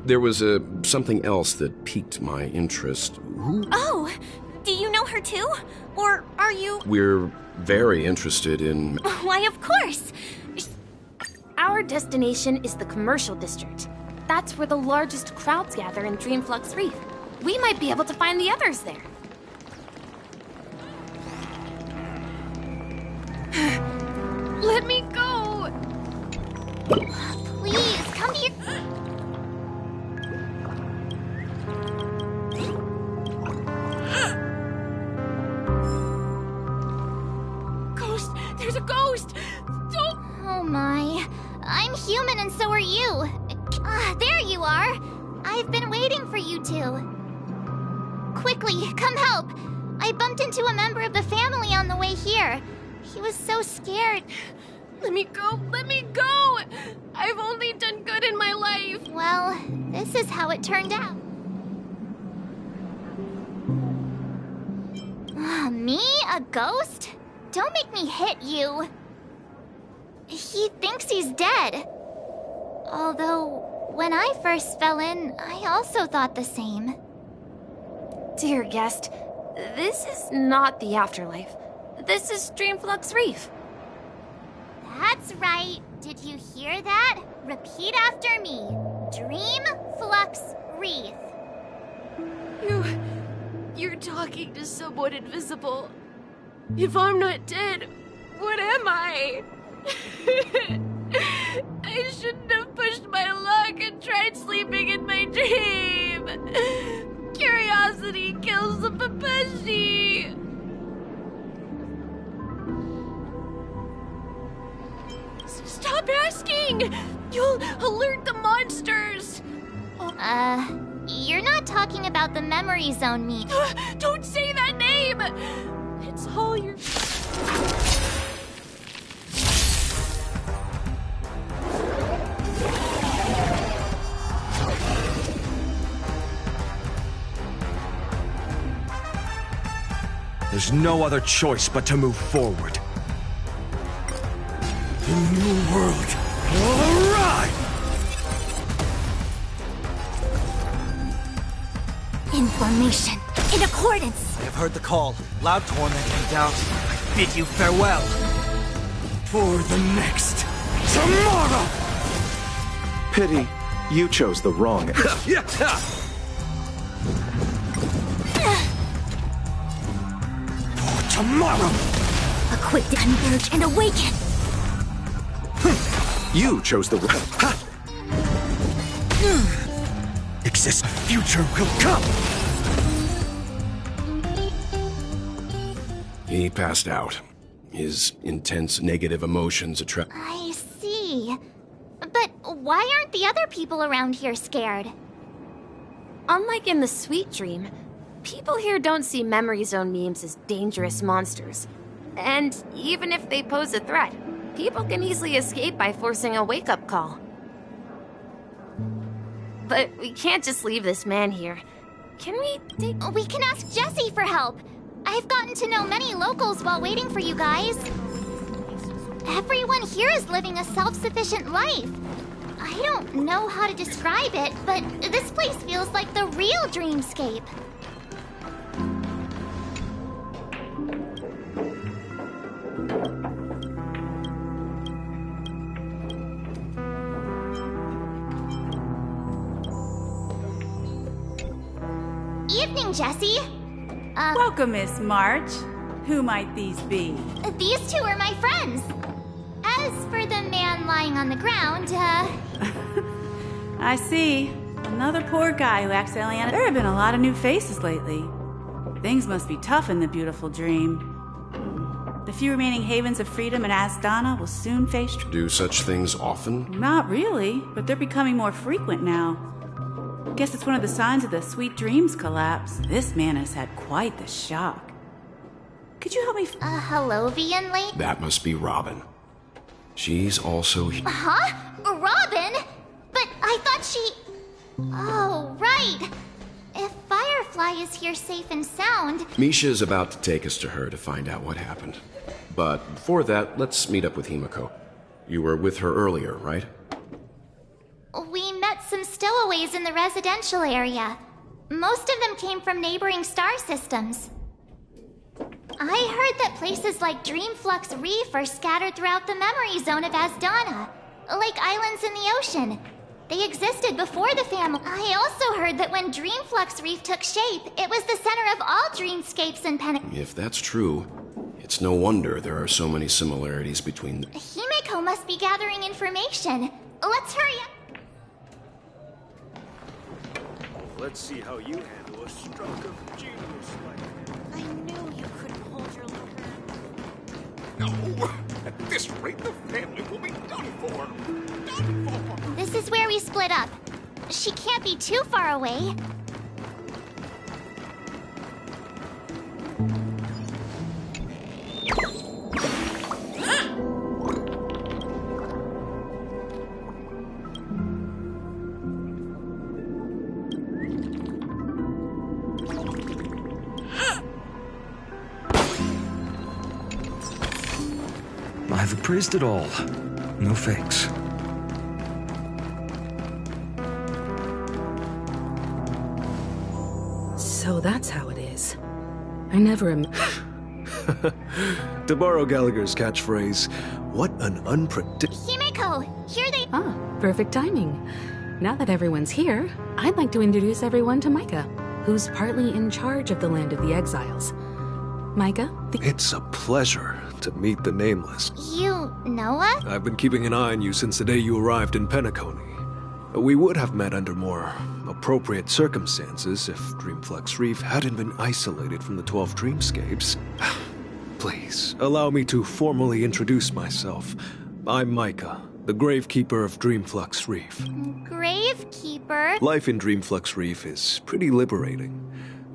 P: There was something else that piqued my interest. Who?
V: Oh, do you know her too? Or are you...
P: We're very interested in...
V: Why, of course!
F: Our destination is the commercial district. That's where the largest crowds gather in Dreamflux Reef. We might be able to find the others there.
K: There's a ghost! Don't...
V: Oh my. I'm human and so are you. There you are. I've been waiting for you two. Quickly, come help. I bumped into a member of the family on the way here. He was so scared.
K: Let me go! Let me go! I've only done good in my life.
V: Well, this is how it turned out. Me? A ghost? Don't make me hit you. He thinks he's dead. Although, when I first fell in, I also thought the same.
K: Dear guest, this is not the afterlife. This is Dreamflux Reef.
V: That's right. Did you hear that? Repeat after me. Dreamflux Reef.
K: You're talking to someone invisible. If I'm not dead, what am I? I shouldn't have pushed my luck and tried sleeping in my dream. Curiosity kills the Papeshi. Stop asking! You'll alert the monsters!
V: You're not talking about the memory zone meme.
K: Don't say that name! It's all your...
L: There's no other choice but to move forward. The new world will arrive!
V: Information. In accordance.
Q: I have heard the call. Loud torment and doubt. I bid you farewell.
L: For the next tomorrow!
R: Pity, you chose the wrong.
L: For tomorrow!
V: Equip to converge and awaken.
R: You chose the wrong.
L: Exists, a future will come!
P: He passed out. His intense negative emotions attract...
V: I see. But why aren't the other people around here scared?
K: Unlike in the Sweet Dream, people here don't see memory zone memes as dangerous monsters. And even if they pose a threat, people can easily escape by forcing a wake-up call. But we can't just leave this man here. Can we take...
V: We can ask Jesse for help. I've gotten to know many locals while waiting for you guys. Everyone here is living a self-sufficient life. I don't know how to describe it, but this place feels like the real dreamscape. Evening, Jesse.
S: Welcome, Miss March. Who might these be?
V: These two are my friends. As for the man lying on the ground,
S: I see. Another poor guy who accidentally... There have been a lot of new faces lately. Things must be tough in the beautiful dream. The few remaining havens of freedom in Asdana will soon face...
P: Do such things often?
S: Not really, but they're becoming more frequent now. Guess it's one of the signs of the Sweet Dreams collapse. This man has had quite the shock. Could you help me...
V: hello, Vianley?
P: That must be Robin. She's also...
V: Huh? Robin? But I thought she... Oh, right. If Firefly is here safe and sound...
P: Misha's about to take us to her to find out what happened. But before that, let's meet up with Himiko. You were with her earlier, right?
V: We met some stowaways in the residential area. Most of them came from neighboring star systems. I heard that places like Dreamflux Reef are scattered throughout the memory zone of Asdana, like islands in the ocean. They existed before the family. I also heard that when Dreamflux Reef took shape, it was the center of all dreamscapes in
P: If that's true, it's no wonder there are so many similarities between...
V: Himiko must be gathering information. Let's hurry up.
N: Let's see how you handle a stroke of genius like that.
V: I knew you couldn't hold your liquor.
N: No!
C: At this rate, the family will be done for. Done for.
V: This is where we split up. She can't be too far away.
L: I've appraised it all. No fakes.
E: So that's how it is. I never
L: To borrow Gallagher's catchphrase, what an unpredictable...
V: Himeko, here they...
E: Ah, perfect timing. Now that everyone's here, I'd like to introduce everyone to Micah, who's partly in charge of the Land of the Exiles. Micah,
L: It's a pleasure to meet the Nameless.
V: You, Noah?
L: I've been keeping an eye on you since the day you arrived in Penacony. We would have met under more appropriate circumstances if Dreamflux Reef hadn't been isolated from the 12 Dreamscapes. Please, allow me to formally introduce myself. I'm Micah, the Gravekeeper of Dreamflux Reef.
V: Gravekeeper?
L: Life in Dreamflux Reef is pretty liberating.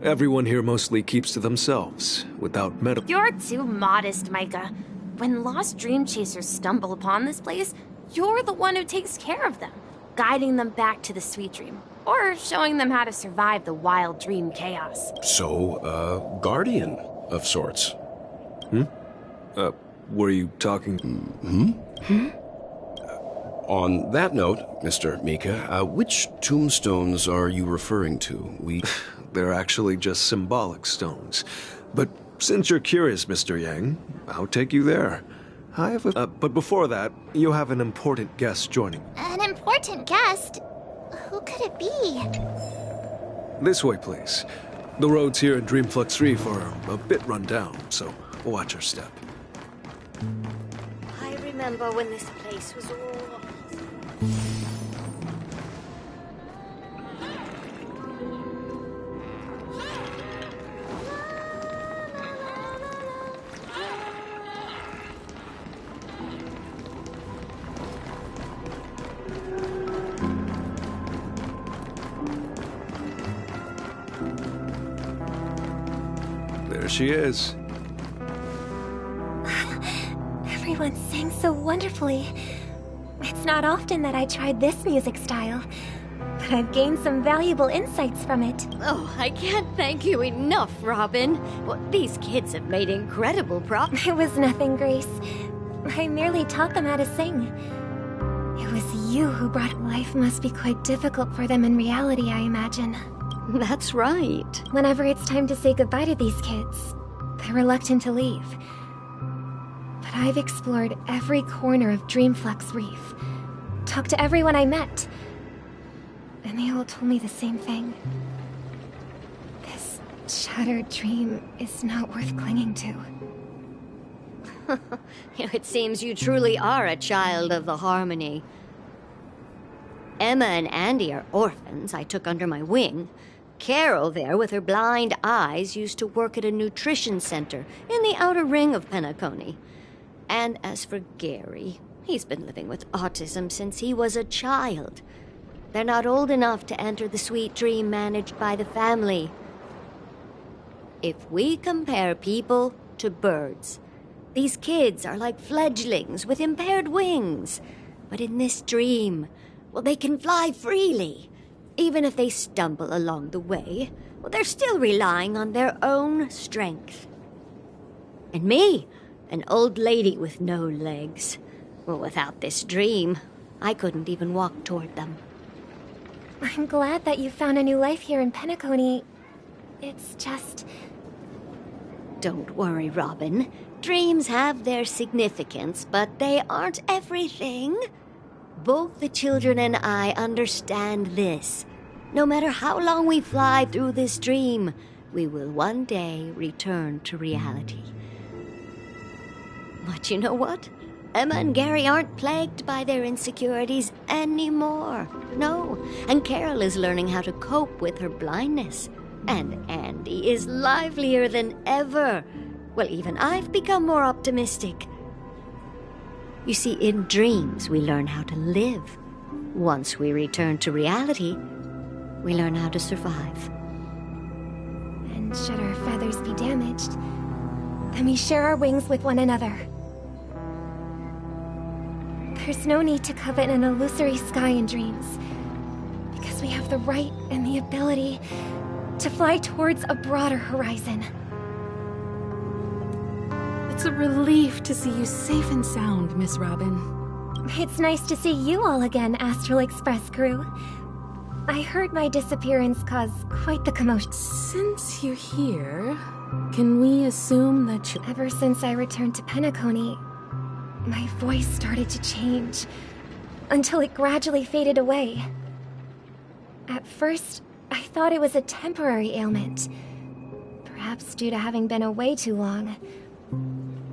L: Everyone here mostly keeps to themselves, without medical...
F: You're too modest, Micah. When lost dream chasers stumble upon this place, you're the one who takes care of them, guiding them back to the sweet dream, or showing them how to survive the wild dream chaos.
P: So, guardian of sorts.
L: Were you talking...
P: On that note, Mr. Mika, which tombstones are you referring to?
L: They're actually just symbolic stones. But since you're curious, Mr. Yang, I'll take you there. I have a... but before that, you have an important guest joining.
V: An important guest? Who could it be?
L: This way, please. The roads here in Dreamflux Reef are a bit run down, so watch your step.
G: I remember when this place was all...
L: There she is.
I: Everyone sang so wonderfully. It's not often that I tried this music style, but I've gained some valuable insights from it.
G: Oh, I can't thank you enough, Robin. Well, these kids have made incredible progress.
I: It was nothing, Grace. I merely taught them how to sing. It was you who brought it. Life must be quite difficult for them in reality, I imagine.
G: That's right.
I: Whenever it's time to say goodbye to these kids, they're reluctant to leave. But I've explored every corner of Dreamflux Reef, talked to everyone I met, and they all told me the same thing. This shattered dream is not worth clinging to.
G: It seems you truly are a child of the Harmony. Emma and Andy are orphans I took under my wing. Carol there, with her blind eyes, used to work at a nutrition center in the outer ring of Penacony. And as for Gary, he's been living with autism since he was a child. They're not old enough to enter the sweet dream managed by the family. If we compare people to birds, these kids are like fledglings with impaired wings. But in this dream, well, they can fly freely. Even if they stumble along the way, well, they're still relying on their own strength. And me, an old lady with no legs. Well, without this dream, I couldn't even walk toward them.
I: I'm glad that you found a new life here in Penacony. It's just...
G: Don't worry, Robin. Dreams have their significance, but they aren't everything. Both the children and I understand this. No matter how long we fly through this dream, we will one day return to reality. But you know what? Emma and Gary aren't plagued by their insecurities anymore. No, and Carol is learning how to cope with her blindness. And Andy is livelier than ever. Well, even I've become more optimistic. You see, in dreams, we learn how to live. Once we return to reality, we learn how to survive.
I: And should our feathers be damaged, then we share our wings with one another. There's no need to covet an illusory sky in dreams, because we have the right and the ability to fly towards a broader horizon.
E: It's a relief to see you safe and sound, Miss Robin.
I: It's nice to see you all again, Astral Express crew. I heard my disappearance caused quite the commotion.
E: Since you're here, can we assume that you...
I: Ever since I returned to Penacony, my voice started to change, until it gradually faded away. At first, I thought it was a temporary ailment, perhaps due to having been away too long.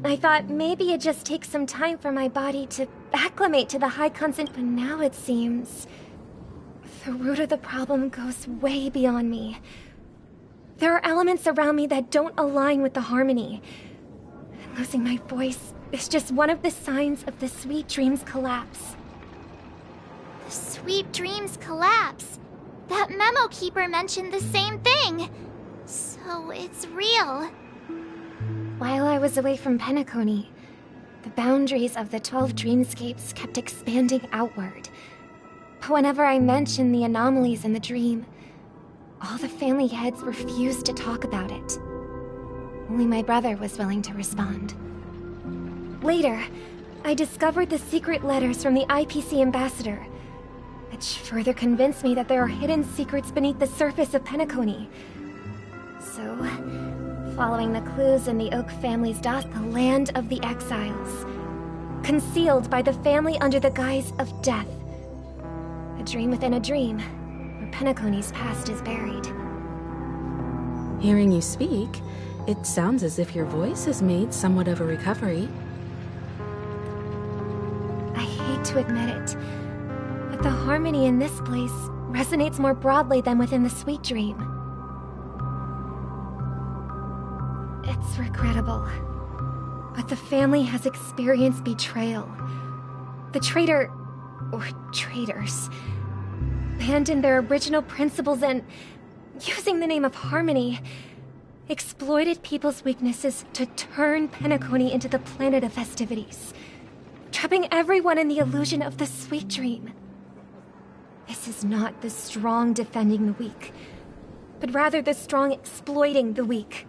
I: I thought maybe it just takes some time for my body to acclimate to the high concentration, but now it seems the root of the problem goes way beyond me. There are elements around me that don't align with the harmony. And losing my voice is just one of the signs of the Sweet Dreams collapse.
F: The Sweet Dreams collapse. That memo keeper mentioned the same thing. So it's real.
I: While I was away from Penacony, the boundaries of the 12 dreamscapes kept expanding outward. But whenever I mentioned the anomalies in the dream, all the family heads refused to talk about it. Only my brother was willing to respond. Later, I discovered the secret letters from the IPC ambassador, which further convinced me that there are hidden secrets beneath the surface of Penacony. So, following the clues in the Oak family's the land of the exiles, concealed by the family under the guise of death. A dream within a dream, where Penacony's past is buried.
E: Hearing you speak, it sounds as if your voice has made somewhat of a recovery.
I: I hate to admit it, but the harmony in this place resonates more broadly than within the Sweet Dream. It's regrettable, but the family has experienced betrayal. The traitor, or traitors, abandoned their original principles and, using the name of harmony, exploited people's weaknesses to turn Penacony into the planet of festivities, trapping everyone in the illusion of the Sweet Dream. This is not the strong defending the weak, but rather the strong exploiting the weak.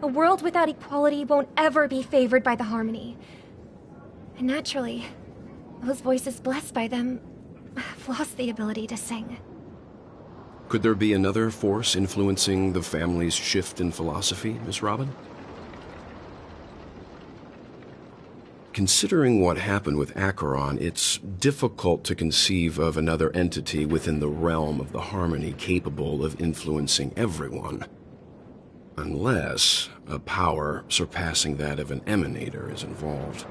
I: A world without equality won't ever be favored by the harmony. And naturally, those voices blessed by them have lost the ability to sing.
P: Could there be another force influencing the family's shift in philosophy, Miss Robin? Considering what happened with Acheron, it's difficult to conceive of another entity within the realm of the harmony capable of influencing everyone. Unless a power surpassing that of an emanator is involved.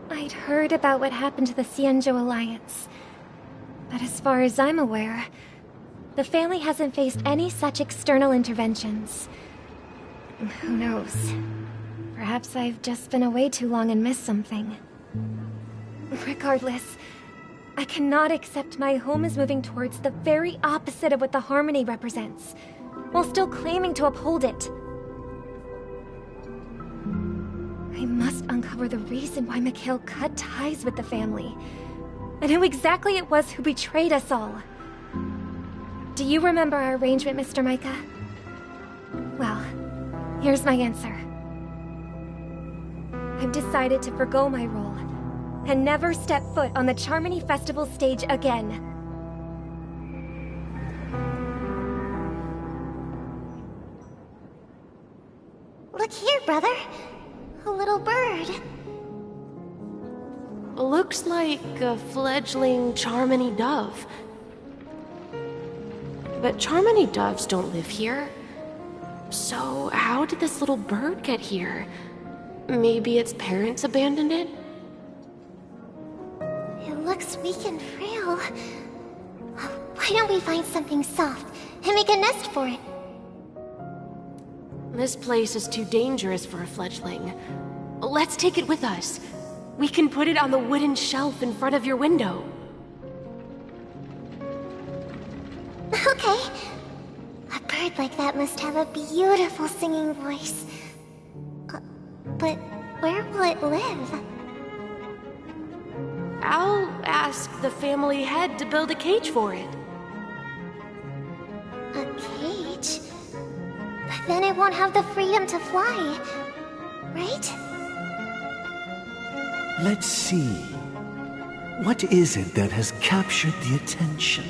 I: I'd heard about what happened to the Xianzhou Alliance, but as far as I'm aware, the family hasn't faced any such external interventions. Who knows? Perhaps I've just been away too long and missed something. Regardless, I cannot accept my home is moving towards the very opposite of what the harmony represents, while still claiming to uphold it. I must uncover the reason why Mikhail cut ties with the family, and who exactly it was who betrayed us all. Do you remember our arrangement, Mr. Micah? Well, here's my answer. I've decided to forgo my role, and never step foot on the Charmony Festival stage again.
F: Look here, brother. A little bird.
A: Looks like a fledgling Charmony dove. But Charmony doves don't live here. So how did this little bird get here? Maybe its parents abandoned it?
F: It looks weak and frail. Why don't we find something soft and make a nest for it?
A: This place is too dangerous for a fledgling. Let's take it with us. We can put it on the wooden shelf in front of your window.
M: Okay. A bird like that must have a beautiful singing voice. But where will it live?
A: I'll ask the family head to build a cage for it.
M: A cage? But then it won't have the freedom to fly, right?
O: Let's see. What is it that has captured the attention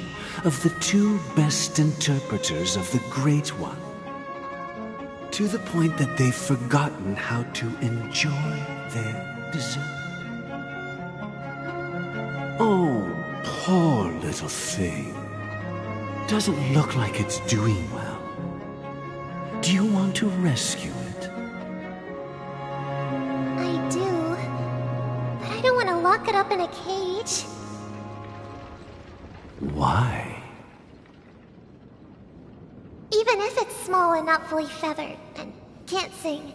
O: of the two best interpreters of the Great One? To the point that they've forgotten how to enjoy their dessert. Oh, poor little thing. Doesn't look like it's doing well. Do you want to rescue it?
M: I do. But I don't want to lock it up in a cage.
O: Why?
M: Even if it's small and not fully feathered, and can't sing,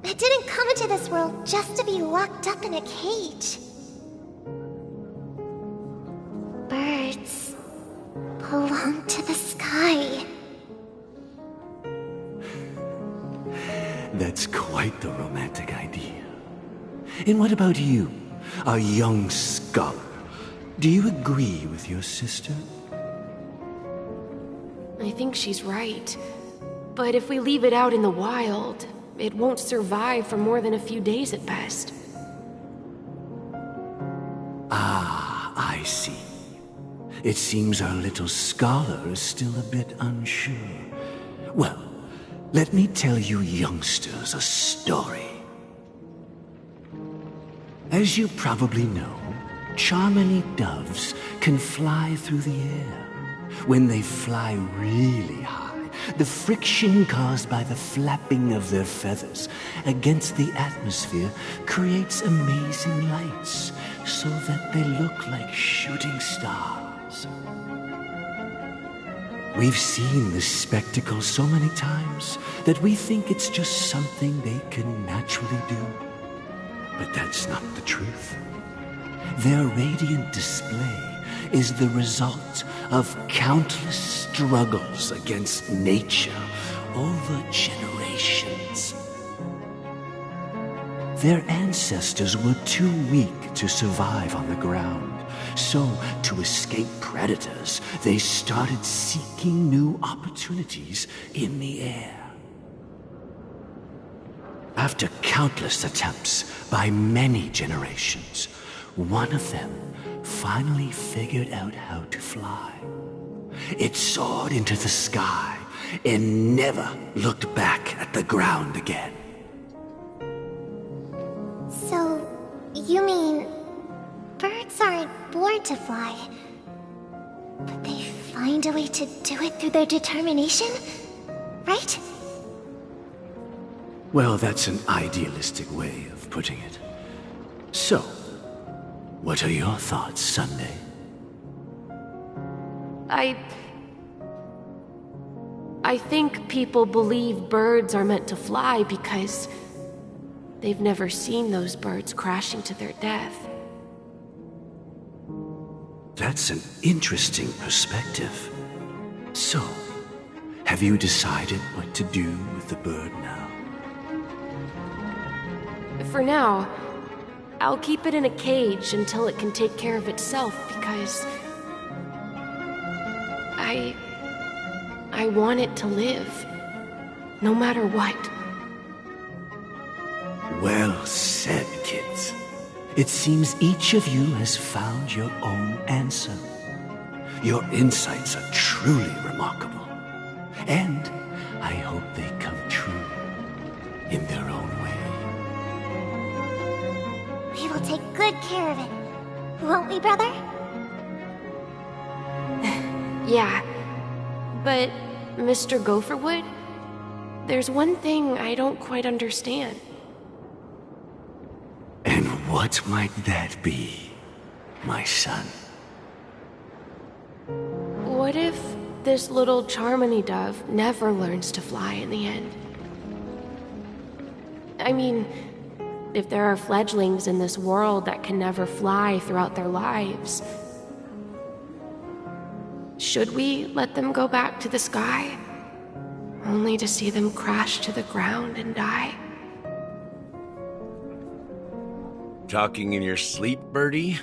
M: it didn't come into this world just to be locked up in a cage. Birds belong to the sky.
O: That's quite the romantic idea. And what about you, a young scholar? Do you agree with your sister?
A: I think she's right. But if we leave it out in the wild, it won't survive for more than a few days at best.
O: Ah, I see. It seems our little scholar is still a bit unsure. Well, let me tell you youngsters a story. As you probably know, Charmony doves can fly through the air. When they fly really high, the friction caused by the flapping of their feathers against the atmosphere creates amazing lights, so that they look like shooting stars. We've seen this spectacle so many times that we think it's just something they can naturally do. But that's not the truth. Their radiant display is the result of countless struggles against nature over generations. Their ancestors were too weak to survive on the ground, so to escape predators, they started seeking new opportunities in the air. After countless attempts by many generations, one of them finally figured out how to fly. It soared into the sky and never looked back at the ground again.
M: So, you mean birds aren't born to fly, but they find a way to do it through their determination, right?
O: Well, that's an idealistic way of putting it. So, what are your thoughts, Sunday?
A: I think people believe birds are meant to fly because they've never seen those birds crashing to their death.
O: That's an interesting perspective. So, have you decided what to do with the bird now?
A: For now, I'll keep it in a cage until it can take care of itself because I want it to live, no matter what.
O: Well said, kids. It seems each of you has found your own answer. Your insights are truly remarkable. And I hope they come true in their own way.
M: We will take good care of it, won't we, brother?
A: Yeah, but Mr. Gopherwood, there's one thing I don't quite understand.
O: And what might that be, my son?
A: What if this little Charmony dove never learns to fly in the end? I mean, If there are fledglings in this world that can never fly throughout their lives, should we let them go back to the sky, only to see them crash to the ground and die?
U: Talking in your sleep, Birdie?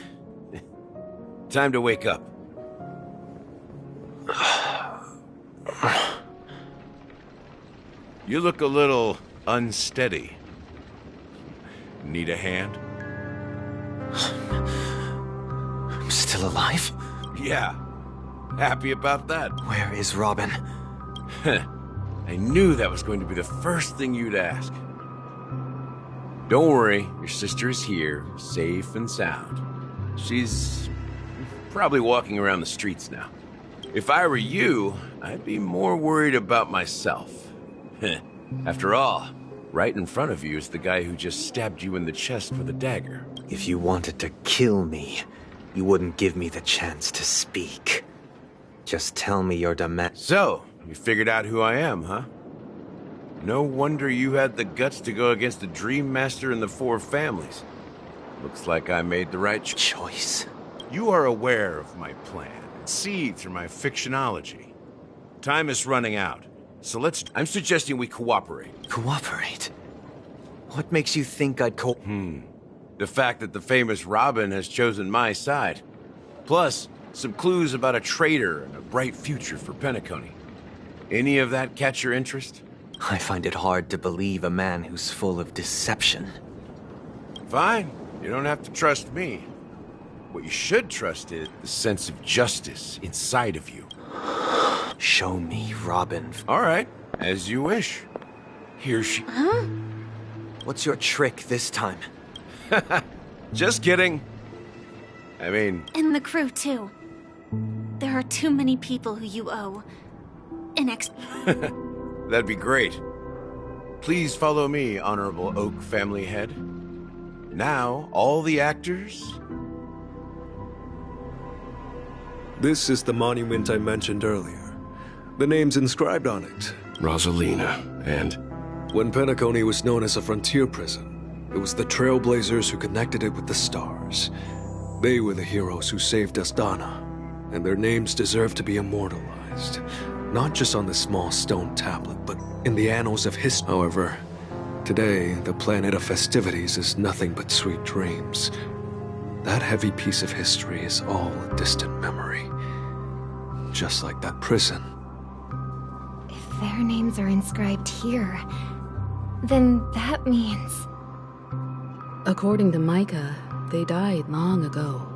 U: Time to wake up. You look a little unsteady. Need a hand?
B: I'm still alive?
U: Yeah. Happy about that.
B: Where is Robin?
U: I knew that was going to be the first thing you'd ask. Don't worry, your sister is here, safe and sound. She's probably walking around the streets now. If I were you, I'd be more worried about myself. After all, right in front of you is the guy who just stabbed you in the chest with a dagger.
B: If you wanted to kill me, you wouldn't give me the chance to speak. Just tell me your demand.
U: So, you figured out who I am, huh? No wonder you had the guts to go against the Dream Master and the Four Families. Looks like I made the right
B: choice.
U: You are aware of my plan, and see through my fictionology. Time is running out, so I'm suggesting we cooperate.
B: Cooperate? What makes you think I'd
U: The fact that the famous Robin has chosen my side. Plus, some clues about a traitor and a bright future for Penacony. Any of that catch your interest?
B: I find it hard to believe a man who's full of deception.
U: Fine. You don't have to trust me. What you should trust is the sense of justice inside of you.
B: Show me Robin.
U: All right. As you wish. Here she...
F: Huh?
B: What's your trick this time?
U: Just kidding. I mean...
F: And the crew, too. There are too many people who you owe an
U: That'd be great. Please follow me, Honorable Oak Family Head. Now, all the actors...
L: This is the monument I mentioned earlier. The name's inscribed on it.
P: Rosalina, and...
L: When Penacony was known as a frontier prison, it was the Trailblazers who connected it with the stars. They were the heroes who saved Astana, and their names deserve to be immortalized. Not just on this small stone tablet, but in the annals of history. However, today, the planet of festivities is nothing but sweet dreams. That heavy piece of history is all a distant memory. Just like that prison.
I: If their names are inscribed here, then that means...
E: According to Micah, they died long ago.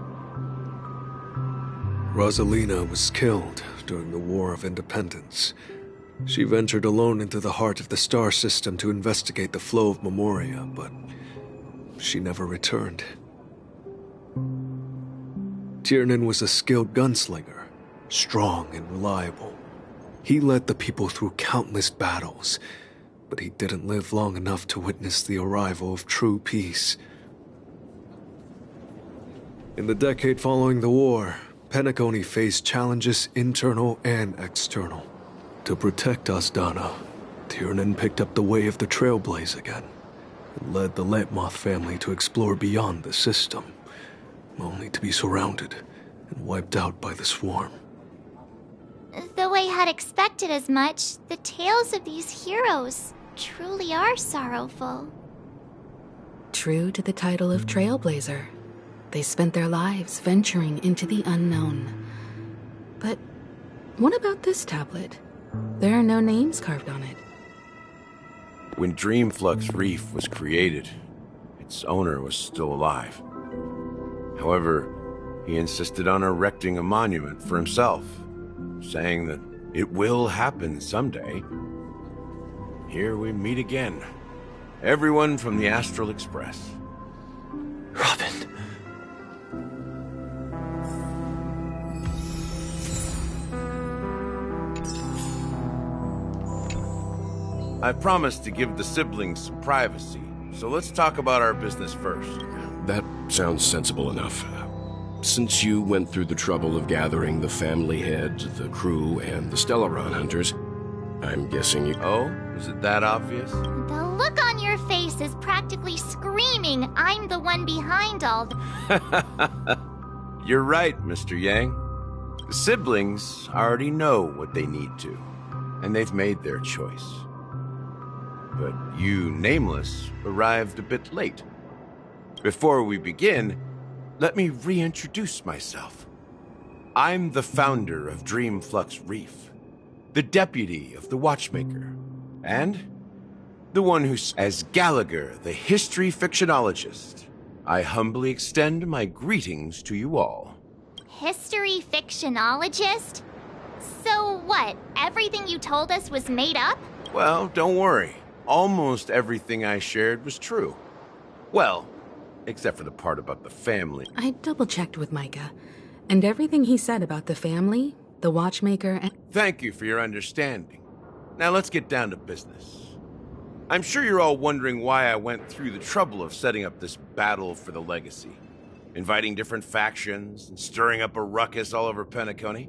L: Rosalina was killed during the War of Independence. She ventured alone into the heart of the star system to investigate the flow of Memoria, but she never returned. Tiernan was a skilled gunslinger, strong and reliable. He led the people through countless battles, but he didn't live long enough to witness the arrival of true peace. In the decade following the war, Penacony faced challenges internal and external. To protect Astana, Tiernan picked up the way of the Trailblaze again, and led the Letmoth family to explore beyond the system, only to be surrounded and wiped out by the swarm.
M: Though I had expected as much, the tales of these heroes truly are sorrowful.
E: True to the title of Trailblazer, they spent their lives venturing into the unknown. But what about this tablet? There are no names carved on it.
U: When Dreamflux Reef was created, its owner was still alive. However, he insisted on erecting a monument for himself, saying that it will happen someday. Here we meet again. Everyone from the Astral Express.
B: Robin.
U: I promised to give the siblings some privacy, so let's talk about our business first.
P: That sounds sensible enough. Since you went through the trouble of gathering the family head, the crew, and the Stellaron hunters, I'm guessing you...
U: Oh? Is it that obvious?
M: The look on your face voice is practically screaming I'm the one behind all the...
U: You're right, Mr. Yang. The siblings already know what they need to, and they've made their choice. But you, Nameless, arrived a bit late. Before we begin, let me reintroduce myself. I'm the founder of Dreamflux Reef, the deputy of the Watchmaker, and the one who's as Gallagher, the history fictionologist. I humbly extend my greetings to you all.
M: History fictionologist? So what, everything you told us was made up?
U: Well, don't worry. Almost everything I shared was true. Well, except for the part about the family.
E: I double-checked with Micah, and everything he said about the family, the Watchmaker, and...
U: Thank you for your understanding. Now let's get down to business. I'm sure you're all wondering why I went through the trouble of setting up this battle for the legacy, inviting different factions and stirring up a ruckus all over Penacony.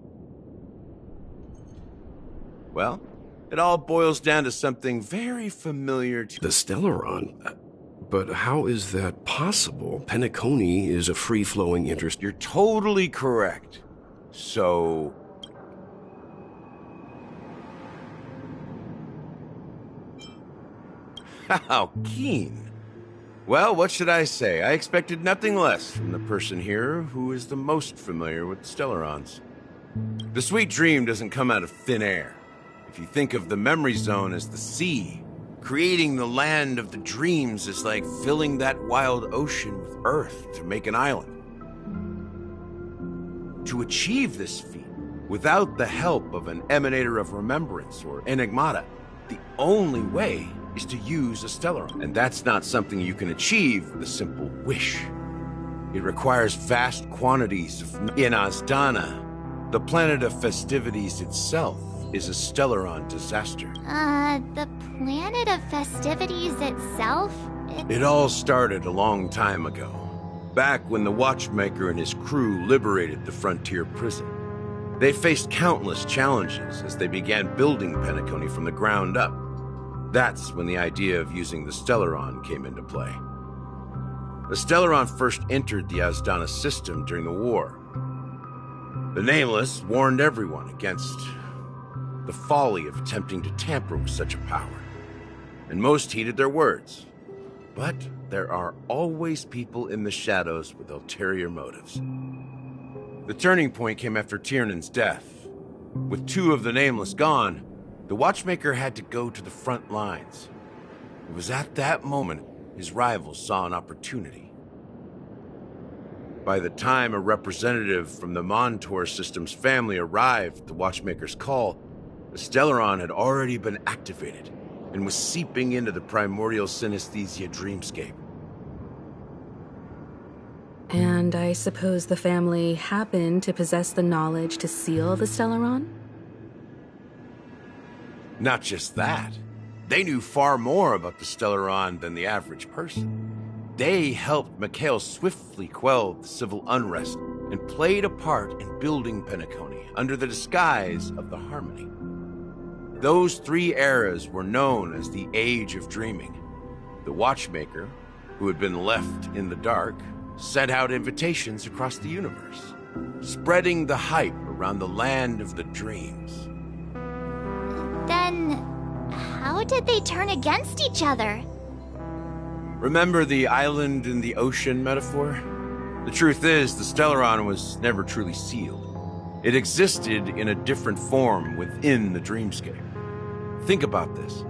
U: Well, it all boils down to something very familiar to...
P: The Stellaron? But how is that possible? Penacony is a free-flowing interest.
U: You're totally correct. So... How keen. Well, what should I say? I expected nothing less from the person here who is the most familiar with Stellarons. The sweet dream doesn't come out of thin air. If you think of the memory zone as the sea, creating the land of the dreams is like filling that wild ocean with earth to make an island. To achieve this feat, without the help of an emanator of remembrance or enigmata, the only way is to use a Stellaron. And that's not something you can achieve with a simple wish. It requires vast quantities of... In Azdana, the planet of festivities itself is a Stellaron disaster.
M: The planet of festivities itself?
U: It all started a long time ago, back when the Watchmaker and his crew liberated the frontier prison. They faced countless challenges as they began building Penacony from the ground up. That's when the idea of using the Stellaron came into play. The Stellaron first entered the Azdana system during the war. The Nameless warned everyone against the folly of attempting to tamper with such a power, and most heeded their words. But there are always people in the shadows with ulterior motives. The turning point came after Tiernan's death. With two of the Nameless gone, the Watchmaker had to go to the front lines. It was at that moment his rivals saw an opportunity. By the time a representative from the Montour System's family arrived at the Watchmaker's call, the Stellaron had already been activated and was seeping into the primordial synesthesia dreamscape.
E: And I suppose the family happened to possess the knowledge to seal the Stellaron?
U: Not just that. They knew far more about the Stellaron than the average person. They helped Mikhail swiftly quell the civil unrest and played a part in building Penacony under the disguise of the Harmony. Those three eras were known as the Age of Dreaming. The Watchmaker, who had been left in the dark, sent out invitations across the universe, spreading the hype around the land of the dreams.
M: Then, how did they turn against each other?
U: Remember the island in the ocean metaphor? The truth is, the Stellaron was never truly sealed. It existed in a different form within the dreamscape. Think about this.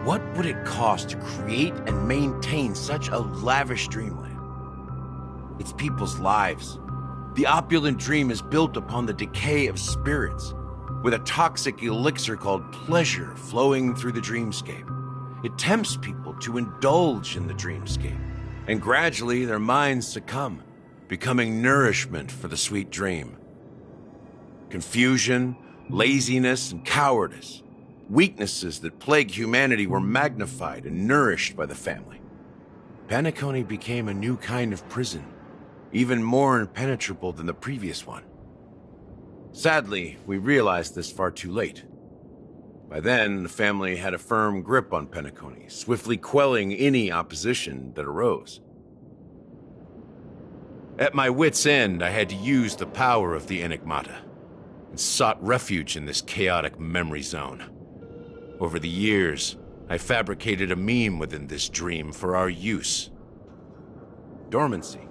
U: What would it cost to create and maintain such a lavish dreamland? It's people's lives. The opulent dream is built upon the decay of spirits, with a toxic elixir called pleasure flowing through the dreamscape. It tempts people to indulge in the dreamscape, and gradually their minds succumb, becoming nourishment for the sweet dream. Confusion, laziness, and cowardice, weaknesses that plague humanity, were magnified and nourished by the family. Penacony became a new kind of prison, even more impenetrable than the previous one. Sadly, we realized this far too late. By then, the family had a firm grip on Penacony, swiftly quelling any opposition that arose. At my wit's end, I had to use the power of the Enigmata, and sought refuge in this chaotic memory zone. Over the years, I fabricated a meme within this dream for our use. Dormancy.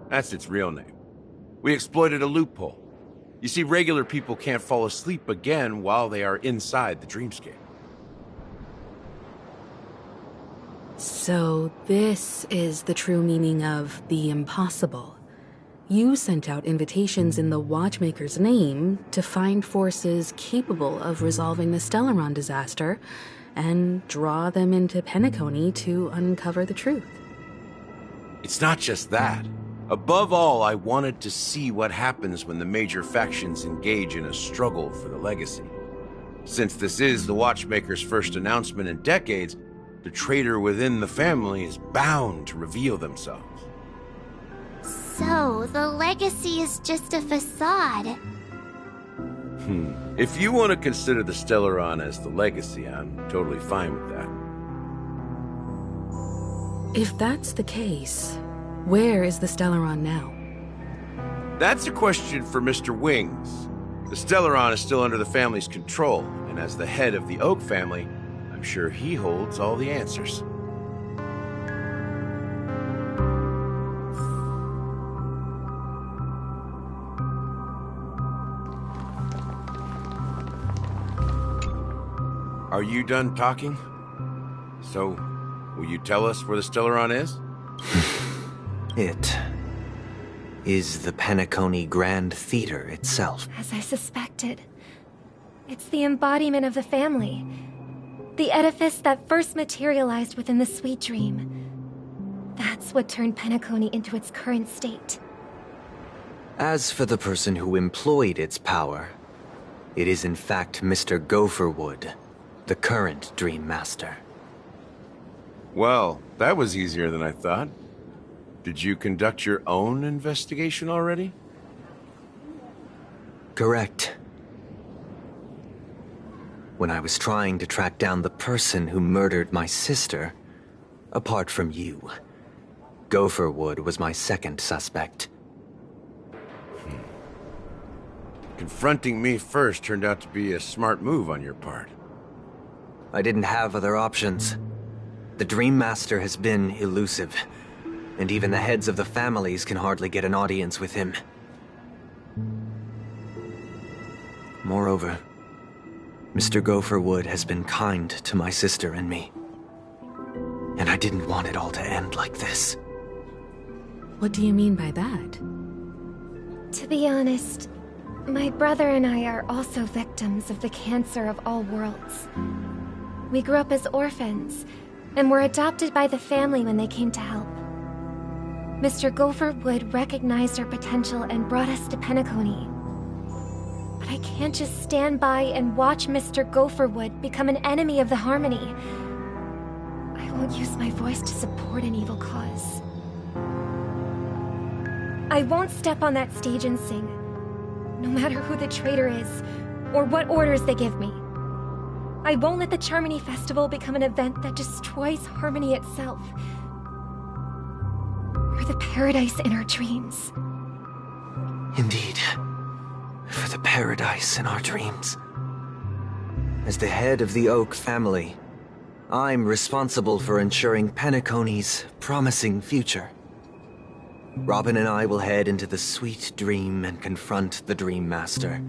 U: That's its real name. We exploited a loophole. You see, regular people can't fall asleep again while they are inside the dreamscape.
E: So this is the true meaning of the impossible. You sent out invitations in the Watchmaker's name to find forces capable of resolving the Stellaron disaster and draw them into Penacony to uncover the truth.
U: It's not just that. Above all, I wanted to see what happens when the major factions engage in a struggle for the legacy. Since this is the Watchmaker's first announcement in decades, the traitor within the family is bound to reveal themselves.
M: So, the legacy is just a facade.
U: If you want to consider the Stellaron as the legacy, I'm totally fine with that.
E: If that's the case, where is the Stellaron now?
U: That's a question for Mr. Wings. The Stellaron is still under the family's control, and as the head of the Oak family, I'm sure he holds all the answers. Are you done talking? So, will you tell us where the Stellaron is?
B: It is the Penacony Grand Theater itself.
I: As I suspected. It's the embodiment of the family. The edifice that first materialized within the Sweet Dream. That's what turned Penacony into its current state.
B: As for the person who employed its power, it is in fact Mr. Gopherwood, the current Dream Master.
U: Well, that was easier than I thought. Did you conduct your own investigation already?
B: Correct. When I was trying to track down the person who murdered my sister, apart from you, Gopherwood was my second suspect.
U: Confronting me first turned out to be a smart move on your part.
B: I didn't have other options. The Dream Master has been elusive, and even the heads of the families can hardly get an audience with him. Moreover, Mr. Gopherwood has been kind to my sister and me. And I didn't want it all to end like this.
E: What do you mean by that?
I: To be honest, my brother and I are also victims of the cancer of all worlds. We grew up as orphans, and were adopted by the family when they came to help. Mr. Gopherwood recognized our potential and brought us to Penacony. But I can't just stand by and watch Mr. Gopherwood become an enemy of the Harmony. I won't use my voice to support an evil cause. I won't step on that stage and sing, no matter who the traitor is, or what orders they give me. I won't let the Charmony Festival become an event that destroys Harmony itself. Or the paradise in our dreams.
B: Indeed. For the paradise in our dreams. As the head of the Oak family, I'm responsible for ensuring Penacony's promising future. Robin and I will head into the Sweet Dream and confront the Dream Master.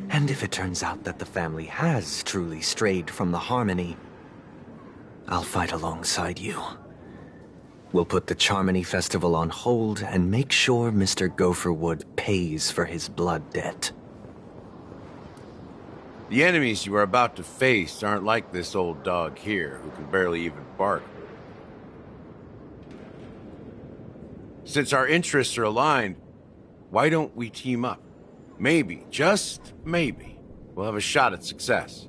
B: And if it turns out that the family has truly strayed from the Harmony, I'll fight alongside you. We'll put the Charmony Festival on hold and make sure Mr. Gopherwood pays for his blood debt.
U: The enemies you are about to face aren't like this old dog here, who can barely even bark. Since our interests are aligned, why don't we team up? Maybe, just maybe, we'll have a shot at success.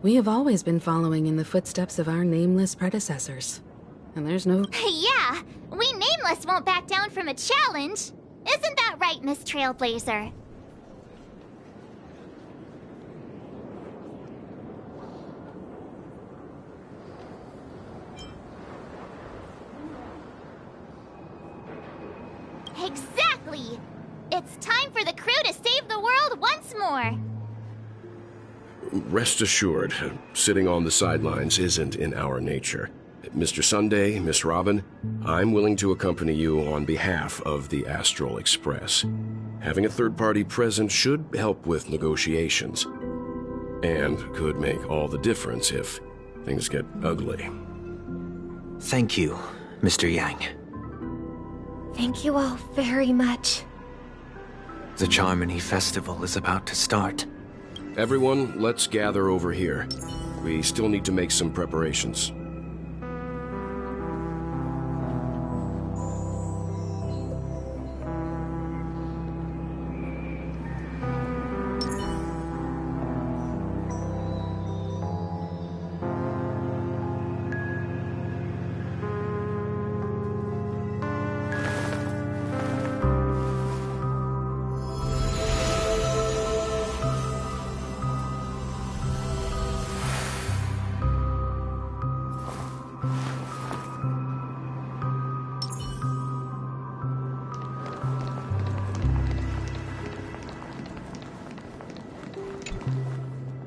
E: We have always been following in the footsteps of our nameless predecessors. And there's no...
M: Yeah, we Nameless won't back down from a challenge. Isn't that right, Miss Trailblazer?
D: Exactly! It's time for the crew to save the world once more.
P: Rest assured, sitting on the sidelines isn't in our nature. Mr. Sunday, Miss Robin, I'm willing to accompany you on behalf of the Astral Express. Having a third party present should help with negotiations, and could make all the difference if things get ugly.
B: Thank you, Mr. Yang.
I: Thank you all very much.
B: The Charmony Festival is about to start.
P: Everyone, let's gather over here. We still need to make some preparations.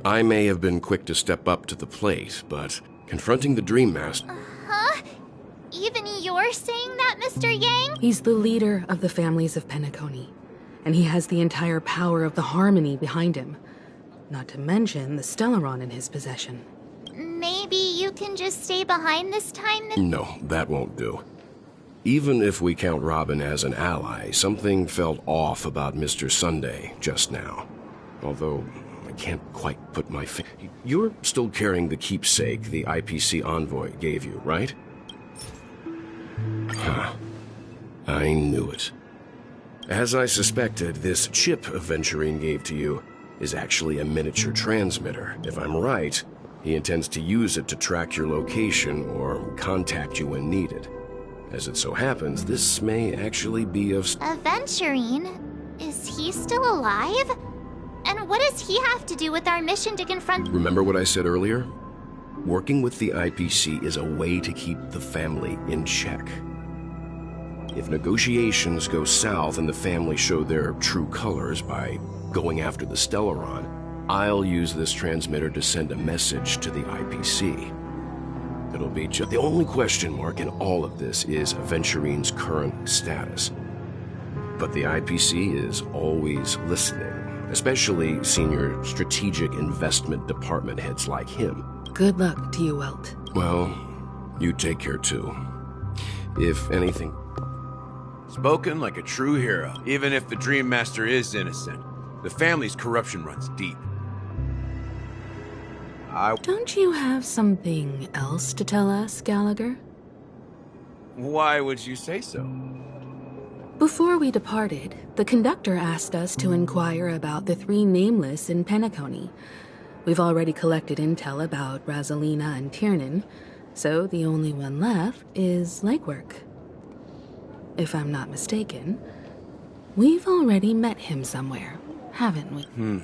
P: I may have been quick to step up to the plate, but confronting the Dream Master...
D: Huh? Even you're saying that, Mr. Yang?
E: He's the leader of the families of Penacony, and he has the entire power of the Harmony behind him. Not to mention the Stellaron in his possession.
D: Maybe you can just stay behind this time,
P: No, that won't do. Even if we count Robin as an ally, something felt off about Mr. Sunday just now. Although... I can't quite put my You're still carrying the keepsake the IPC envoy gave you, right? Huh. I knew it. As I suspected, this chip Aventurine gave to you is actually a miniature transmitter. If I'm right, he intends to use it to track your location or contact you when needed. As it so happens, this may actually be of...
D: Aventurine? Is he still alive? And what does he have to do with our mission to confront...
P: Remember what I said earlier? Working with the IPC is a way to keep the family in check. If negotiations go south and the family show their true colors by going after the Stellaron, I'll use this transmitter to send a message to the IPC. It'll be just... The only question mark in all of this is Aventurine's current status. But the IPC is always listening. Especially senior strategic investment department heads like him.
E: Good luck to you, Welt.
P: Well, you take care too. If anything...
H: Spoken like a true hero. Even if the Dream Master is innocent, the family's corruption runs deep.
E: Don't you have something else to tell us, Gallagher?
H: Why would you say so?
E: Before we departed, the conductor asked us to inquire about the 3 nameless in Penacony. We've already collected intel about Rosalina and Tiernan, so the only one left is legwork. If I'm not mistaken, we've already met him somewhere, haven't we?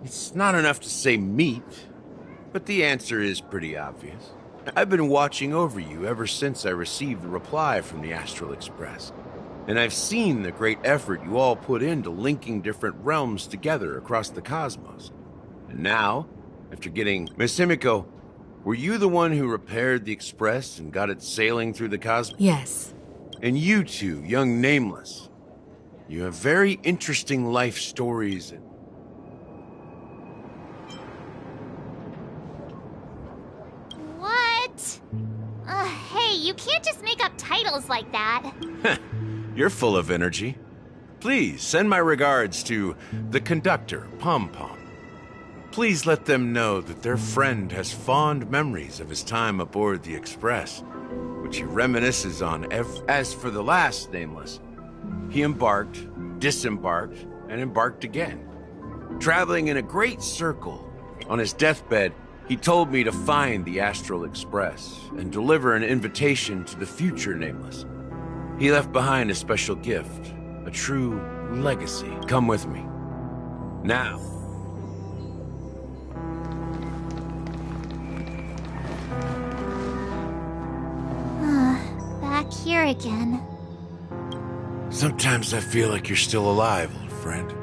H: It's not enough to say meet, but the answer is pretty obvious. I've been watching over you ever since I received the reply from the Astral Express. And I've seen the great effort you all put into linking different realms together across the cosmos. And now, after getting... Miss Himiko, were you the one who repaired the Express and got it sailing through the cosmos?
E: Yes.
H: And you two, young Nameless, you have very interesting life stories and...
D: What? Hey, you can't just make up titles like that.
H: You're full of energy. Please send my regards to the conductor, Pom Pom. Please let them know that their friend has fond memories of his time aboard the Express, which he reminisces on As for the last Nameless, he embarked, disembarked, and embarked again, traveling in a great circle. On his deathbed, he told me to find the Astral Express and deliver an invitation to the future Nameless. He left behind a special gift, a true legacy. Come with me. Now.
D: Back here again.
U: Sometimes I feel like you're still alive, old friend.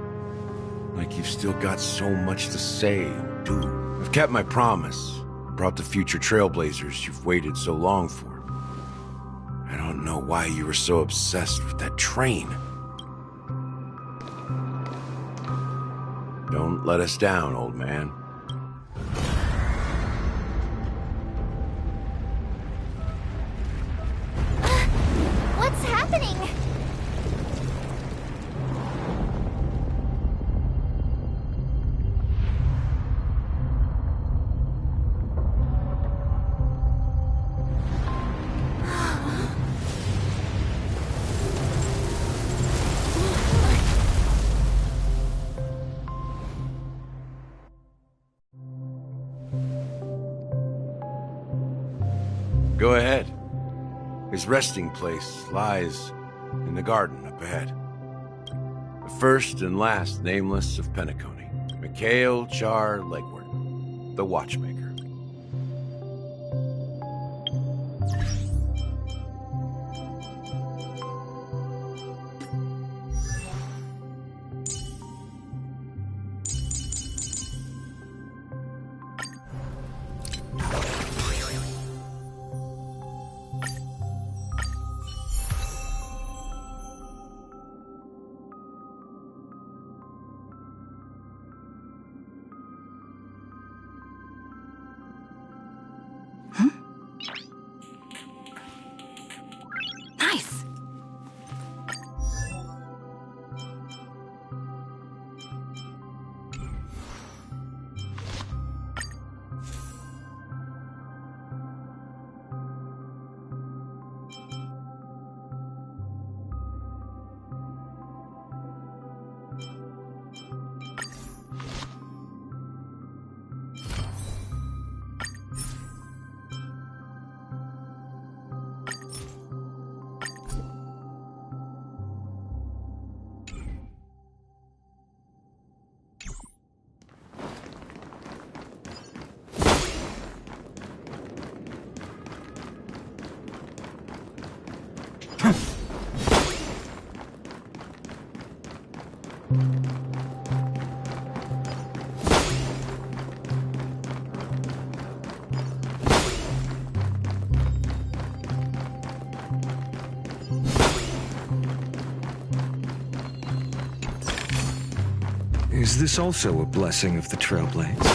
U: Like you've still got so much to say and do. I've kept my promise. Brought the future trailblazers you've waited so long for. I don't know why you were so obsessed with that train. Don't let us down, old man.
D: What's happening?
U: Go ahead. His resting place lies in the garden up ahead. The first and last nameless of Penacony, Mikhail Char Legward, the Watchmaker.
E: Nice.
J: Is this also a blessing of the Trailblades?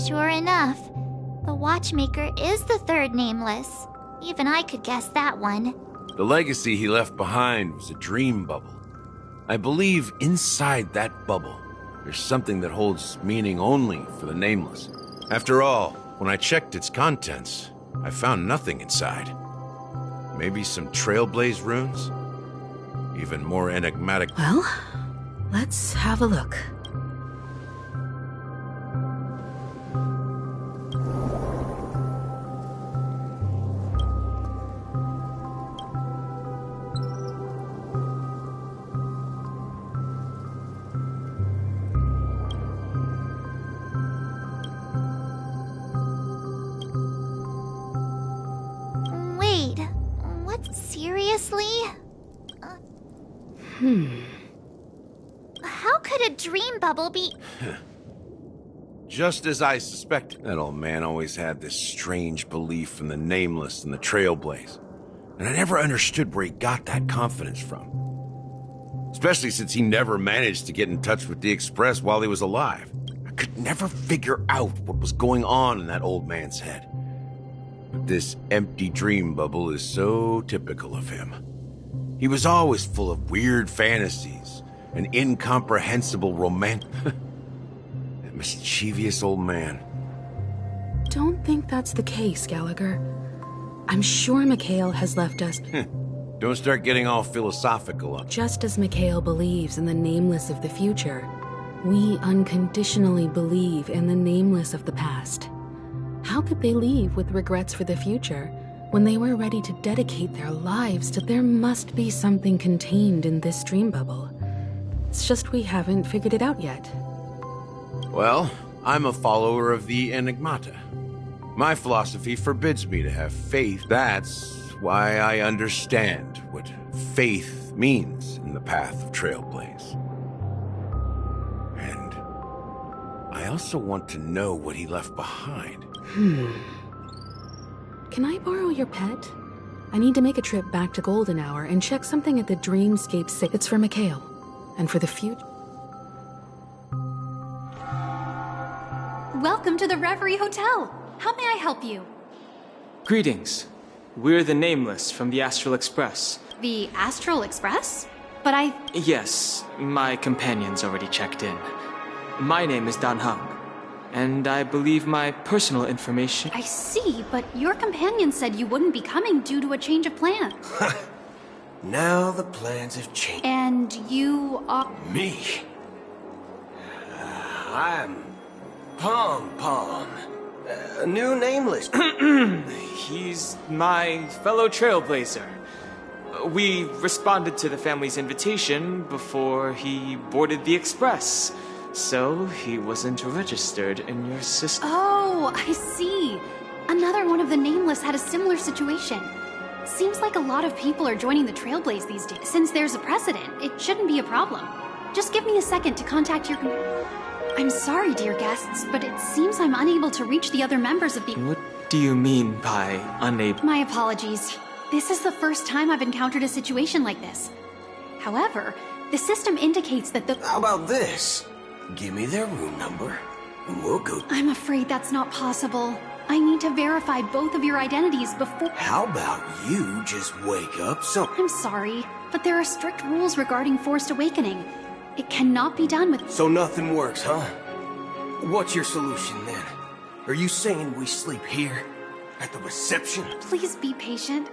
D: Sure enough, the Watchmaker is the third nameless. Even I could guess that one.
U: The legacy he left behind was a dream bubble. I believe inside that bubble, there's something that holds meaning only for the nameless. After all, when I checked its contents, I found nothing inside. Maybe some Trailblaze runes? Even more enigmatic.
E: Well, let's have a look.
D: Wait, what? Seriously? How could a dream bubble be?
U: Just as I suspected, that old man always had this strange belief in the nameless and the Trailblaze. And I never understood where he got that confidence from. Especially since he never managed to get in touch with the Express while he was alive. I could never figure out what was going on in that old man's head. But this empty dream bubble is so typical of him. He was always full of weird fantasies,
H: an incomprehensible romance. That mischievous old man.
E: Don't think that's the case, Gallagher. I'm sure Mikhail has left us.
H: Don't start getting all philosophical.
E: Just as Mikhail believes in the nameless of the future, we unconditionally believe in the nameless of the past. How could they leave with regrets for the future when they were ready to dedicate their lives to there must be something contained in this dream bubble? It's just we haven't figured it out yet.
H: Well, I'm a follower of the Enigmata. My philosophy forbids me to have faith. That's why I understand what faith means in the path of Trailblaze. And I also want to know what he left behind.
E: Can I borrow your pet? I need to make a trip back to Golden Hour and check something at the Dreamscape 6. It's for Mikhail. And for the future.
Q: Welcome to the Reverie Hotel. How may I help you?
T: Greetings. We're the Nameless from the Astral Express.
Q: The Astral Express? But
T: Yes, my companion's already checked in. My name is Dan Hung, and I believe my personal information...
Q: I see, but your companion said you wouldn't be coming due to a change of plan.
W: Now the plans have changed.
Q: And you are...
W: Me? I'm Pom Pom. A new nameless.
T: He's my fellow trailblazer. We responded to the family's invitation before he boarded the express, so he wasn't registered in your system.
Q: Oh, I see. Another one of the Nameless had a similar situation. Seems like a lot of people are joining the Trailblaze these days. Since there's a precedent, it shouldn't be a problem. Just give me a second to contact your... I'm sorry, dear guests, but it seems I'm unable to reach the other members of the...
T: What do you mean by unable?
Q: My apologies. This is the first time I've encountered a situation like this. However, the system indicates that the...
W: How about this? Give me their room number, and we'll go...
Q: I'm afraid that's not possible. I need to verify both of your identities before...
W: How about you just wake up so...
Q: I'm sorry, but there are strict rules regarding forced awakening. It cannot be done with...
W: So nothing works, huh? What's your solution, then? Are you saying we sleep here? At the reception?
Q: Please be patient.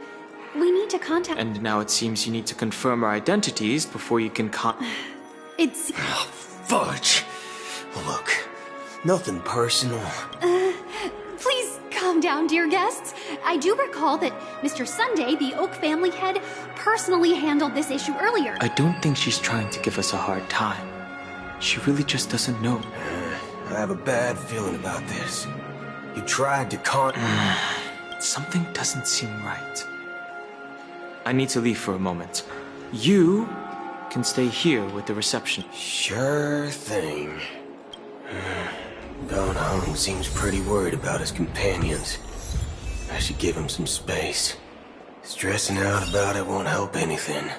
Q: We need to contact...
T: And now it seems you need to confirm our identities before you can
Q: It's...
W: Oh, fudge! Look, nothing personal.
Q: Please calm down, dear guests. I do recall that Mr. Sunday, the Oak family head, personally handled this issue earlier.
T: I don't think she's trying to give us a hard time. She really just doesn't know.
W: I have a bad feeling about this. You tried to
T: Something doesn't seem right. I need to leave for a moment. You can stay here with the reception.
W: Sure thing. Don Hung seems pretty worried about his companions. I should give him some space. Stressing out about it won't help anything.